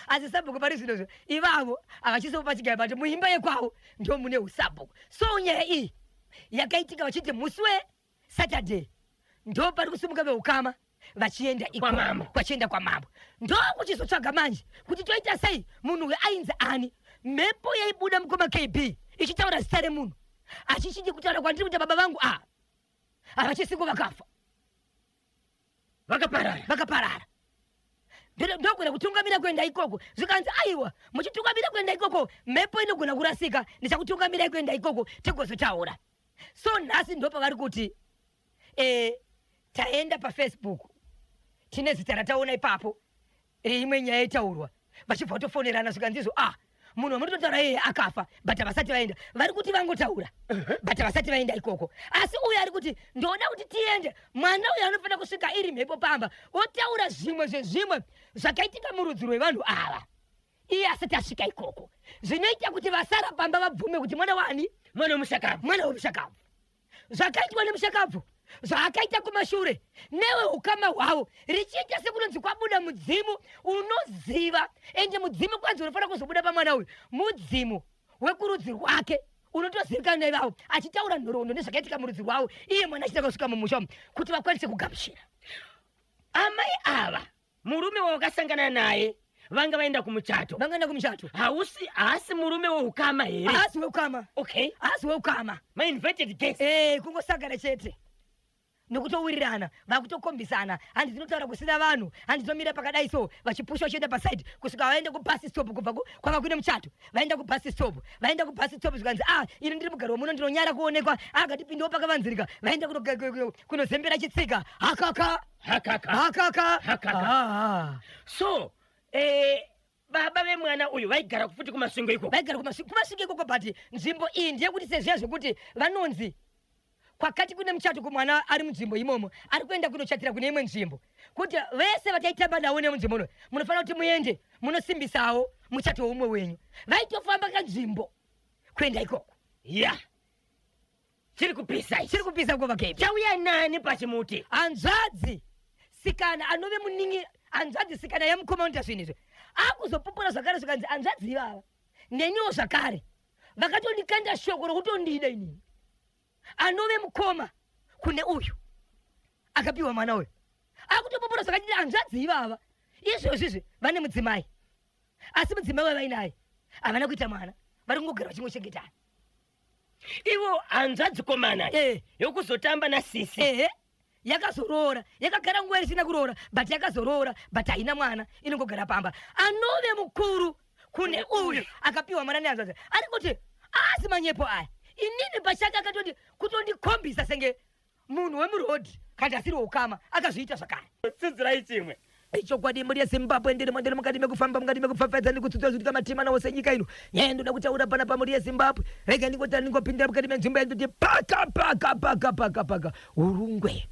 Asi Sabhuku pari zvino ivavo avachisopa chigaya bati muimba yekwavo ndio mune uSabhuku. So nyaya iyi yakaitika vachiti musi weSaturday ndo pari kusimuka veukama vachienda kwachienda kwa mambo. Ndo kuchizotsvaga manje kuti toita sei munhu uyu ainzi ani. Mhepo yaibuda mukoma KB ichitaura zita remunhu achichiti kutaura kwandiri kuti baba vangu havachisiko vakafa vakaparara. Ndokwenda kutungamira kuenda ikoko. Zvikanzi aiwa muchitungamira kuenda ikoko mhepo inogona kurasika ndichakutungamirai kuenda ikoko tigozotaura. So nhasi ndo pavari kuti taenda paFacebook tine zita rataona ipapo imwe nyaya itaurwa vachibva tofonerana zvikanzizvo munhu wamunotaura yeye akafa but havasati vaenda. Vari kuti vangotaura but havasati vaenda ikoko. Asi uyu ari kuti ndoda kuti tiende. Mwana uyu anofanira kusvika iri mhepo pamba otaura zvimwe zvezvimwe zvakaitika murudzi rwevanhu ava iye asati asvika ikoko. Zvinoita kuti vasara pamba vabvume kuti mwana wani mwana wemushakabvu. Zvakaitwa nemushakabvu zvakaita kumashure newe ukama hwavo richiita sekunonzi kwabuda mudzimu unoziva. Ende mudzimu kwanzi unofanira kuzobuda pamwana uyu mudzimu wekurudzi rwake unotozivikanwa naivavo achitaura nhoroondo nezvakaitika murudzi rwavo iye mwana achida kusvika mumusha kuti vakwanise kugamuchira. Amai ava murume wawakasangana naye vanga vaenda kumuchato. Haasi murume weukama here. Haasi weukama. Okay. Haasi weukama. My invited guest. Kungosangana chete nekutowirirana vakutokombisana handi dzinotaura kusina vanhu handi dzinomira pakadai so vachipusha vachienda paside kusvika vaende kubhasi stop kubva kwanga kune muchato vaenda kubhasi stop zvikanzi ini ndiri mugaro muno ndinonyara kuonekwa akatipindawo pakavanzirika vaenda kunozembera chitsika hakaka. So baba vemwana uyu vaigara kufuti kumasvingo ikoko but nzvimbo iyi ndeyekuti sezviya zvekuti vanonzi kwakati kune muchato kumwana ari munzvimbo imomo ari kuenda kunochatira kune imwe nzvimbo kuti vese vataitamba navo nemunzvimbo uno munofanira kuti muende munosimbisawo muchato umwe wenyu. Vaitofamba kanzvimbo kuenda ikoko. Chiri kupisa kova kepi. Chauya nani pachimuti? Hanzvadzi sikana anove muningi. Hanzvadzi sikana yamukoma unoita zvinhu izvi akuzopopora zvakare zvikanzi hanzvadzi ivava neniwo zvakare vakatondikanda shoko rokutondida inini anove mukoma kune uyu akapiwa mwana uyu akutopopora zvakadii hanzvadzi ivava izvozvizvi vane mudzimai asi mudzimai wavainaye havana kuita mwana vari kungogara vachingochengetana. Ivo hanzvadzi komana yokuzotamba nasisi yakazoroora yakagara nguva isina kuroora but yakazoroora but haina mwana inongogara pamba. Anove mukuru kune uyu akapiwa mwana nehanzvadzi ari kuti asi manyepo aya inini pachake kutondikombisa senge munhu wemurodhi kandi asiri weukama akazviita zvakare. Tsidzirai chimwe chokwadi mburi yeZimbabwe ndiri mukati mekufamba mukati mekupfapfadza ndikutsutsa zvitika matima nawo senyika ino nyaya ndoda kutaura pana pamuri yeZimbabwe rega ndingopinda mukati menzvimbo yandoti paka urungwe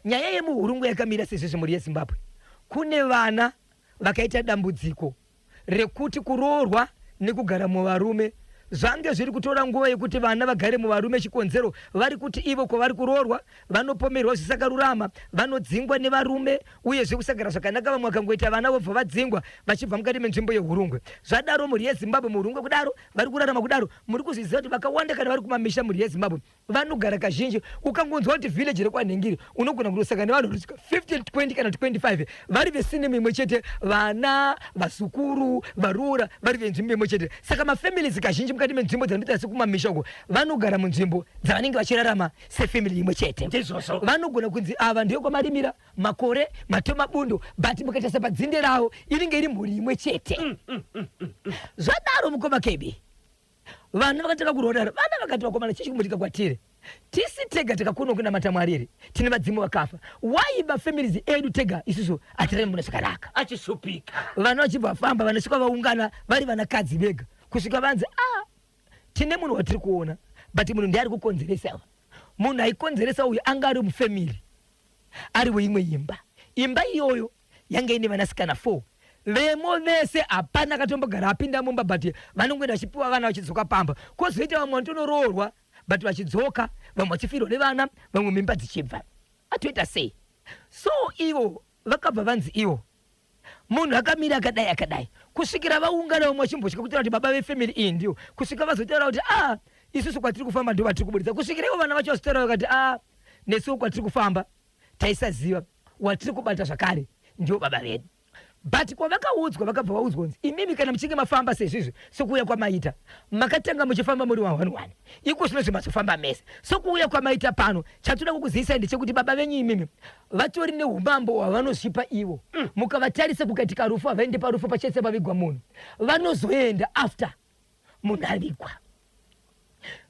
nyaya yemuurungwe yakamira sezvizvi muri yeZimbabwe. Kune vana vakaita dambudziko rekuti kuroorwa nekugara muvarume zvange zviri kutora nguva yekuti vana vagare muvarume chikonzero vari kuti ivo kwavari kuroorwa vanopomerwa zvisakarurama vanodzingwa nevarume uyezve kusagara zvakanaka vamwe vakangoita vana vobva vadzingwa vachibva mukati menzvimbo yehurungwe zvadaro mhuri yezimbabwe muhurungwe kudaro vari kurarama kudaro muri kuzviziva kuti vakawanda kana vari kumamisha mhuri yezimbabwe vanogara kazhinji ukangonzwa kuti village rekwanhengiri unogona kutosaka nevanhu 15 20 kana 25 vari vesinema imwe chete vana vasukuru varura vari venzvimbo imwe chete saka mafamilies kazhinji mukati menzvimbo dzanoita sekumamisha uko vanogara munzvimbo dzavanenge vachirarama sefamily imwe chete vanogona kunzi ava ndiyo kwamarimira makore matomabundo but mukaita sepadzinde ravo inenge iri mhuri imwe chete zvadaro mukoma kebi vana vakataka kurodara vana vakati vakomana chichikumbotika kwatiri tisi tega takakona kunamata Mwari tine vadzimu vakafa waiba families edu tega isusu atirari muna zvakanaka achishupika vana vachibva vafamba vanosvika vaungana vari vanakadzi vega kusvika vanzi tine munhu watiri kuona but munhu ndiye ari kukonzeresa munhu aikonzeresa uyu anga ari mufamily ari weimwe imba iyoyo yanga ine vanasikana 4 vemo vese hapana akatombogara apinda mumba but vanongoenda vachipiwa vana vachidzoka pamba kwozoita vamwe vanotoroorwa but vachidzoka vamwe vachifirwa nevana vamwe mimba dzichibva atoita sei so ivo vakabva vanzi ivo munhu akamira akadai kusvikira vaungana vamwe vachimbotya kutaura kuti baba vefamily iyi ndiwo kusvika vazotaura kuti isusu kwatiri kufamba ndo vatiri kubudisa kusvikira ivo vana vacho vazotaura vakati nesuwo kwatiri kufamba taisaziva watiri kubata zvakare ndiwo baba vedu but kwavakaudzwa vakabva vaudzwa kunzi imimi kana muchinge mafamba sezvizvi sokuuya kwamaita makatanga muchifamba muri 1 iko zvino zvimazofamba mese sokuuya kwamaita pano chatoda kukuzivisai ndechekuti baba venyu imimi vatori neumambo hwavanozvipa ivo mukavatarisa kukatika rufu havaende parufu pachese pavigwa munhu vanozoenda after munhu avigwa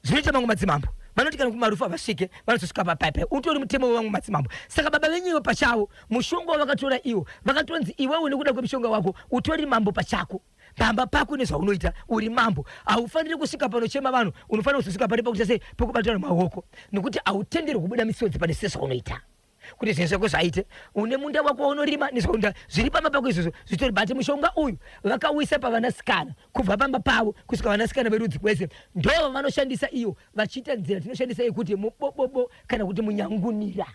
zvinoita mamwe madzimambo vanoti kana kumarufu havasvike vanozosvika papaipai utori mutemo wevamwe madzimambo saka baba venyiwo pachavo mushonga wavakatora iwo vakatonzi iwewe nekuda kwemushonga wako utori mambo pachako pamba pako nezvaunoita uri mambo haufaniri kusvika panochema vanhu unofanira kuzosvika pari pakuita sei pokubatana maoko nekuti hautenderwi kubuda misodzi pane sezvaunoita kuti zvinhu zvako zvaite une munda wako waunorima nezvaunda zviri pamba pako izvozvo zvitori bati mushonga uyu vakauisa pavanasikana kubva pamba pavo kusvika vanasikana verudzi kwese ndo vanoshandisa iyo vachiita nzira tinoshandisa yekuti mubobobo kana kuti munyangunira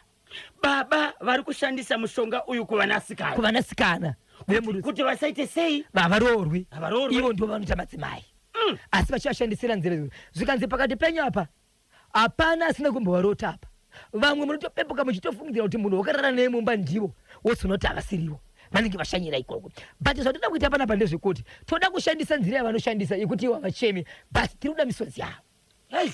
baba vari kushandisa mushonga uyu kuvanasikana kuti vasaite sei havaroorwi ivo ndo vanoita madzimai asi vachivashandisira nzira izvo zvikanzi pakati penyu apa hapana asina kumbovarota apa vamwe munotopepuka muchitofungidzira kuti munhu wakarara naye mumba ndivo wozonoti havasiriwo vanenge vashanyira ikoko but zvatoda kuita panapa ndezvekuti toda kushandisa nzira yavanoshandisa yekuti ivo havachemi but tiri misodzi yavo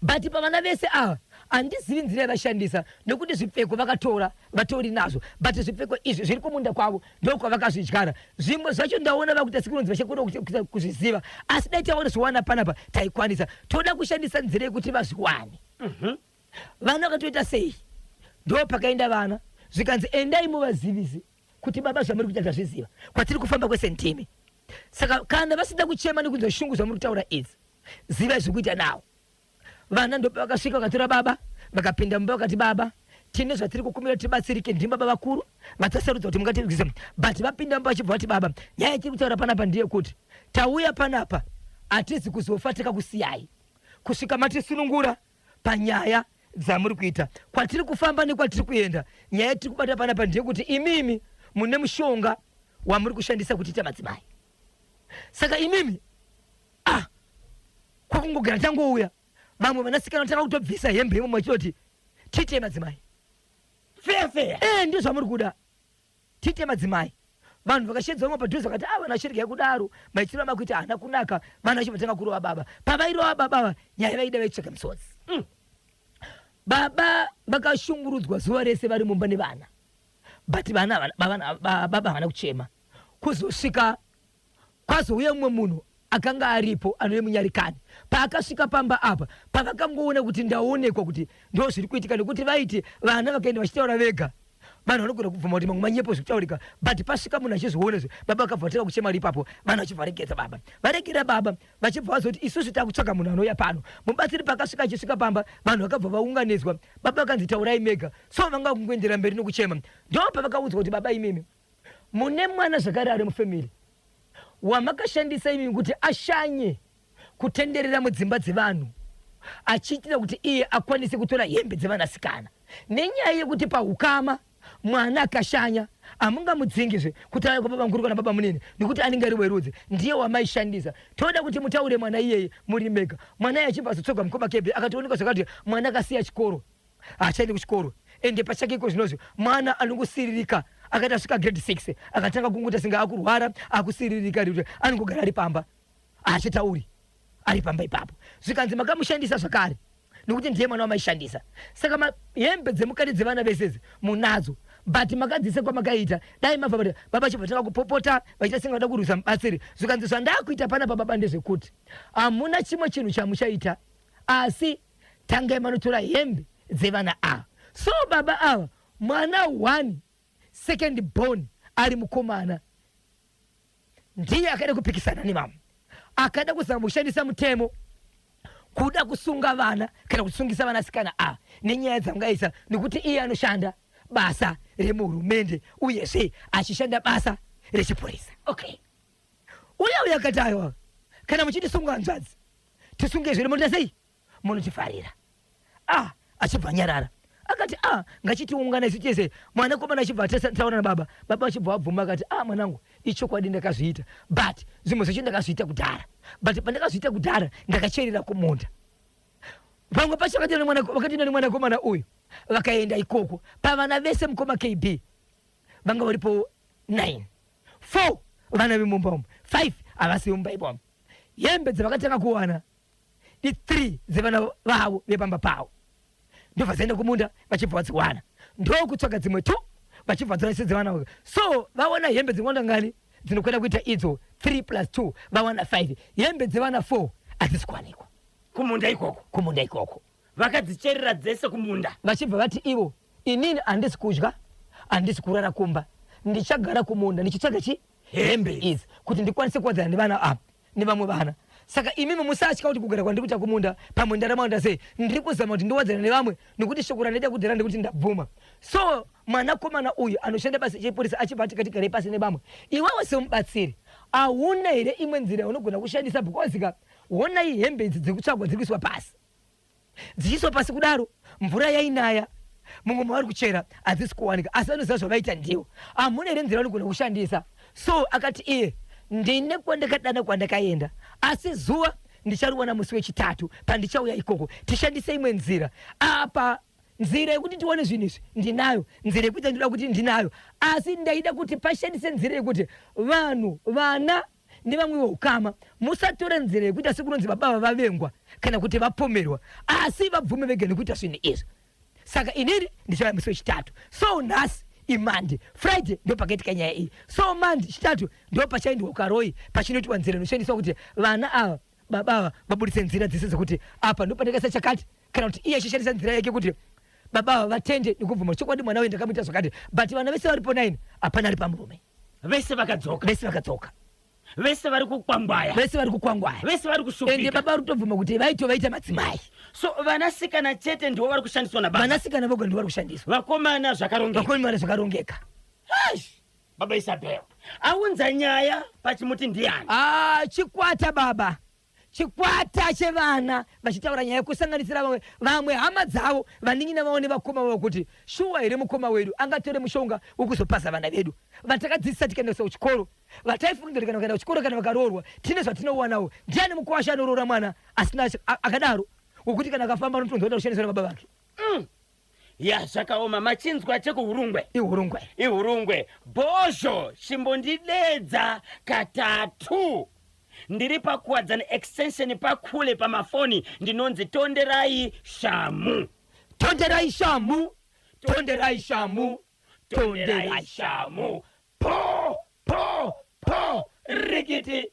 but pavana vese ava handizivi nzira yavashandisa nekuti zvipfeko vakatora vatori nazvo but zvipfeko izvi zviri kumunda kwavo ndokwavakazvidyara zvimwe zvacho ndaona vakuita sekunonzi vachakona kuzviziva asi dai taona zviwana panapa taikwanisa toda kushandisa nzira yekuti vazviwane vana vakatoita sei ndo pakaenda vana zvikanzi endai muvazivise kuti baba zvamuri kuita zvazviziva kwatiri kufamba kwesentimi saka kana vasida kuchema nekunzwa shungu zvamuri kutaura idzi ziva zvekuita nawo vana ndo vakasvika vakatora baba vakapinda mumba vakati baba tine zvatiri kukumira tibatsirike ndimi baba vakuru vatasarudza kuti mungatirwise but vapinda mumba vachibva vati baba nyaya tiri kutaura panapa ndiye kuti tauya panapa hatizi kuzofa takakusiyai kusvika matisunungura panyaya dzamuri kuita kwatiri kufamba nekwatiri kuenda nyaya tiri kubata panapa ndiye kuti imimi mune mushonga wamuri kushandisa kutiita madzimai saka imimi kwakungogara tangouya vamwe vanasikana tanga kutobvisa hembe imwe machitoti tiite madzimai feya ndio zvamuri kuda tiite madzimai vanhu vakashedza vamwe padhuze vakati vana vachirya kudaro maitirwa makuita hana kunaka vana vachivatanga kurova baba pavairova baba nyaya vaida vaitsvaka misodzi baba vakashungurudzwa zuva rese vari mumba nevana but baba havana kuchema kuzosvika kwazouya mumwe munhu akanga aripo anove munyarikani paakasvika pamba apa pavakangoona kuti ndaonekwa kuti ndo zviri kuitika nekuti vaiti vana vakaenda vachitaura vega vanhu vanogona kubvuma kuti mamwe manyepo zviri kutaurika but pasvika munhu achizviona izvo baba vakabva vateka kuchema ripapo vanhu vachibva varegedza baba varegera baba vachibva vazoti isusu takutsvaka munhu anouya pano mubatsiri pakasvika achisvika pamba vanhu vakabva vaunganidzwa baba vakanzi taurai mega so vanga kungoendera mberi nokuchema ndo pavakaudzwa kuti baba imimi mune mwana zvakare ari mufamily wamakashandisa imimi kuti ashanye kutenderera mudzimba dzevanhu achiitira kuti iye akwanise kutora hembe dzevanasikana nenyaya yekuti paukama mwana akashanya amungamudzingizve kuti aye baba mukuru kana baba munene nekuti anenge ari werudzi ndiye wamaishandisa. Toda kuti mutaure mwana iyeye muri mega. Mwana iye achibva azotsoga mukoma kebhe akatooneka zvakati mwana akasiya chikoro achaende kuchikoro ende pachake iko zvinozvo mwana anongosiririka akati asvika grade 6 akatanga kunguta singa akurwara akusiririka kuti anongogara ari pamba achitauri ari pamba ipapo zvikanzi makamushandisa zvakare nekuti ndiye mwana wamaishandisa. Saka hembe dzemukati dzevana vesezi munadzo but makadzise kwamakaita dai mabva kuti baba chibva takakupopota vachiita singa vada kurwisa mubatsiri zvikanzi zvandakuita pana baba ndezvekuti hamuna chimwe chinhu chamuchaita asi tangai manotora hembe dzevana ava. So baba ava mwana 1 second born ari mukomana ndiye akada kupikisana nemama akada kuzama kushandisa mutemo kuda kusunga vana kana kusungisa vanasikana ava nenyaya dzangaisa nekuti iye anoshanda basa remuhurumende uyezve achishanda basa rechipurisa. Okay, uya akati aiwa kana muchitisunga hanzvadzi tisunge zviri munota sei munotifarira. Achibva nyarara akati ngachitiungana isu chese mwana komana achibva taona na baba achibva abvuma akati mwanangu ichokwadi ndakazviita but zvimwe zvacho ndakazviita kudhara but pandakazviita kudhara ndakacherera kumunda. Pamwe pacho vakati mwana komana uyu vakaenda ikoko pavana vese mukoma KB vanga varipo 9 4 vana vemumba umu 5 havasi vemumba ipamu. Hembe dzavakatanga kuwana i 3 dzevana vavo vepamba pavo ndobva dzaenda kumunda vachibva vadziwana ndokutsvaga dzimwe 2 vachibva dzorese dzevana. So vaona hembe dzingwanda ngani dzinokwenda kuita idzo 3 plus 2 vawana 5 hembe dzevana 4 hadzisi kuwanikwa kumunda ikoko vakadzicherera dzese kumunda vachibva vati ivo inini handisi kudya handisi kurara kumba ndichagara kumunda ndichitsvaga hembe idzi kuti ndikwanise kuwadzana nevana ava nevamwe vana. Saka imimi musatya kuti kugara kwandiri kuita kumunda pamwe ndarama ndase ndiri kuzama kuti ndiwadzana nevamwe nekuti shoko randaita kudhara ndikuti ndabvuma. So mwanakomana uyu anoshanda basa chepurisa achibva ati katigare pasi nevamwe iwawe semubatsiri hauna here imwe nzira yaunogona kushandisa because ona hembe idzi dzikutsvagwa dziri kuiswa pasi dzichiiswa pasi kudaro mvura yainaya mumwe mavari kuchera hadzisi kuwanika asi vanoziva zvavaita ndiwo hamuna here nzira vanogona kushandisa. So akati iye ndine kwandakadana kwandakaenda asi zuva ndichariwana musi wechitatu pandichauya ikoko tishandise imwe nzira apa nzira yekuti tione zvinhu izvi ndinayo nzira yekuti ndinoda kuti ndinayo asi ndaida kuti pashandise nzira yekuti vanhu vana nevamwe ukama musatore nzira yekuita sekunonzi baba vavengwa kana kuti vapomerwa asi vabvume vega nekuita zvinhu izvi. Saka inini ndichauya musi wechitatu. So nhasi imande Friday ndo pakaitika nyaya iyi. So mande chitatu ndo pachaendwa ukaroi pachinoitwa nzira inoshandiswa kuti vana ava baba ava vabudise nzira dzese dzekuti apa ndo pandakaisa chakati kana kuti iye achishandisa nzira yake kuti baba ava vatende nekubvuma chokwadi mwana uyu ndakamuita zvakati but vana vese varipo 9 hapana ari pamurume vese vakadzoka vese vari kukwangwaya vese vari kushupika ende baba rutobvuma kuti vaita madzimai. So vanasikana chete ndivo vari kushandiswa nababa vanasikana voga ndivo vari kushandiswa vakomana zvakarongeka. Baba Isabel aunza nyaya pachimuti ndiani chikwata baba chikwata chevana vachitaura nyaya yekusanganisira vamwe hama dzavo vaningina vaone vakoma vavo kuti shuwa here mukoma wedu angatore mushonga wekuzopasa vana vedu vatakadzidzisa tikaendesa kuchikoro vataifungira kana kuenda kuchikoro kana vakaroorwa tine zvatinowanawo ndiani mukwasha anoroora mwana asina akadaro wekuti kana akafamba anotonzoenda kushandiswa nababa vake. Zvakaoma machinzwa chekuhurungwe ihurungwe bhozho chimbondidedza katatu ndiri pakuwadzana extension pakule pamafoni ndinonzi tonderai shamu po rikiti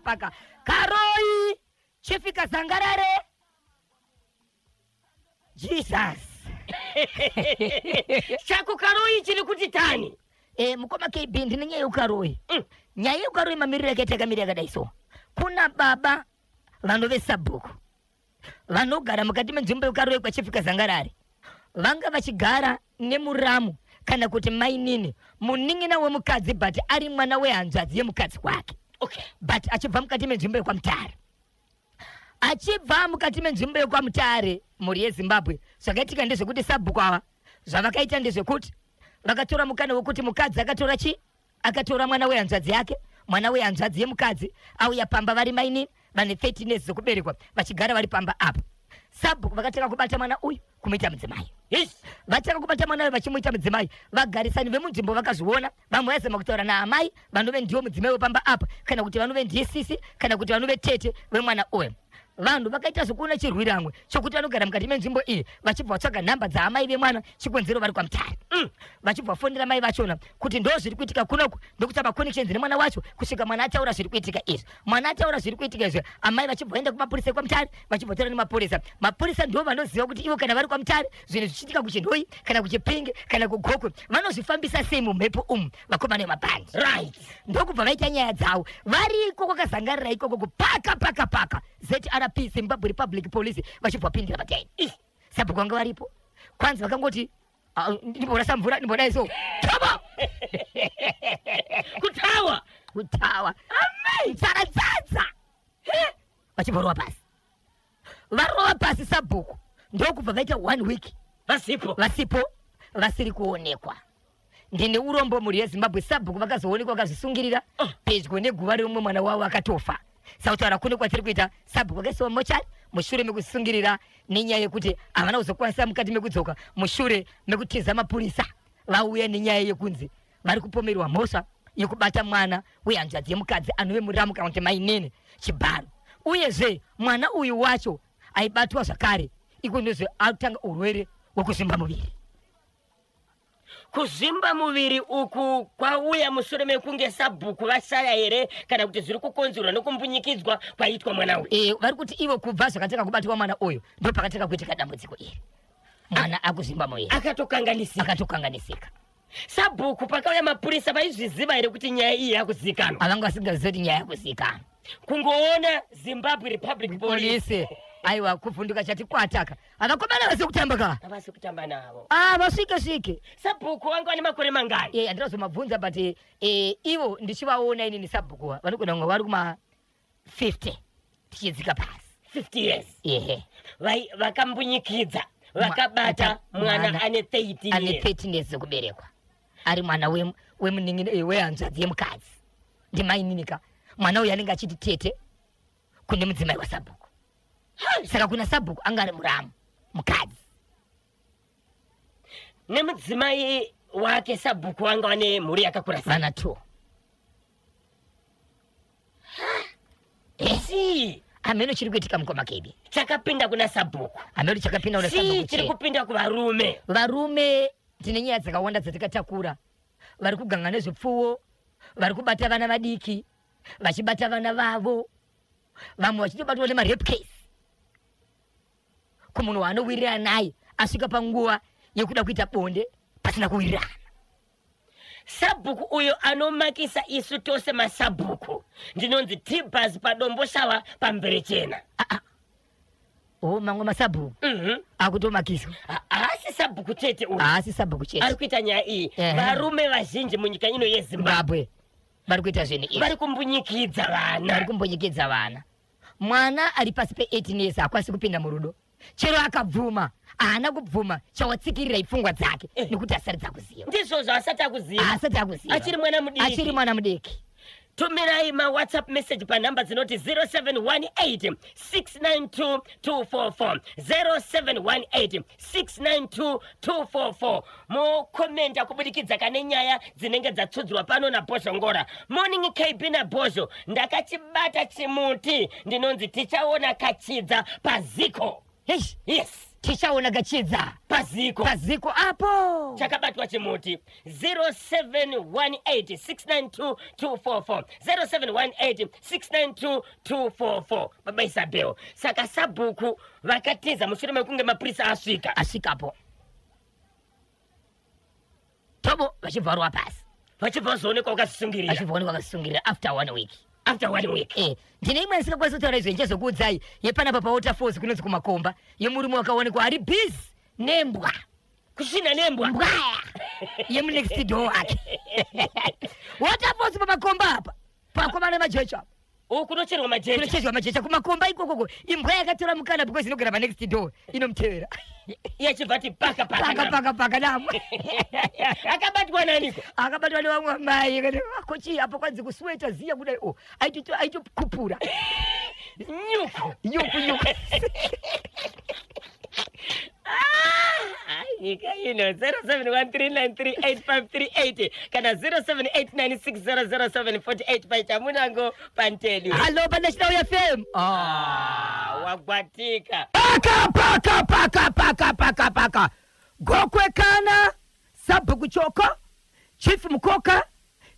paka karoi chifika Zangarare Jesus chako karoi chiri kuti tani mukoma KB ndine nyaya yeukaroi nyaya yeukaroi mamiriro yakaita yakamira yakadaiso kuna baba vanovesabhuku vanogara mukati menzvimbo yeukaroi kwachifika Zangarare vanga vachigara nemuramu kana kuti mainini muning'ina wemukadzi but ari mwana wehanzvadzi yemukadzi wake. Okay. But achibva mukati menzvimbo yekwamutare, achibva mukati menzvimbo yekwamutare mhuri yeZimbabwe, zvakaitika ndezvekuti Sabhuku ava zvavakaita ndezvekuti vakatora mukana wekuti mukadzi akatora akatora mwana wehanzvadzi yake, mwana wehanzvadzi yemukadzi auya pamba vari mainini vane 13 years dzokuberekwa vachigara vari pamba apa. Sabhuku vakataka kubata mwana uyu kumuita mudzimai. Yes. Vataka kubata mwana uyu vachimuita mudzimai. Vagarisani vemunzvimbo vakazviona, vamwe vaizama kutaura naamai vanove ndiwo mudzimai wepamba apa, kana kuti vanove ndiye sisi, kana kuti vanove tete vemwana uyu. Vanhu vakaita zvokuona chirwiramwe chokuti vanogara mukati menzvimbo iyi vachibva vatsvaga nhamba dzaamai vemwana chikonzero vari kwamutare. Vachibva vafonera mai vachona kuti ndo zviri kuitika kunoku, ndokuti maconnections nemwana wacho kusvika mwana ataura zviri kuitika izvi. Mwana ataura zviri kuitika izvi, amai vachibva vaenda kumapurisa kwamutare vachibva vatora nemapurisa. Mapurisa ndo vanoziva kuti ivo kana vari kwamutare zvinhu zvichiitika kuchinhoi kana kuchipinge kana kugokwe vanozvifambisa sei mumhepo umu vakomana vemabhandi. Right. Ndokubva vaita nyaya dzavo variko kwakazangarira ikoko kupaka ZRP Zimbabwe Republic Police vachibva vapindira pataini. Sabhuku vanga varipo kwanza vakangoti ndimbona samvura ndimbona iso tava kutawa mtsaradzadza vachibva varova pasi Sabhuku. Ndokubva vaita 1 week vasipo vasiri kuonekwa. Ndine urombo mhuri yeZimbabwe. Sabhuku vakazoonekwa vakazvisungirira pedyo neguva reumwe mwana wavo akatofa. Sautaura kune kwatiri kuita Sabhuku vakaisiwa mochari mushure mekusungirira nenyaya yekuti havana kuzokwanisa mukati mekudzoka mushure mekutiza mapurisa vauya nenyaya yekunzi vari kupomerwa mhosva yekubata mwana wehanzvadzi yemukadzi anove muramu kana kuti mainini Chibharo. Uyezve mwana uyu wacho aibatwa zvakare iko ndozve atanga urwere hwekuzvimba muviri. Kuzvimba muviri uku kwauya mushure mekunge Sabhuku vashaya here kana kuti zviri kukonzerwa nekumbunyikidzwa kwaitwa mwana uyu? Vari kuti ivo kubva zvakataka kubatwa mwana uyu ndo pakataka kuitika dambudziko iri. Mwana akuzvimba muviri akatokanganisika. Sabhuku pakauya mapurisa vaizviziva here kuti nyaya iyi yakuzikanwa? Havanga vasingazivi kuti nyaya yakuzikanwa. Kungoona Zimbabwe Republic Police aiwa kuvhunduka chati kwataka avakomana vasi kutamba ka avasi kutamba navo vasvike. Sabhuku wanga vane makore mangani? Handinazomabvunza but ivo ndichivaona inini Sabhuku vanogona kunge vari kuma 50 tichidzika pasi 50 years. Ehe. Vakambunyikidza vakabata mwana ane 13 years dzokuberekwa ari mwana wemuning'ina wehanzvadzi yemukadzi ndimaininika. Mwana uyu anenge achiti tete kune mudzimai waSabhuku. Saka kuna Sabhuku anga ari muramu mukadzi. Nemudzimai wake Sabhuku wanga wane mhuri yakakura sei? Vana 2. Ameno chiri kuitika mukoma kebi chakapinda kuna Sabhuku. Ameno chakapinda kuna Sabhuku chiri kupinda kuvarume. Varume tine nyaya dzakawanda dzatikatakura. Vari kuganga nezvipfuwo, vari kubata vana vadiki, vachibata vana vavo, vamwe vachitobatwa nemarepe case kumunhu waanowirirana naye asvika panguva yekuda kuita bonde pasina kuwirirana. Sabhuku uyo anomakisa isu tose maSabhuku ndinonzi T-Buzz padombo shava pamvere chena. Mamwe maSabhuku akutomakiswa. Haasi Sabhuku chete uyu. Haasi Sabhuku chete ari kuita nyaya iyi. Varume vazhinji munyika ino yeZimbabwe vari kuita zvinhu izvi. Vari kumbunyikidza vana. Mwana ari pasi pe18 years hakwasi kupinda murudo. Chero akabvuma haana kubvuma chawatsikirira ipfungwa dzake nekuti asaridza kuziva. Ndizvozvo asati akuziva. Achiri mwana mudiki. Tumirai WhatsApp message pa namba dzinoti 0718 692 244 0718 692 244. Mokomenta kubudikidza kane nyaya dzinenge dzatsudzwa pano naBhozho Ngora. Morning KB naBhozho, ndakachibata chimuti ndinonzi tichaona kachidza paziko. Yes. Tichaona kachidza paziko apo chakabatwa chimuti. 0718 692 244 0718 692 244. Baba Isabel, saka Sabhuku vakatiza mushure mekunge mapurisa asvikapo tobo vachibvarwa pasi vachibva vazoonekwa vakasungirira after 1 week. Ndine imwe isingakwanisa kutaura izvo ndichazokuudzai yepanapa paWaterfalls kunonzi kumakomba yemurume wakaonekwa ari busy nembwa kusina nembwa mbwaya ye mu next door wake wataposi pamakomba apa pakoma ne majecha ukunocherwa majecha kunocherwa majecha kumakomba ikoko imbwa yakatora mukana because inogara pa next door inomutevera yachibvati paka namwe akabatwa naniko akabatwa ne vamwe mai kochi apo kwanzi kusweta ziya kudai aito kupura nyuku nyika ino 0713938538 kana 0789600748 paichamunango pantedi halo pa National FM wagwatika paka gokwekana sabu kuchoko chief mukoka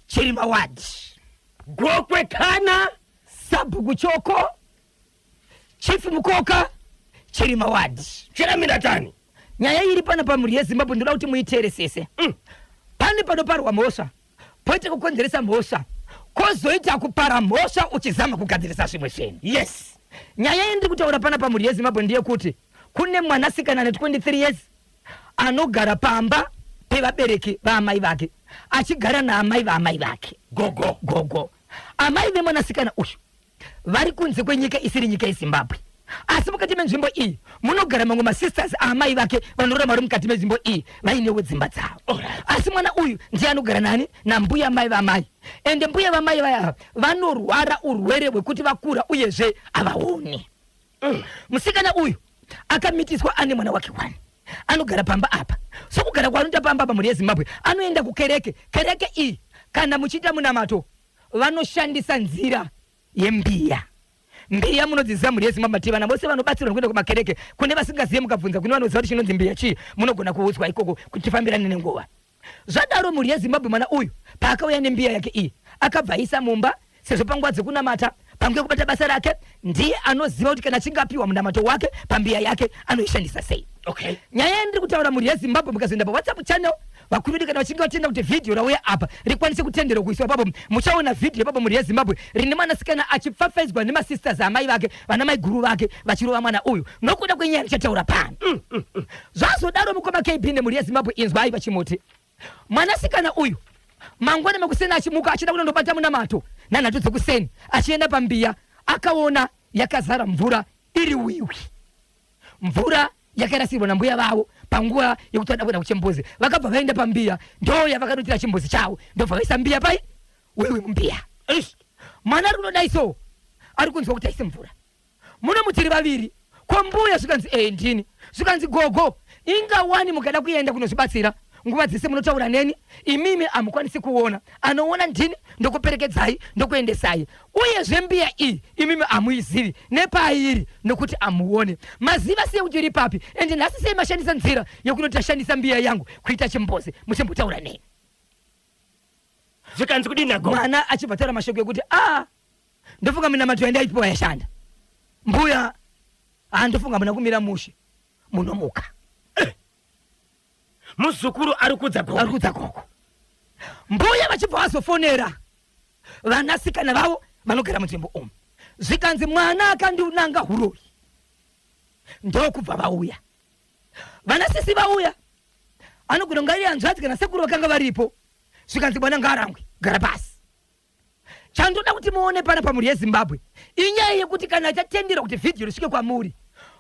chirima wadi gokwekana sabu kuchoko chief mukoka chirima wadi chiramiratani nyaya iri pana pamuri yeZimbabwe ndoda kuti muitere sese pane panoparwa mhosva poite kukonzeresa mhosva kozoita kupara mhosva uchizama kugadzirisa zvimwe zvinhu yes nyaya iyi ndiri kutaura pana pamuri yeZimbabwe ndeyekuti kune mwanasikana ne 23 years anogara pamba pevabereki vaamai vake achigara naamai vaamai vake gogo amai vemwanasikana uyu vari kunze kwenyika isiri nyika yeZimbabwe asi mukati menzvimbo iyi munogara mamwe masisters aamai vake vanorarama vari mukati menzvimbo iyi vainewo dzimba dzavo asi mwana uyu ndiye anogara nani nambuya mai vamai ende mbuya vamai vaya vanorwara urwere hwekuti vakura uyezve havaoni musikana uyu akamitiswa ane mwana wake 1 anogara pamba apa sokugara kwaanoita pamba pamuri yeZimbabwe anoenda kukereke iyi kana muchiita munamato vanoshandisa nzira yembiya mbiya munodzidzisa mhuri yeZimbabwe mati vana vose vanobatsirwa kuenda kumakereke kune vasingazive mukabvunza kune vanoziva kuti chinonzi mbiya chii munogona kuudzwa ikoko kuti tifambirane nenguva zvadaro mhuri yeZimbabwe mwana uyu paakauya nembiya yake iyi akabva aisa mumba sezvo panguva dzekunamata panguva yekubata basa rake ndiye anoziva kuti kana achinge apiwa munamato wake pambiya yake anoishandisa sei okay nyaya yendiri kutaura mhuri yeZimbabwe mukazoenda paWhatsApp channel vakuru vedu kana vachinge vatenda kuti vhidhiyo rauya apa rikwanise kutenderwa kuiswa papo muchaona vhidhiyo papo mhuri yeZimbabwe rine mwanasikana achipfapfaidzwa nemasisters amai vake vana mai guru vake vachirova mwana uyu nokuda kwenyaya ndichataura pano zvazodaro mukoma KB nemhuri yeZimbabwe inzwai vachimoti mwanasikana uyu mangwana mekuseni achimuka achida kunondobata munamato nanhatu dzekuseni achienda pambiya akaona yakazara mvura iri wiwi mvura yakarasirwa nambuya vavo panguva yekuti vada kuenda kuchimbuzi vakabva vaenda pambiya ndo yavakanotira chimbuzi chavo ndobva vaisa mbiya pai wiwi mumbiya mwana ari kunodaiso ari kunzwa kuti aise mvura muno mutiri vaviri kwambuya zvikanzi ndini zvikanzi gogo inga 1 mukada kuenda kunozvibatsira nguva dzese munotaura neni imimi hamukwanisi kuona anoona ndini ndokuperekedzai ndokuendesai uyezve mbiya iyi imimi hamuizivi nepairi nokuti hamuone maziva sei kuti iri papi ende nhasi sei mashandisa nzira yokunoti ashandisa mbiya yangu kuita chimbozi muchimbotaura neni zvikanzi kudini ago mwana achibva taura mashoko ekuti ndofunga minamato yandaipiwa yashanda mbuya ndofunga muna kumira mushe munomuka muzukuru ari kudza gogo mbuya vachibva vazofonera vanasikana vavo vanogara munzvimbo umu zvikanzi mwana akandinanga hurori ndokubva vauya vanasisi vauya anogona kunga iri hanzvadzi kana sekuru vakanga varipo zvikanzi mwana ngaarangwe gara pasi chandoda kuti muone pana pamhuri yeZimbabwe inyaya yekuti kana achatendera kuti vhidhiyo risvike kwamuri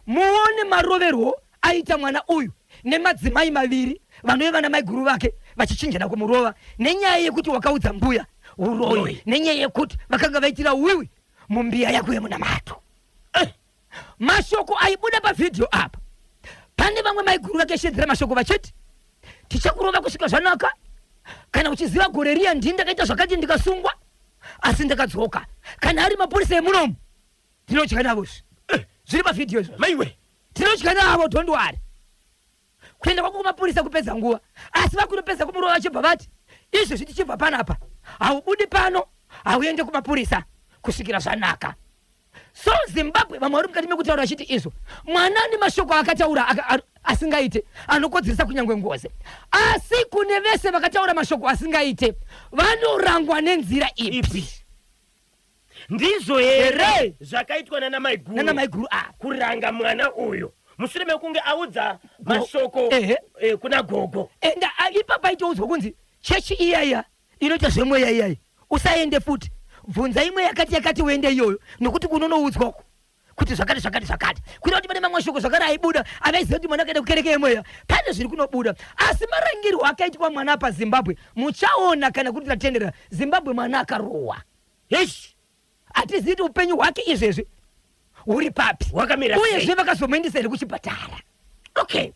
muone maroverwo aita mwana uyu nemadzimai maviri vanove vana mai guru vake vachichinjana kumurova nenyaya yekuti wakaudza mbuya uroyi nenyaya yekuti vakanga vaitira wiwi mumbiya yako yemunamato mashoko aibuda pavhidhiyo apa pane vamwe mai guru vake shedzera mashoko vachiti tichakurova kusvika zvanaka kana uchiziva gore riya ndini ndakaita zvakati ndikasungwa asi ndakadzoka kana ari mapurisa emunomu tinotya navozvi zviri pavhidhiyo izvo maiwe tinotya navo dhondwari kuenda kwako kumapurisa kupedza nguva asi vakunopedza kumurova vachibva vati izvezvi tichibva panapa haubudi pano hauende kumapurisa kusvikira zvanaka so Zimbabwe vamwe vari mukati mekutaura vachiti izvo mwana ane mashoko akataura asingaite anokodzeresa kunyangwe ngozi asi kune vese vakataura mashoko asingaite vanorangwa nenzira ipi ndizvo here zvakaitwa nana maiguru kuranga mwana uyu mushure mekunge audza mashoko kuna gogo enda ipapa ichoudzwa kunzi chechi iyaya inoita zvemweya iyaya usaende futi bvunza imwe yakati uende iyoyo nokuti kunonoudzwako kuti zvakati kuita kuti pane mamwe shoko zvakare aibuda avaiziva kuti mwana akaenda kukereke yemweya pane zviri kunobuda asi marangirwo akaitwa mwana paZimbabwe muchaona kana kuti tatendera Zimbabwe mwana akarohwa yeshi hatizivi kuti upenyu hwake izvezvi huri papi uyezve vakazomuendesa here kuchipatara. Okay,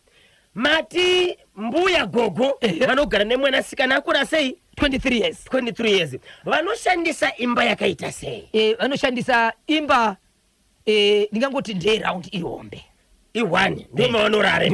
mati mbuya gogo vanogara nemwanasikana akura sei 23 years vanoshandisa imba yakaita sei? Vanoshandisa imba ndingangoti nderound ihombe i1 ndio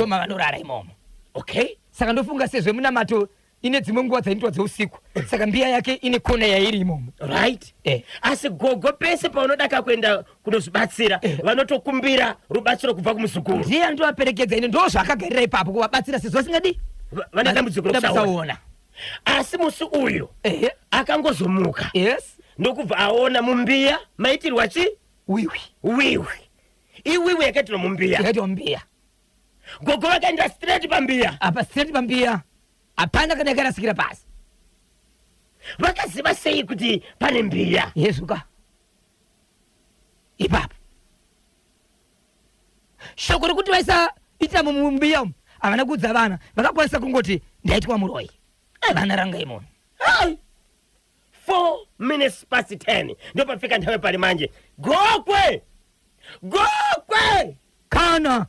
mavanorara imomo. Okay, saka ndofunga sezvo munamato ine dzimwe nguva dzainoitwa dzeusiku saka mbiya yake ine kona yairi imomo, right? Asi gogo pese paunoda kuenda kunozvibatsira vanotokumbira rubatsiro kubva kumuzukuru, ndiye anotovaperekedza. Ine ndo zvakagarira ipapo kuvabatsira sezvo vasingadi vane dambudziko rekusaona. Asi musi uyu akangozomuka ndokubva aona mumbiya maitirwa chi wiwi yakaitirwa mumbiya. Gogo vakaenda straight pambiya hapana kana yakarasikira pasi. Vakaziva sei kuti pane mbiya? Yesuka ipapo shoko rekuti vaisaita mumbiya umu havana kuudza vana, vakakwanisa kungoti ndaitwa muroyi vana ranga imono. 4 minutes past 10 ndo pafika nthawe pali manje. Gokwe kana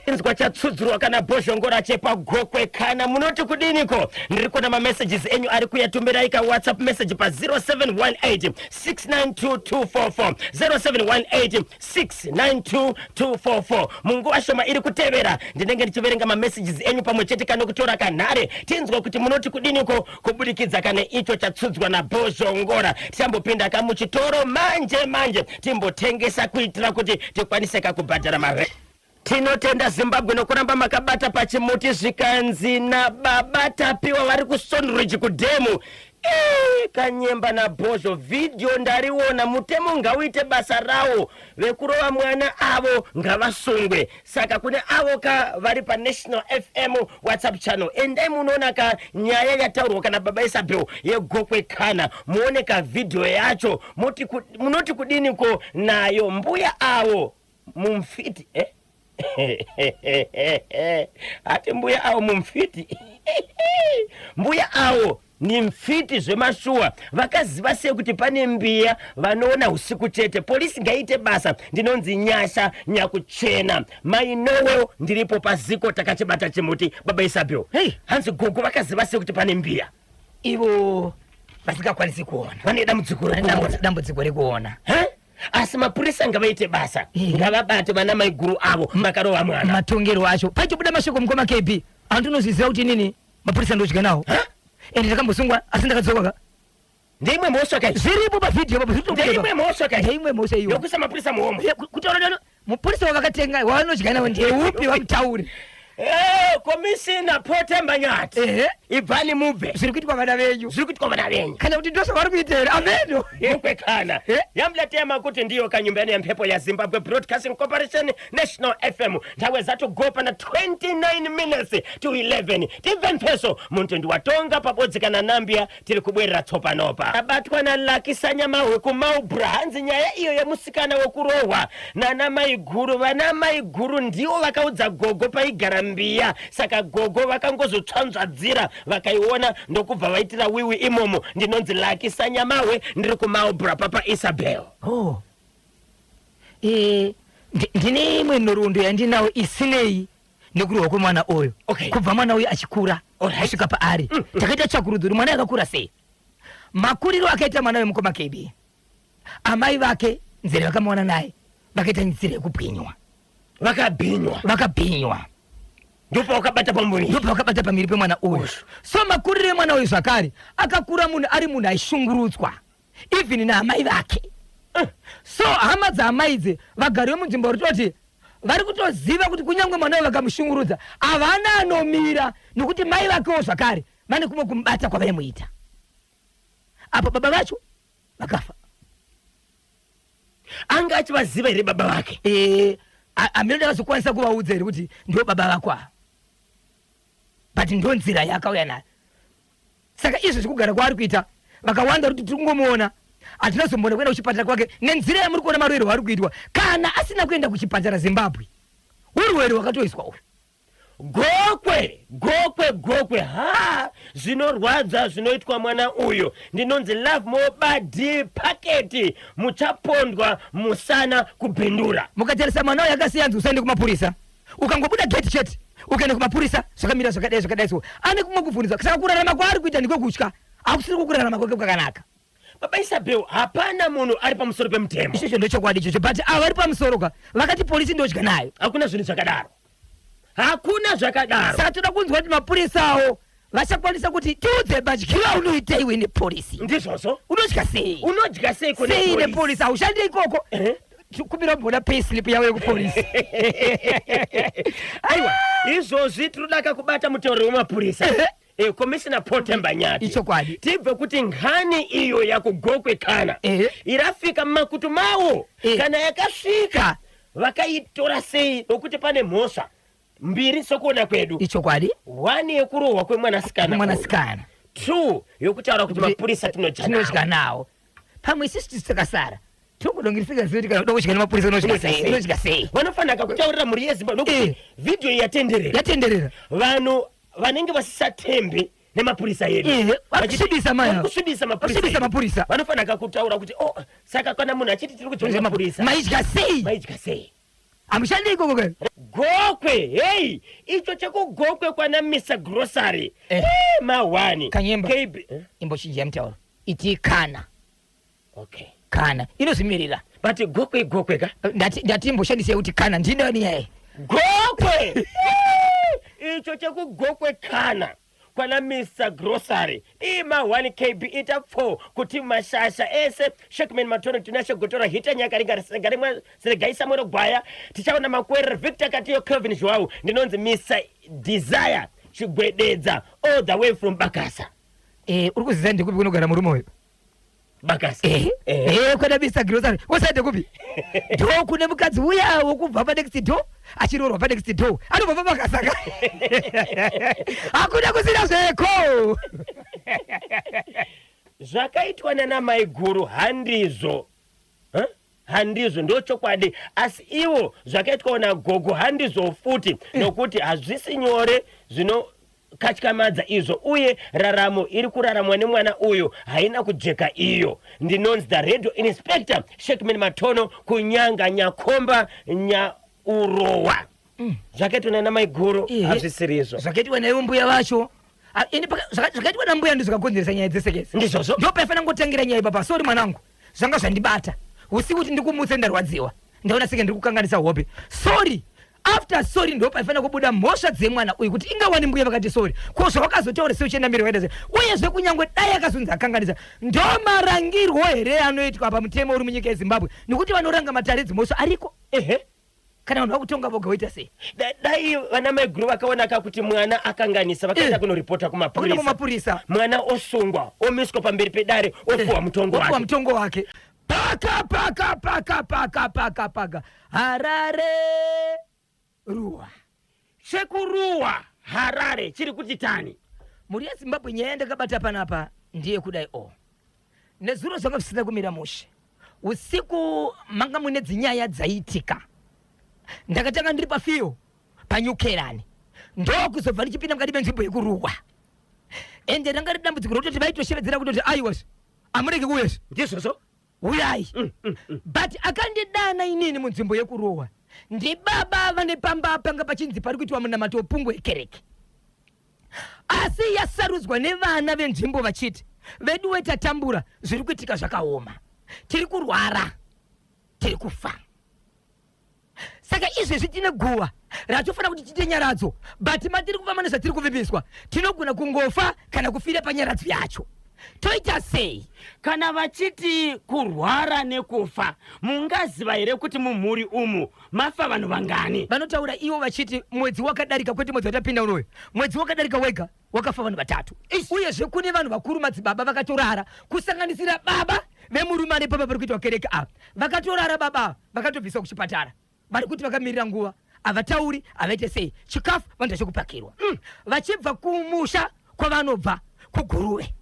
inzwa chatsudzurwa kana bhozhongora chepa gokwe kana munoti kudiniko. Ndiri kuona mamessages enyu ari kuyatumbirai ka WhatsApp message pa 0718 692 244 0718 692 munguva shoma iri kutevera ndinenge ndichiverenga mamessages enyu pamwe chete kana kutora kanhare tinzwa kuti munoti kudiniko kubudikidza kana icho chatsudzwa na bhozhongora. Tichambopinda kamuchitoro manje timbotengesa kuitira kuti tikwanise kubhadhara mare. Tinotenda Zimbabwe nokuramba makabata pachimuti zvikanzi nababa tapiwa vari kuStonebridge kudhemu. Kanyemba na bhozho video ndariona. Mutemo ngauite basa rawo, vekurova mwana avo ngavasungwe. Saka kune avo vari pa National FM WhatsApp channel endai munoona ka nyaya yataurwa kana baba Isabel yegokwe kana muone ka video yacho munoti kudiniko nayo mbuya avo mumfiti ati mbuya awo mumfiti mbuya awo ni mfiti zvemashuwa. Vakaziva sei kuti pane mbiya vanoona usiku chete? Polisi ngaite basa. Ndinonzi Nyasha Nyakuchena mainowewo ndiripo paziko takachibata chimuti baba Isabel. Hanzi gogo vakaziva sei kuti pane mbiya? Ivo vasingakwanisi kuona, vane dambudziko rekuona. Asi mapurisa ngavaite basa, ngavabate vana maiguru avo makarova mwana. Matongero acho pachibuda mashoko mukoma KB andinozviziva kuti nini mapurisa ndodya nawo. Ende ndakambosungwa asi ndakadzoka ndeimwe mhosva kai zviripo pavidhio papo ndeimwe mhosva kai ndeimwe mhosva iyo yokuisa mapurisa muhomo kutaura mupurisa wavakatenga wavanodya nawo ndeupi vamutauri. Komishina Pote Manyati ibvani mubve zviri kuitwa vana venyu kana kuti ndosva vari kuitera ameno yekwe kana yamletema kuti ndiyo kanyumbani yamhepo ya Zimbabwe Broadcasting Corporation National FM. Nthawe zatogopa na 29 minutes to 11 timve mpheso muntu ndiwatonga pabodzi kana nambia tiri kubwerera tsopanopa. Abatwa na Lakisanya Mawe kumaubra hanzi nyaya iyo yemusikana wekurohwa nana maiguru. Vana maiguru ndiwo vakaudza gogo paigara mbiya, saka gogo vakangozotsvanzvadzira vakaiona ndokubva vaitira wiwi imomo. Ndinonzi Lakisanya Mawe ndiri kumaubra papa Isabel. Ndine imwe nhoroondo yandinawo isinei nekurohwa kwemwana oyo. Kubva mwana uyu achikura kusvika paari takaita chakurudziro mwana akakura sei. Makuriro akaita mwana wemukoma KB, amai vake nzere vakamuona naye vakaita nzira yekubwinywa vakabhinywa ndipo wakabata pamiri pemwana uyu. So makuriro emwana uyu zvakare akakura munhu ari munhu aishungurudzwa even naamai vake. So hama dzaamai idzi vagariwe munzvimbo rutoti vari kutoziva kuti kunyange mwana uyu vakamushungurudza havana anomira nokuti mai vakewo zvakare vane kumwe kumubata kwavaimuita. Apo baba vacho vakafa. Anga achivaziva here baba vake? amene akazokwanisa kuvaudza ere kuti ndio baba vako ava, but ndo nzira yakauya nayo. Saka izvo zvekugara kwaari kuita vakawanda kuti tikungomuona atinazombona kuenda kuchipatara kwake nenzira yamuri kuona marwere hwari kuitwa kana asina kuenda kuchipatara Zimbabwe. Urwere hwakatoiswa uyu gokwe zvinorwadza zvinoitwa mwana uyo. Ndinonzi Love Mobile paketi muchapondwa musana kubhindura. mukatarisa mwana uyu akasiyanzi usaende kumapurisa, ukangobuda gate chete ukaenda kumapurisa zvakamira zvakadai so ane kumwe kuvhunisa. Saka kurarama kwaari kuita ndiko kutya, akusiri kukurarama kwake kwakanaka. Baba Isabel, hapana munhu ari pamusoro pemutemo. Ichocho ndochokwadi ichocho, but ava vari pamusoro ka vakati polisi ndodya nayo. Hakuna zvinhu zvakadaro, hakuna zvakadaro. Saka toda kunzwa kuti mapurisawo vachakwanisa kuti tiudze badyiwa unoita iwe nepolisi. Ndizvozvo Unodya sei? unodya sei Sei nepolisi? Haushandi ikoko. Kumira mbona payslip yawe yekupolisi. aiwa izvozvi tinoda kubata mutauri wemapurisa Commissioner Potemba Nyati. Ichokwadi. Tibve kuti nkhani iyo yakugokwe kana irafika mumakutu mawo kana yakasvika vakaitora sei nokuti pane mhosva mbiri sokuona kwedu. Ichokwadi. 1 yekurohwa kwemwanasikana. 2 yokutaura kuti mapurisa tinodya nawo. Pamwe isisi tisakasara tokudongirifika zvinoti kana uda kudya nemapurisa unodya sei. Vanofanira kutaurira mhuri yeZimbabwe nokuti video yatenderera vanhu vanenge vasisatembe nemapurisa yedu vakusvibisa mapurisa vanofanira kutaura kuti saka kana munhu achiti tiri kudya mapurisa maidya sei. Amushandi ikoko kai gokwe. Icho chekugokwe kwana Mr. Grocery mawani Kanyemba imbochinja mtauro iti kana. Okay, kana inozvimirira but gokwe ka ndati imboshandisa kuti kana ndinani yaye gokwe. Icho chekugokwe kana kwana Mr. Grocery ima 1 KB ita 4 kuti mashasha ese Shekman Matono tinashe gotora hita nyaka ringa gaisa mwero gwaya tichaona makwerera Victor Katiyo Kelvin Joao ndinonzi Mr. Desire chigwededza all the way from Bakasa. Uri kuziva ndikupi kunogara murume uyu Bakasa kwada Mr. Grocery usaende kupi ndo kune mukadzi uya wokubva pa next door achirorwa pa next door anobva pa Bakasa hakuna kusina zveko zvakaitwa nana mai guru handizvo ndochokwadi, asi iwo zvakaitwa na gogo handizvo futi nokuti hazvisi nyore katyamadza izvo uye raramo iri kuraramwa nemwana uyu haina kujeka iyo. Ndinonzi the radio inspector Shekman Matono kunyanga nyakomba nyaurowa. Zvakaitwa nana mai guru hazvisiri izvo. Zvakaitwa naivo mbuya vacho zvakaitwa nambuya ndizvo zvakakonzeresa nyaya dzesekezi. Ndizvozvo ndo paifanira ngotangira nyaya ipapa. Sori mwanangu zvanga zvandibata usiku kuti ndikumutse ndarwadziwa ndaona senge ndiri kukanganisa hope. Sori after sorry ndo paifanira kubuda mhosva dzemwana uyu kuti ingawani mbuya vakati sori ko zvavakazotaura sei uchienda mberi wakaita sei uyezve kunyangwe dai akazonzi akanganisa ndo marangirwo here anoitwa pamutemo uri munyika yeZimbabwe nekuti vanoranga matare dzimhosva ariko kana vanhu vakutonga voga voita sei. Dai vana mai guru vakaona kuti mwana akanganisa vakaenda kunoripota kumapurisa, mwana osungwa omiswa pamberi pedare opuwa mutongo wake. Paka Harare ruwa chekuruwa Harare chiri kuti tani muri yeZimbabwe. Nyaya ndakabata panapa ndiye kudai nezuro zvanga zvisina kumira mushe. Usiku manga mune dzinyaya dzaitika ndakatanga ndiri pafiyo panyukerani ndokuzobva ndichipinda mukati menzvimbo yekuruwa ende ranga ridambudziko rokutoti vaitoshevedzera kutoti aiwazve amurege kuuyazve ndizvozvo uyai but akandidana inini munzvimbo yekurohwa ndibaba vane pamba panga pachinzi pari kuitwa munamato wepungwe ekereke, asi yasarudzwa nevana venzvimbo vachiti veduwe tatambura zviri kuitika zvakaoma, tiri kurwara, tiri kufa. Saka izvezvi tine guva ratofanira kuti tiite nyaradzo, but matiri kufamba nezvatiri kuvimbiswa tinogona kungofa kana kufira panyaradzo yacho. Toita sei kana vachiti kurwara nekufa? Mungaziva here kuti mumhuri umu mafa vanhu vangani? Vanotaura ivo vachiti mwedzi wakadarika, kwete mwedzi watapinda unoyo, mwedzi wakadarika wega wakafa vanhu 3. Uyezve kune vanhu vakuru madzibaba vakatorara, kusanganisira baba vemurume ane pamba pari kuitwa kereke apa, vakatorara baba vakatobviswa kuchipatara. bali kuti vakamirira nguva avatauri avaite sei chikafu vantu vachikupakirwa vachibva kumusha kwavanobva kuguruve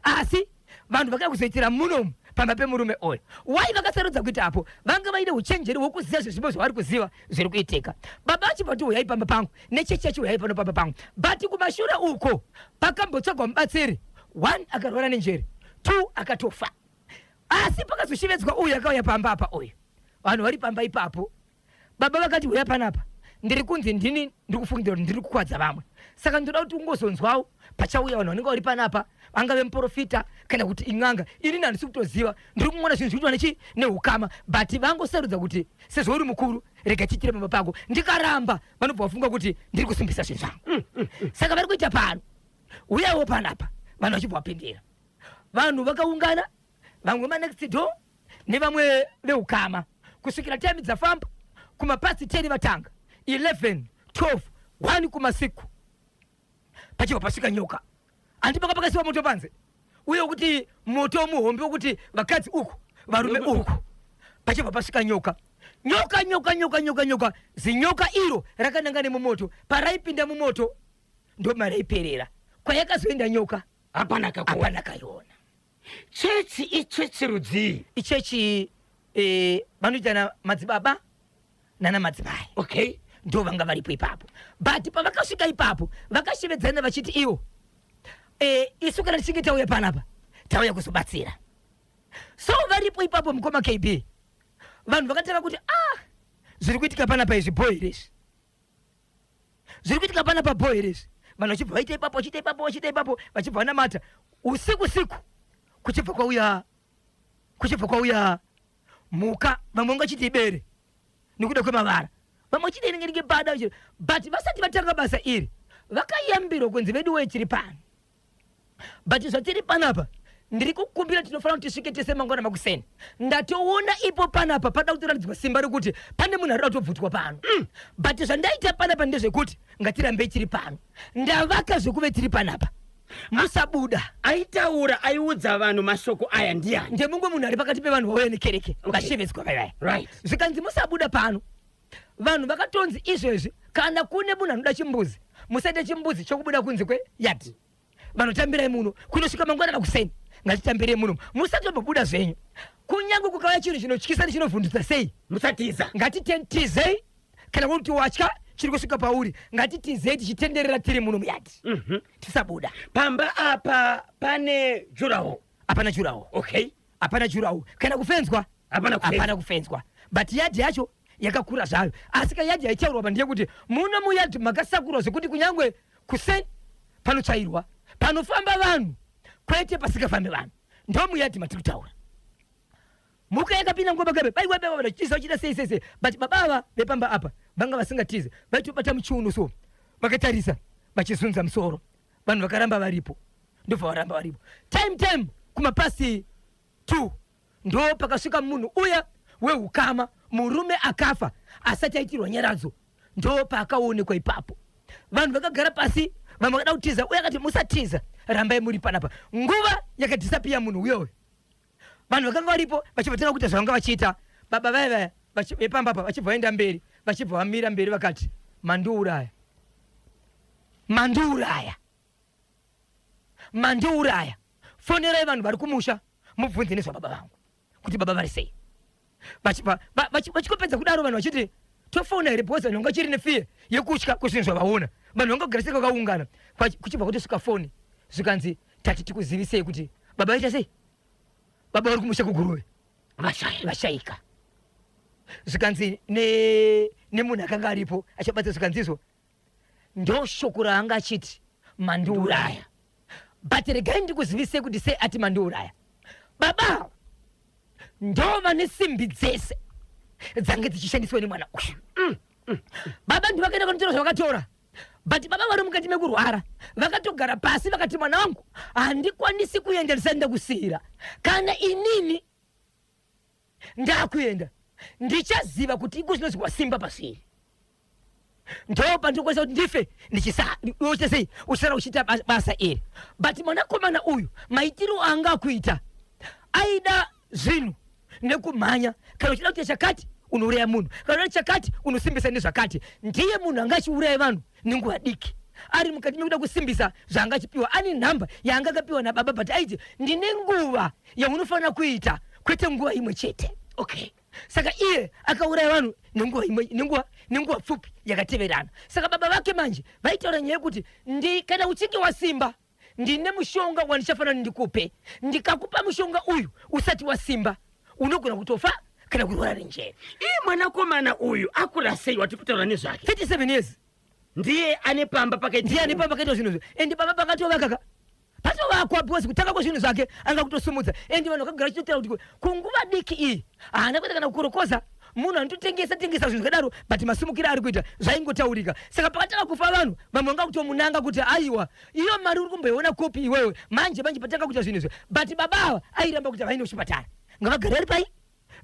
asi vantu vakada kuzoitira munomu pamba pemurume oyo wai vakasarudza kuita apo vanga vaine uchenjeri hwokuziva zvezvimwe zvavari kuziva zviri kuitika baba achibva kuti uyai pamba pangu nechechi chacho uyai pano pamba pangu but kumashure uko pakambotsvagwa mubatsiri 1 akarwara nenjere 2 akatofa asi pakazoshevedzwa uyu akauya pamba apa uyu vanhu vari pamba ipapo baba vakati uya panapa ndiri kunzi ndini ndiri kufungira kuti ndiri kukwadza vamwe saka ndoda kuti ungozonzwawo pachauya vanhu vanenge vari panapa vangave muprofita kana kuti ing'anga ini handisi kutoziva ndiri kumona zvinhu zvikuitwa neukama but vangosarudza kuti sezvo uri mukuru rega chiitire pamba pako ndikaramba vanobva vafunga kuti ndiri kusimbisa zvinhu zvangu saka vari kuita pano uyawo panapa vanhu vachibva vapindira vanhu vakaungana vamwe manext door nevamwe veukama kusvikira time dzafamba kumapasi 10 vatanga 11 12 1 kumasiku pachibva pasvika nyoka handi paka pakasiwa moto panze uye kuti moto muhombe wekuti vakadzi uku varume uku pachibva pasvika nyoka zinyoka iro rakananga nemumoto paraipinda mumoto ndo maraiperera kwayakazoenda nyoka hapana kaiona chechi ichechi rudzii ichechi vanoitana madzibaba nana madzimai okay ndo vanga varipo ipapo but pavakasvika ipapo vakashevedzana vachiti iwo isu kana tichinge tauya panapa tauya kuzobatsira so varipo ipapo mukoma KB vanhu vakatava kuti zviri kuitika panapa izvi boiresi zviri kuitika panapa boiresi vanhu vachibva vaita ipapo vachita ipapo vachibva vanamata usiku kuchibva kwauya muka vamwe vangachiti ibere nekuda kwemavara vamwe vachiti inenge bada but vasati vatanga basa iri vakayambirwa kunzi vedu wechiri pano but zvatiri panapa ndiri kukumbira tinofanira kuti tisvike tese mangwana makuseni ndatoona ipo panapa pada kutoratidzwa simba rekuti pane munhu arida kutobvutwa pano but zvandaita panapa ndezvekuti ngatirambei tiri pano ndavaka zvekuve tiri panapa musabuda aitaura aiudza vanhu mashoko aya ndiani ndemumwe munhu ari pakati pevanhu vauya nekereke vashevedzwa vaivaya right zvikanzi musabuda pano vanhu vakatonzi izvezvi kana kune munhu anoda chimbuzi musaite chimbuzi chokubuda kunze kweyadhi vanotambirai muno kunosvika mangwana makuseni ngatitambirei muno musatombobuda zvenyu kunyange kukauya chinhu chinotyisa nechinovhundutsa sei musatiza ngatitizei kana kuti watya chiri kusvika pauri ngatitizei tichitenderera tiri muno muyadhi tisabuda pamba apa pane juraho hapana juraho okay hapana juraho kana kufenzwa hapana kufenzwa but yadhi yacho yakakura zvayo asi kayadhi yaichaurwa pa ndeyekuti muno muyadhi makasakurwa zvekuti kunyange kuseni panotsvairwa panofamba vanhu kwete pasikafambe vanhu ndo muyadhi matiri kutaura muka yakapinda nguva gabe baiwachiza vachida sei but babava vepamba apa vanga vasingatize vaitobata muchiuno so vakatarisa vachizunza musoro vanhu vakaramba varipo ndobva varamba varipo time kumapasi 2 ndo pakasvika munhu uya weukama murume akafa asati aitirwa nyaradzo ndo paakaonekwa ipapo vanhu vakagara pasi vamwe vakada kutiza uye akati musatiza rambai muri panapa nguva yakadhisapiya munhu uyoyo vanhu vakanga varipo vachivatanga kuita zvavanga vachiita baba vaivaya vepambapa vachibva vaenda mberi vachibva vamira mberi vakati mandiuraya fonerai vanhu vari kumusha mubvunze nezvababa vangu kuti baba vari sei vachikopedza kudaro vanhu vachiti tofona here bhoza nhonga chiri nefiye yekutya kuzvinhu zvavaona vanhu vangagarasika vakaungana kuchibva kutosvika foni zvikanzi tati tikuzivisei kuti baba vaita sei baba vari kumusha kuguruve vashayika zvikanzi nemunhu akanga aripo achabatsa zvikanzizvo ndo shoko raanga achiti mandiuraya but regai ndikuzivisei kuti sei ati mandiuraya baba ndo vane simbi dzese dzange dzichishandiswa nemwana uyu baba ndivakaenda kanotora zvavakatora but baba vari mukati mekurwara vakatogara pasi vakati mwana wangu handikwanisi kuenda ndisati ndakusiyira kana inini ndakuenda ndichaziva kuti iko zvinozwa simba pasiri ndo pandikwanisa kuti ndife ndichisaoita sei usara uchiita basa iri but mwanakomana uyu maitiro anga akuita aida zvinhu nekumhanya kana uchida kuita chakati unouraya munhu kana chakati unosimbisa nezvakati ndiye munhu angachiuraya vanhu nenguva diki ari mukati mekuda kusimbisa zvaangachipiwa ani nhamba yaangakapiwa nababa but aiti ndine nguva yaunofanira kuita kwete nguva imwe chete. Okay, saka iye akauraya vanhu nenguva pfupi yakateverana. Saka baba vake manje vaitaura nyaya yekuti kana uchinge wasimba ndine mushonga wandichafanira ndikupe, ndikakupa mushonga uyu usati wasimba unogona kutofa kana kurwara nenjere. Iye mwanakomana uyu akura sei wati kutaura nezvake? 37 years. Ndiye ane pamba pakaita zvinhu ende baba pakatovakaka patovakwa because kutanga kwezvinhu zvake anga kutosumudza ende vanhu vakagara chitotaura kuti kunguva diki iyi haana kuita kana kukorokoza munhu anototengesa zvinhu zvakadaro but masumukiro ari kuita zvaingotaurika. Saka pakatanga kufa vanhu vamwe vanga kutomunanga kuti aiwa iyo mari uri kumboiona kopi iwewe manje patanga kuita zvinhu izvi but baba ava airamba kuti vaine kuchipatara ngavagare ari pai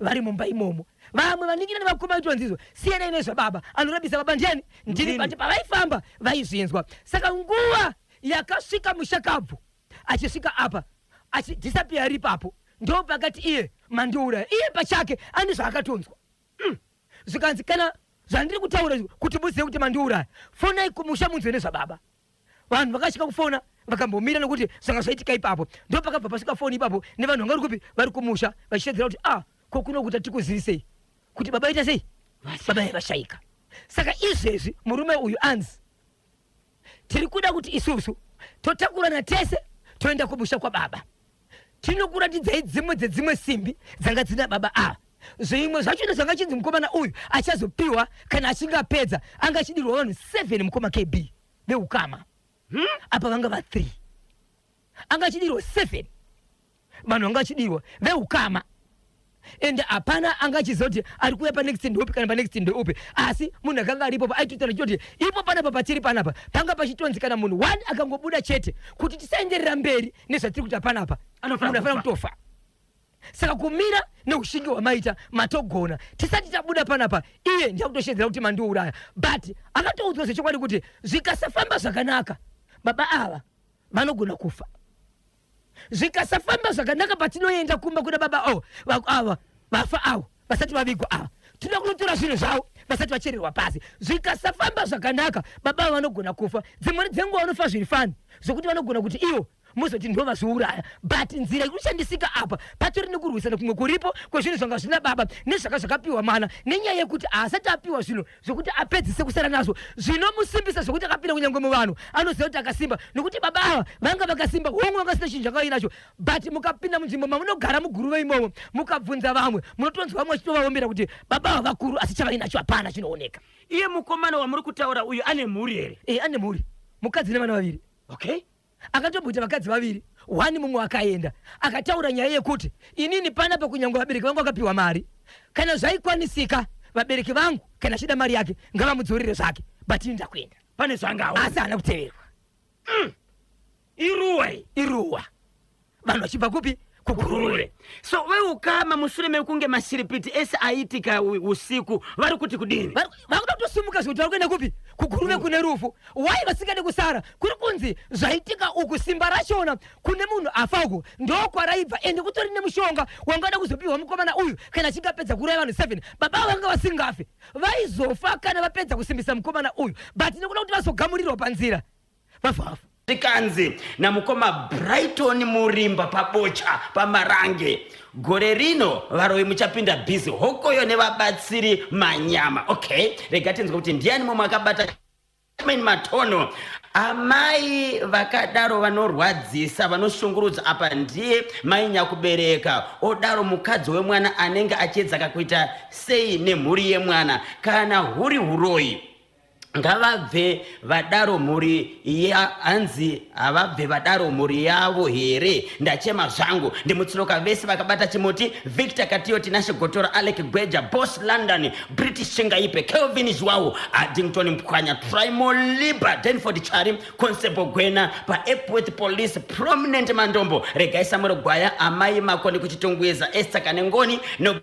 vari mumba imomo. Vamwe vaningira nevakoma itonzizo siyanai nezvababa anorabisa baba ndiani ndini but pavaifamba vaizvinzwa. Saka nguva yakasvika mushakabvu achisvika apa achidhisapia ripapo ndo pakati iye mandiuraya iye pachake ane zvaakatonzwa. Zvikanzi kana zvandiri kutaura kuti muzive kuti mandiuraya fonai kumusha munzwe nezvababa. Vanhu vakasvika kufona vakambomira nekuti zvanga zvaitika ipapo ndo pakabva pasvika foni ipapo nevanhu vanga vari kupi vari kumusha vachitedzera kuti kokuno kuti tikuzivisei kuti baba ita sei baba yavashayika. Saka izvezvi murume uyu anzi tiri kuda kuti isusu totakurana tese toenda kumusha kwababa tinokuratidzai dzimwe simbi dzanga dzina baba zvimwe zvachona zvanga chinzi mukomana uyu achazopiwa kana achinge apedza anga achidirwa vanhu 7 mukoma KB veukama apa vanga va3 anga achidirwa 7 vanhu vanga achidirwa veukama ende hapana angachizoti ari kuuya panext ndopi kana panext ndopi asi munhu akanga aripo aitotaura choti ipo panapa patiri panapa panga pachitonzi kana munhu 1 akangobuda chete kuti tisaenderera mberi nezvatiri kuti panapa munhu afanira kutofa. Saka kumira neushingi hwamaita matogona tisati tabuda panapa iye ndiyakutoshedzera kuti mandiuraya but akatoudzwa zvechokwadi kuti zvikasafamba zvakanaka baba ava vanogona kufa. Zvikasafamba zvakanaka patinoenda kumba kuna baba ava vafa avo vasati vavigwa ava tinoda kunotora zvinhu zvavo vasati vachererwa pasi. Zvikasafamba zvakanaka baba ava vanogona kufa. Dzimwe dzenguva vanofa zviri fani zvokuti vanogona kuti ivo muzoti ndo vazviuraya but nzira ikushandisika apa patori nekurwisana kumwe kuripo kwezvinhu zvanga zvina baba nezvaka zvakapiwa mana nenyaya yekuti asati apiwa zvinhu zvokuti apedzise kusara nazvo zvinomusimbisa zvokuti akapinda kunyange muvanhu anoziva kuti akasimba nokuti baba ava vanga vakasimba homwe vangasina chinhu zvakavainacho but mukapinda munzvimbo mamunogara muguruve imomo mukabvunza vamwe munotonzwa vamwe vachitovaombera kuti baba ava vakuru asi chavainacho hapana chinooneka. Iye mukomana wamuri kutaura uyu ane mhuri here? Ane mhuri, mukadzi nevana vaviri. Okay, akatomboita vakadzi vaviri 1 mumwe akaenda akataura nyaya yekuti inini panapa kunyange vabereki vangu vakapiwa mari kana zvaikwanisika vabereki vangu kana achida mari yake ngavamudzorere zvake but ini ndakuenda pane zvangawo asi haana kuteverwa. Iruwa vanhu vachibva kupi kukurure. So veukama mushure mekunge masiripiti ese aitika usiku vari kuti kudini vakuda kutosumuka zvekuti vari kuenda kupi kuguruve kune rufu wai vasingade kusara kuri kunzi zvaitika uku simba rachona kune munhu afa uku ndokwaraibva ende kutori nemushonga wangada kuzopiwa mukomana uyu kana achinge apedza kuuraya vanhu 7 baba vanga vasingafe vaizofa kana vapedza kusimbisa mukomana uyu but nekuda kuti vazogamurirwa panzira vafafa. Zikanzi namukoma Brighton Murimba pabocha pamarange gore rino varoyi muchapinda bhizi hokoyo nevabatsiri manyama. Okay, rega tinzwa kuti ndiani momwe akabata matono amai vakadaro vanorwadzisa vanoshungurudza apa ndiye mai nyakubereka odaro mukadzi wemwana anenge achiedzaka kuita sei nemhuri yemwana kana huri huroyi ngavabve vadaro mhuri hanzi havabve vadaro mhuri yavo here ndachema zvangu ndimutsiroka vese vakabata chimoti Victor Katioti Nashe Gotora Alec Gweja Boss London British Chingaipe Kelvin Zwawu Addington Mkwanya Primo Liba Denford Chari Constable Gwena pa Epworth Police Prominent Mandombo Regai Samuel Gwaya amai makoni kuchitongweza Esther Kanengoni no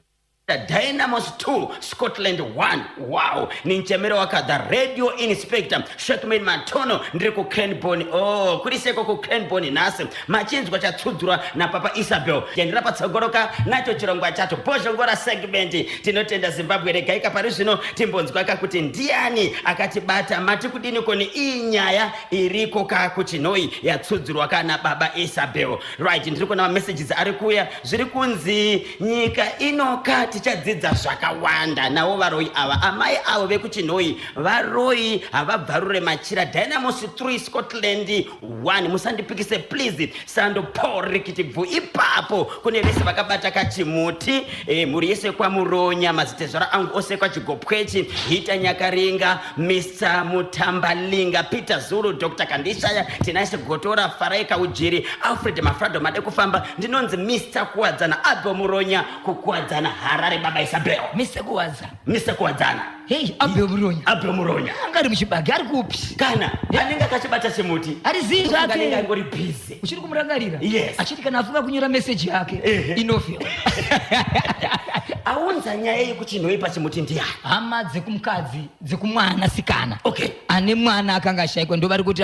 Dynamos 2 Scotland 1. Wow, ni nchemero waka the radio inspector Shekman Matono ndiri ku Cranbourne. Oh, kuriseko ku Cranbourne nase machinzwa chatsudzura na Papa Isabel yendira patsogoroka nacho chirongwa chacho Bozhongora segment. Tinotenda Zimbabwe regaika pari zvino timbonzwa kuti ndiani akatibata mati kudini koni inyaya iriko ka kuchinoi yatsudzurwa kana Baba Isabel. Right, ndiri kuona messages ari kuya zviri kunzi nyika inoka tichadzidza zvakawanda nawo varoi ava amai avo vekuchinoi varoi havabvarure machira. Dynamos 3 Scotland 1 musandipikise please. Sando Paul rikitibvu ipapo kune vese vakabata kachimuti muri yese kwa Muronya mazitezvara angu ose kwa Chigopwechi Hita Nyakaringa Mr. Mutambalinga Peter Zulu Dr. Kandishaya Tinaise Gotora Faraika Ujiri Alfred Mafrado Madekufamba ndinonzi Mr. Kuwadzana Abel Muronya kukuwadzana Harare Baba Isabel Mr. Kuwadzana. Hey, Abel Muronya angari muchibage ari kupi kana anenge akachibata chimuti ari zinji anenge angori busy uchiri kumurangarira. Yes. Achiti kana afunga kunyora message yake inofio aunza nyaya yekuchinoi pachimuti ndiani hama dzekumukadzi dzekumwana sikana. Okay. Ane mwana akanga ashayikwa ndo vari kuti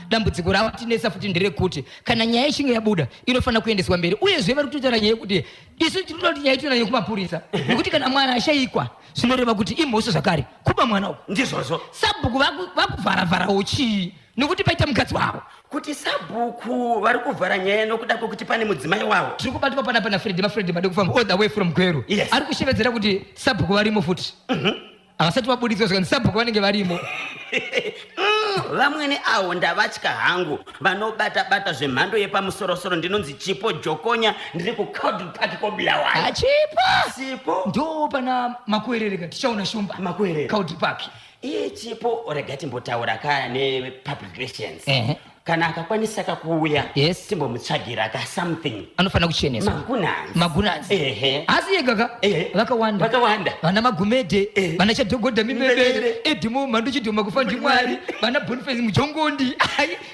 dambudziko ravo tinesa futi nderekuti kana nyaya ichinge yabuda inofana kuendeswa mberi uyezve vari kutotaura nyaya yekuti isu tinoda kuti nyaya itonayo kumapurisa nekuti kana mwana ashayikwa zvinoreva kuti imhoso zvakare kuba mwana uko ndizvozvo. Sabhuku vakuvharavharawo chii nekuti paita mukadzi wavo kuti Sabhuku vari kuvhara nyaya nokuda kwekuti pane mudzimai wavo. tiri kubatwa pana Fred made kufamba all the way from Gweru. Yes. Ari kushevedzera kuti Sabhuku varimo futi havasati vabuditswa zvikani Sabhuku vanenge varimo. Vamweni avo ndavatya hangu vanobata zvemhando yepamusorosoro ndinonzi Chipo Jokonya ndiri ku Cloud Park koBulawayo. Achipa Sipo ndo pana makuerereka tichaona shumba makuerere Cloud Park. iye Chipo rega timbotaura kaya nepublic relations. Kana akakwanisa kakuuya Yes. timbomutsvagira ka something Anofana kucheneswa magunanzi. Asi yegaka vakawanda vana Magumede vana Chadhogodha Mimebere Edimo Mhandu Chidhoma kufa ndimwari vana Boniface Mujongondi.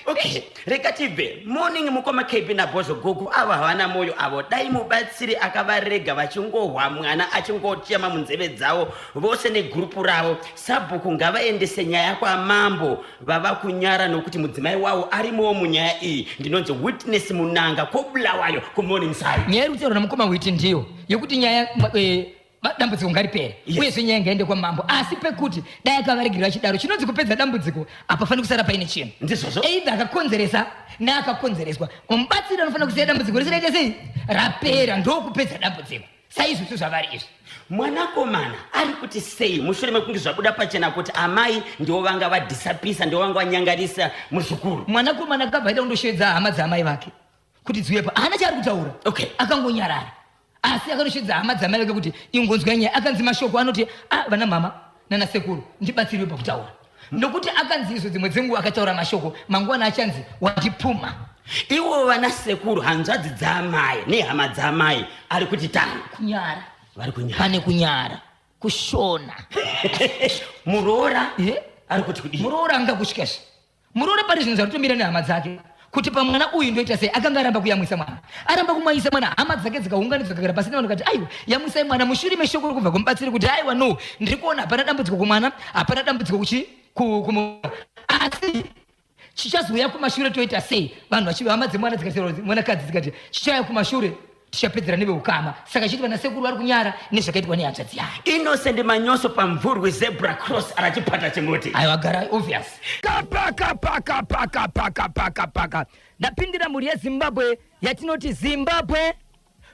Okay, rega tibve morning mukoma KB na Bozo Gogo ava havana moyo avo dai mubatsiri akavarega vachingohwa mwana achingochema munzeve dzavo vose negrupu ravo. Sabhuku ngavaendese nyaya kwa mambo vava kunyara nokuti mudzimai wavo arimowo munyaya iyi. Ndinonzi Witness Munanga koBulawayo kuMorning Side. Nyaya iri kutaura namukoma Witi ndiyo yekuti nyaya dambudziko ngaripere. Yes. Uyezve nyaya ngaende kwa mambo asi pekuti dai akavaregera chidaro chinonzi kupedza dambudziko apafani kusara paine chinhu Ndizvozvo. either akakonzeresa neakakonzereswa mubatsiri anofana kuziya dambudziko risinaita sei rapera ndokupedza dambudziko saizvizvo zvavari izvi. Mwanakomana ari kuti sei mushure mekunge zvabuda pachena kuti amai ndivo vanga vadhisapisa ndivo vanga vanyangarisa muzukuru. Mwanakomana akabva aita kundosvedza hama dzaamai vake kuti dziuyepa haana chaari kutaura. Okay. Akangonyarara asi akanosvedza hama dzaamai vake kuti ingonzwa nyaya akanzi mashoko anoti vana mama nana sekuru ndibatsiriwe pakutaura nokuti akanzi izvo dzimwe dzenguva akataura mashoko mangwana achanzi wandipfuma. Ivo vana sekuru hanzvadzi dzaamai nehama dzaamai ari kuti tani Kunyara vari kunyara pane kunyara kushona muroora ari kuti kudii muroora anga kushikasha muroora pane zvinhu zvaritomira nehama dzake kuti pamwana uyu ndoita sei akanga aramba kuyamwisa mwana aramba kumwayisa mwana hama dzake dzikaunganidzwa kagara pasina vanhu kati aiwa yamwisai mwana mushure meshoko rokubva kumubatsiri kuti aiwa no ndiri kuona hapana dambudziko kumwana hapana dambudziko asi chichazouya kumashure toita sei vanhu vachiva hama dzemwana dzikataura mwanakadzi dzikati chichauya kumashure tichapedzera neveukama saka chiti vana sekuru vari kunyara nezvakaitwa nehanzvadzi yake. Innocent Manyoso pamvurwi Zebra Cross arachipata chimuti aiwa agara obvious paka ndapindira mhuri yeZimbabwe yatinoti Zimbabwe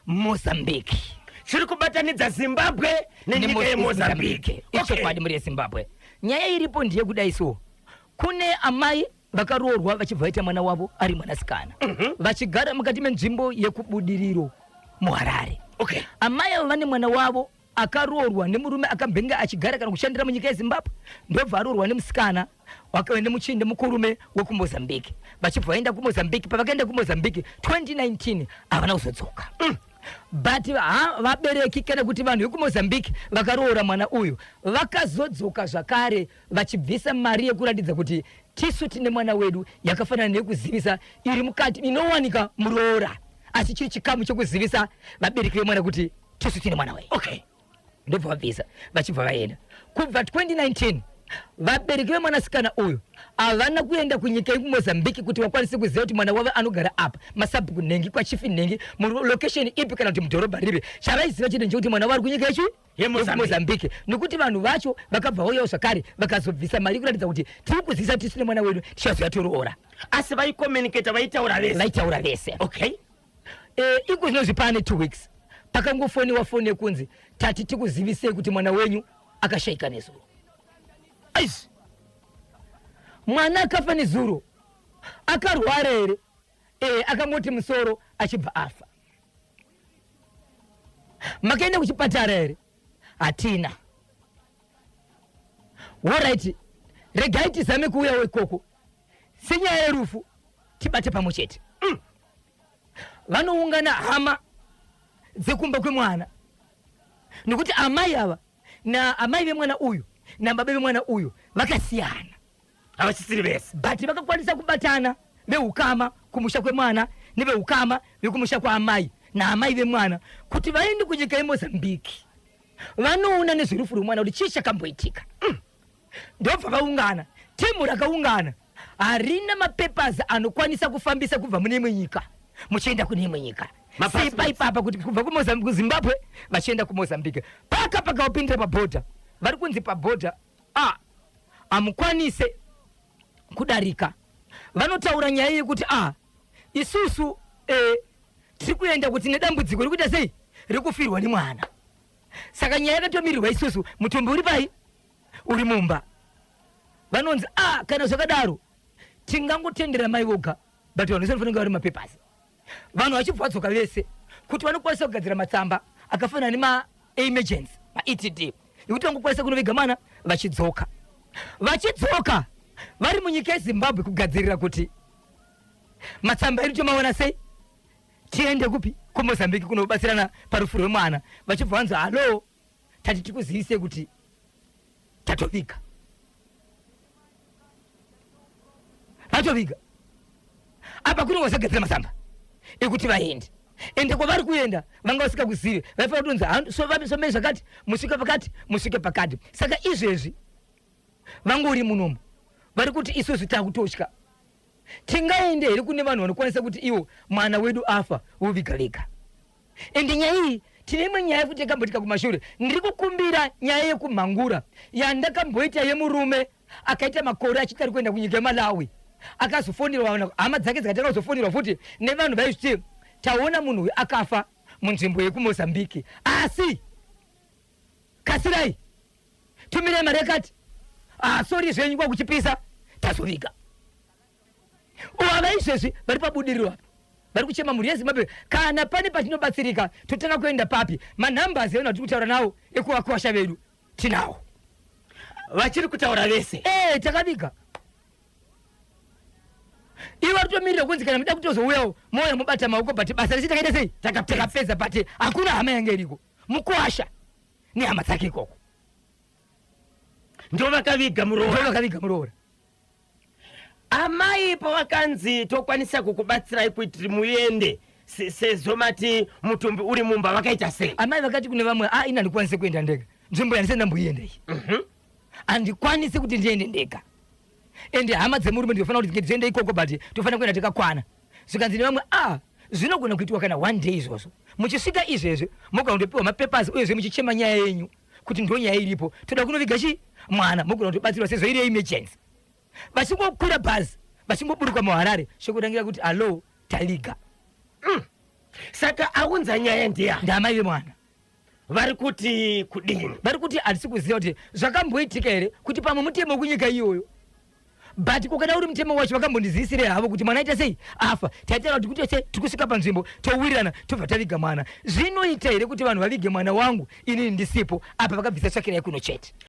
Mozambique chiri kubatanidza Zimbabwe nenyika yeMozambique. ichokwadi mhuri yeZimbabwe. Nyaya iripo ndeyekudai so kune amai vakaroorwa vachibva vaita mwana wavo ari mwanasikana vachigara mukati menzvimbo yekubudiriro muHarare. Okay. Amai avo vane mwana wavo akaroorwa nemurume akabhenga achigara kana kushandira munyika yeZimbabwe ndobva aroorwa nemusikana wakaenda muchinde mukurume wekuMozambique vachibva vaenda kuMozambique. Pavakaenda kuMozambique 2019 havana kuzodzoka. But vabereki kana kuti vanhu vekuMozambique vakaroora mwana uyu vakazodzoka zvakare vachibvisa mari yekuratidza kuti tisu tine mwana wedu yakafanana nekuzivisa iri mukati inowanika muroora asi chiri chikamu chokuzivisa vabereki vemwana kuti tisu tine mwana wedu. Okay. ndobva vabvisa vachibva vaenda kubva 2019 vabereki vemwanasikana uyu havana kuenda kunyika yekumozambiki kuti vakwanise kuziva kuti mwana wavo anogara apa masabhuku nhengi kwachifi nhengi mulocation ipi kana kuti mudhorobha ripi chavaiziva chete nje kuti mwana wari kunyika yemozambiki nekuti vanhu vacho vakabva vauyawo zvakare vakazobvisa mari kuratidza kuti tiri kuzivisa kuti tisine mwana wedu tichazoya toroora asi vaikomunicata vaitaura vese okay iko zvinozvi pane 2 weeks pakangofoniwa foni yekunzi tati tikuzivisei kuti mwana wenyu akashayika nezuro aisi mwana akafa nezuro akarwara here akangoti musoro achibva afa makaenda kuchipatara here hatina alright regai tizame kuuyawo ikoko senyaya yerufu tibate pamwe chete vanoungana hama dzekumba kwemwana nekuti amai ava na amai vemwana uyu nababa vemwana uyu vakasiyana havachisiri vese but vakakwanisa kubatana veukama kumusha kwemwana neveukama vekumusha kwaamai naamai vemwana kuti vaende kunyika yemozambiki vanoona nezverufu rwemwana kuti chii chakamboitika ndobva vaungana timu rakaungana harina mapepers anokwanisa kufambisa kubva mune imwe nyika muchienda kune imwe nyika sipa ipapa kuti kubva kuzimbabwe vachienda kumozambiki paka pakawapindira pabhodha vari kunzi pabhodha hamukwanise kudarika vanotaura nyaya yekuti isusu tiri kuenda kuti nedambudziko rikuita sei rikufirwa nemwana saka nyaya yakatomirirwa isusu mutumbi uri pai uri mumba vanonzi kana zvakadaro tingangotendera mai voga but vanhu vesanofanira vari mapepasi vanhu vachibva vadzoka vese kuti vanokwanisa kugadzira matsamba akafanana nema-emergency ma-etd ekuti vangokwanisa kunoviga mana vachidzoka vari munyika yezimbabwe kugadzirira kuti matsamba edu tomaona sei tiende kupi kumozambiki kunobatsirana parufu rwemwana vachibva vanzi halo tati tikuzivisei kuti tatoviga vatoviga apa kunongosagadzira matsamba ekuti vaende ende kwavari kuenda vanga vasika kuzive vaifanira kutonzi somei zvakati musvike pakati saka izvezvi vangori munomu vari kuti isusu takutosha tingaende here kune vanhu vanokwanisa kuti iwo mwana wedu afa woviga vega ende nyaya iyi tine imwe nyaya futi yakamboitika kumashure ndiri kukumbira nyaya yekumhangura yandakamboita yemurume akaita makore achiti ari kuenda kunyika yemalawi akazofonirwa hama dzake dzikatanga kuzofonirwa futi nevanhu vaizviti taona munhu uyu akafa munzvimbo yekumozambiki asi kasirai tumirai mari yakati sori zvenyu kwakuchipisa tazoviga ava izvezvi vari pabudiriro apo vari kuchema mhuri yezimbabwe kana pane patinobatsirika totanga kuenda papi manhambers evanhu vatiri kutaura nawo ekuvakwasha vedu tinawo vachiri kutaura vese takaviga ivo ritomirira kunzi kana muda kutozouyawo moya mubata maoko but basa risi takaita sei takapedza but hakuna hama yange iriko mukwasha nehama dzake ikoko ndovakaviga muroora amai pavakanzi tokwanisa kukubatsirai kuti muende sezvo mati mutumbi uri mumba vakaita sei amai vakati kune vamwe ina ndikwanise kuenda ndega nzvimbo yandise ndamboienda iyi handikwanisi kuti ndiende ndega ende hama dzemurume ndinofanira kuti tiende ikoko but tofanira kuenda takakwana zvikanzi nevamwe zvinogona kuitiwa kana 1 day izvozvo muchisvika izvezvi mogona kutopiwa mapepers uyezve muchichema nyaya yenyu kuti ndo nyaya iripo toda kunoviga chi mwana mogona kutobatsirwa sezvo iri emergency vachingokura bhazi vachingoburuka muharare shokurangira kuti alo taliga saka aunza nyaya ndiya ndamai vemwana vari kuti kudini vari kuti hatisi kuziva kuti zvakamboitika here kuti pamwe mutemo kunyika iyoyo but kokana uri mutemo wacho vakambondizivisire havo kuti mwana aita sei afa taitaura kuti kuti tikusvika panzvimbo towirirana tobva taviga mwana zvinoita here kuti vanhu vavige mwana wangu inini ndisipo apa vakabvisa tsvakirai kuno chete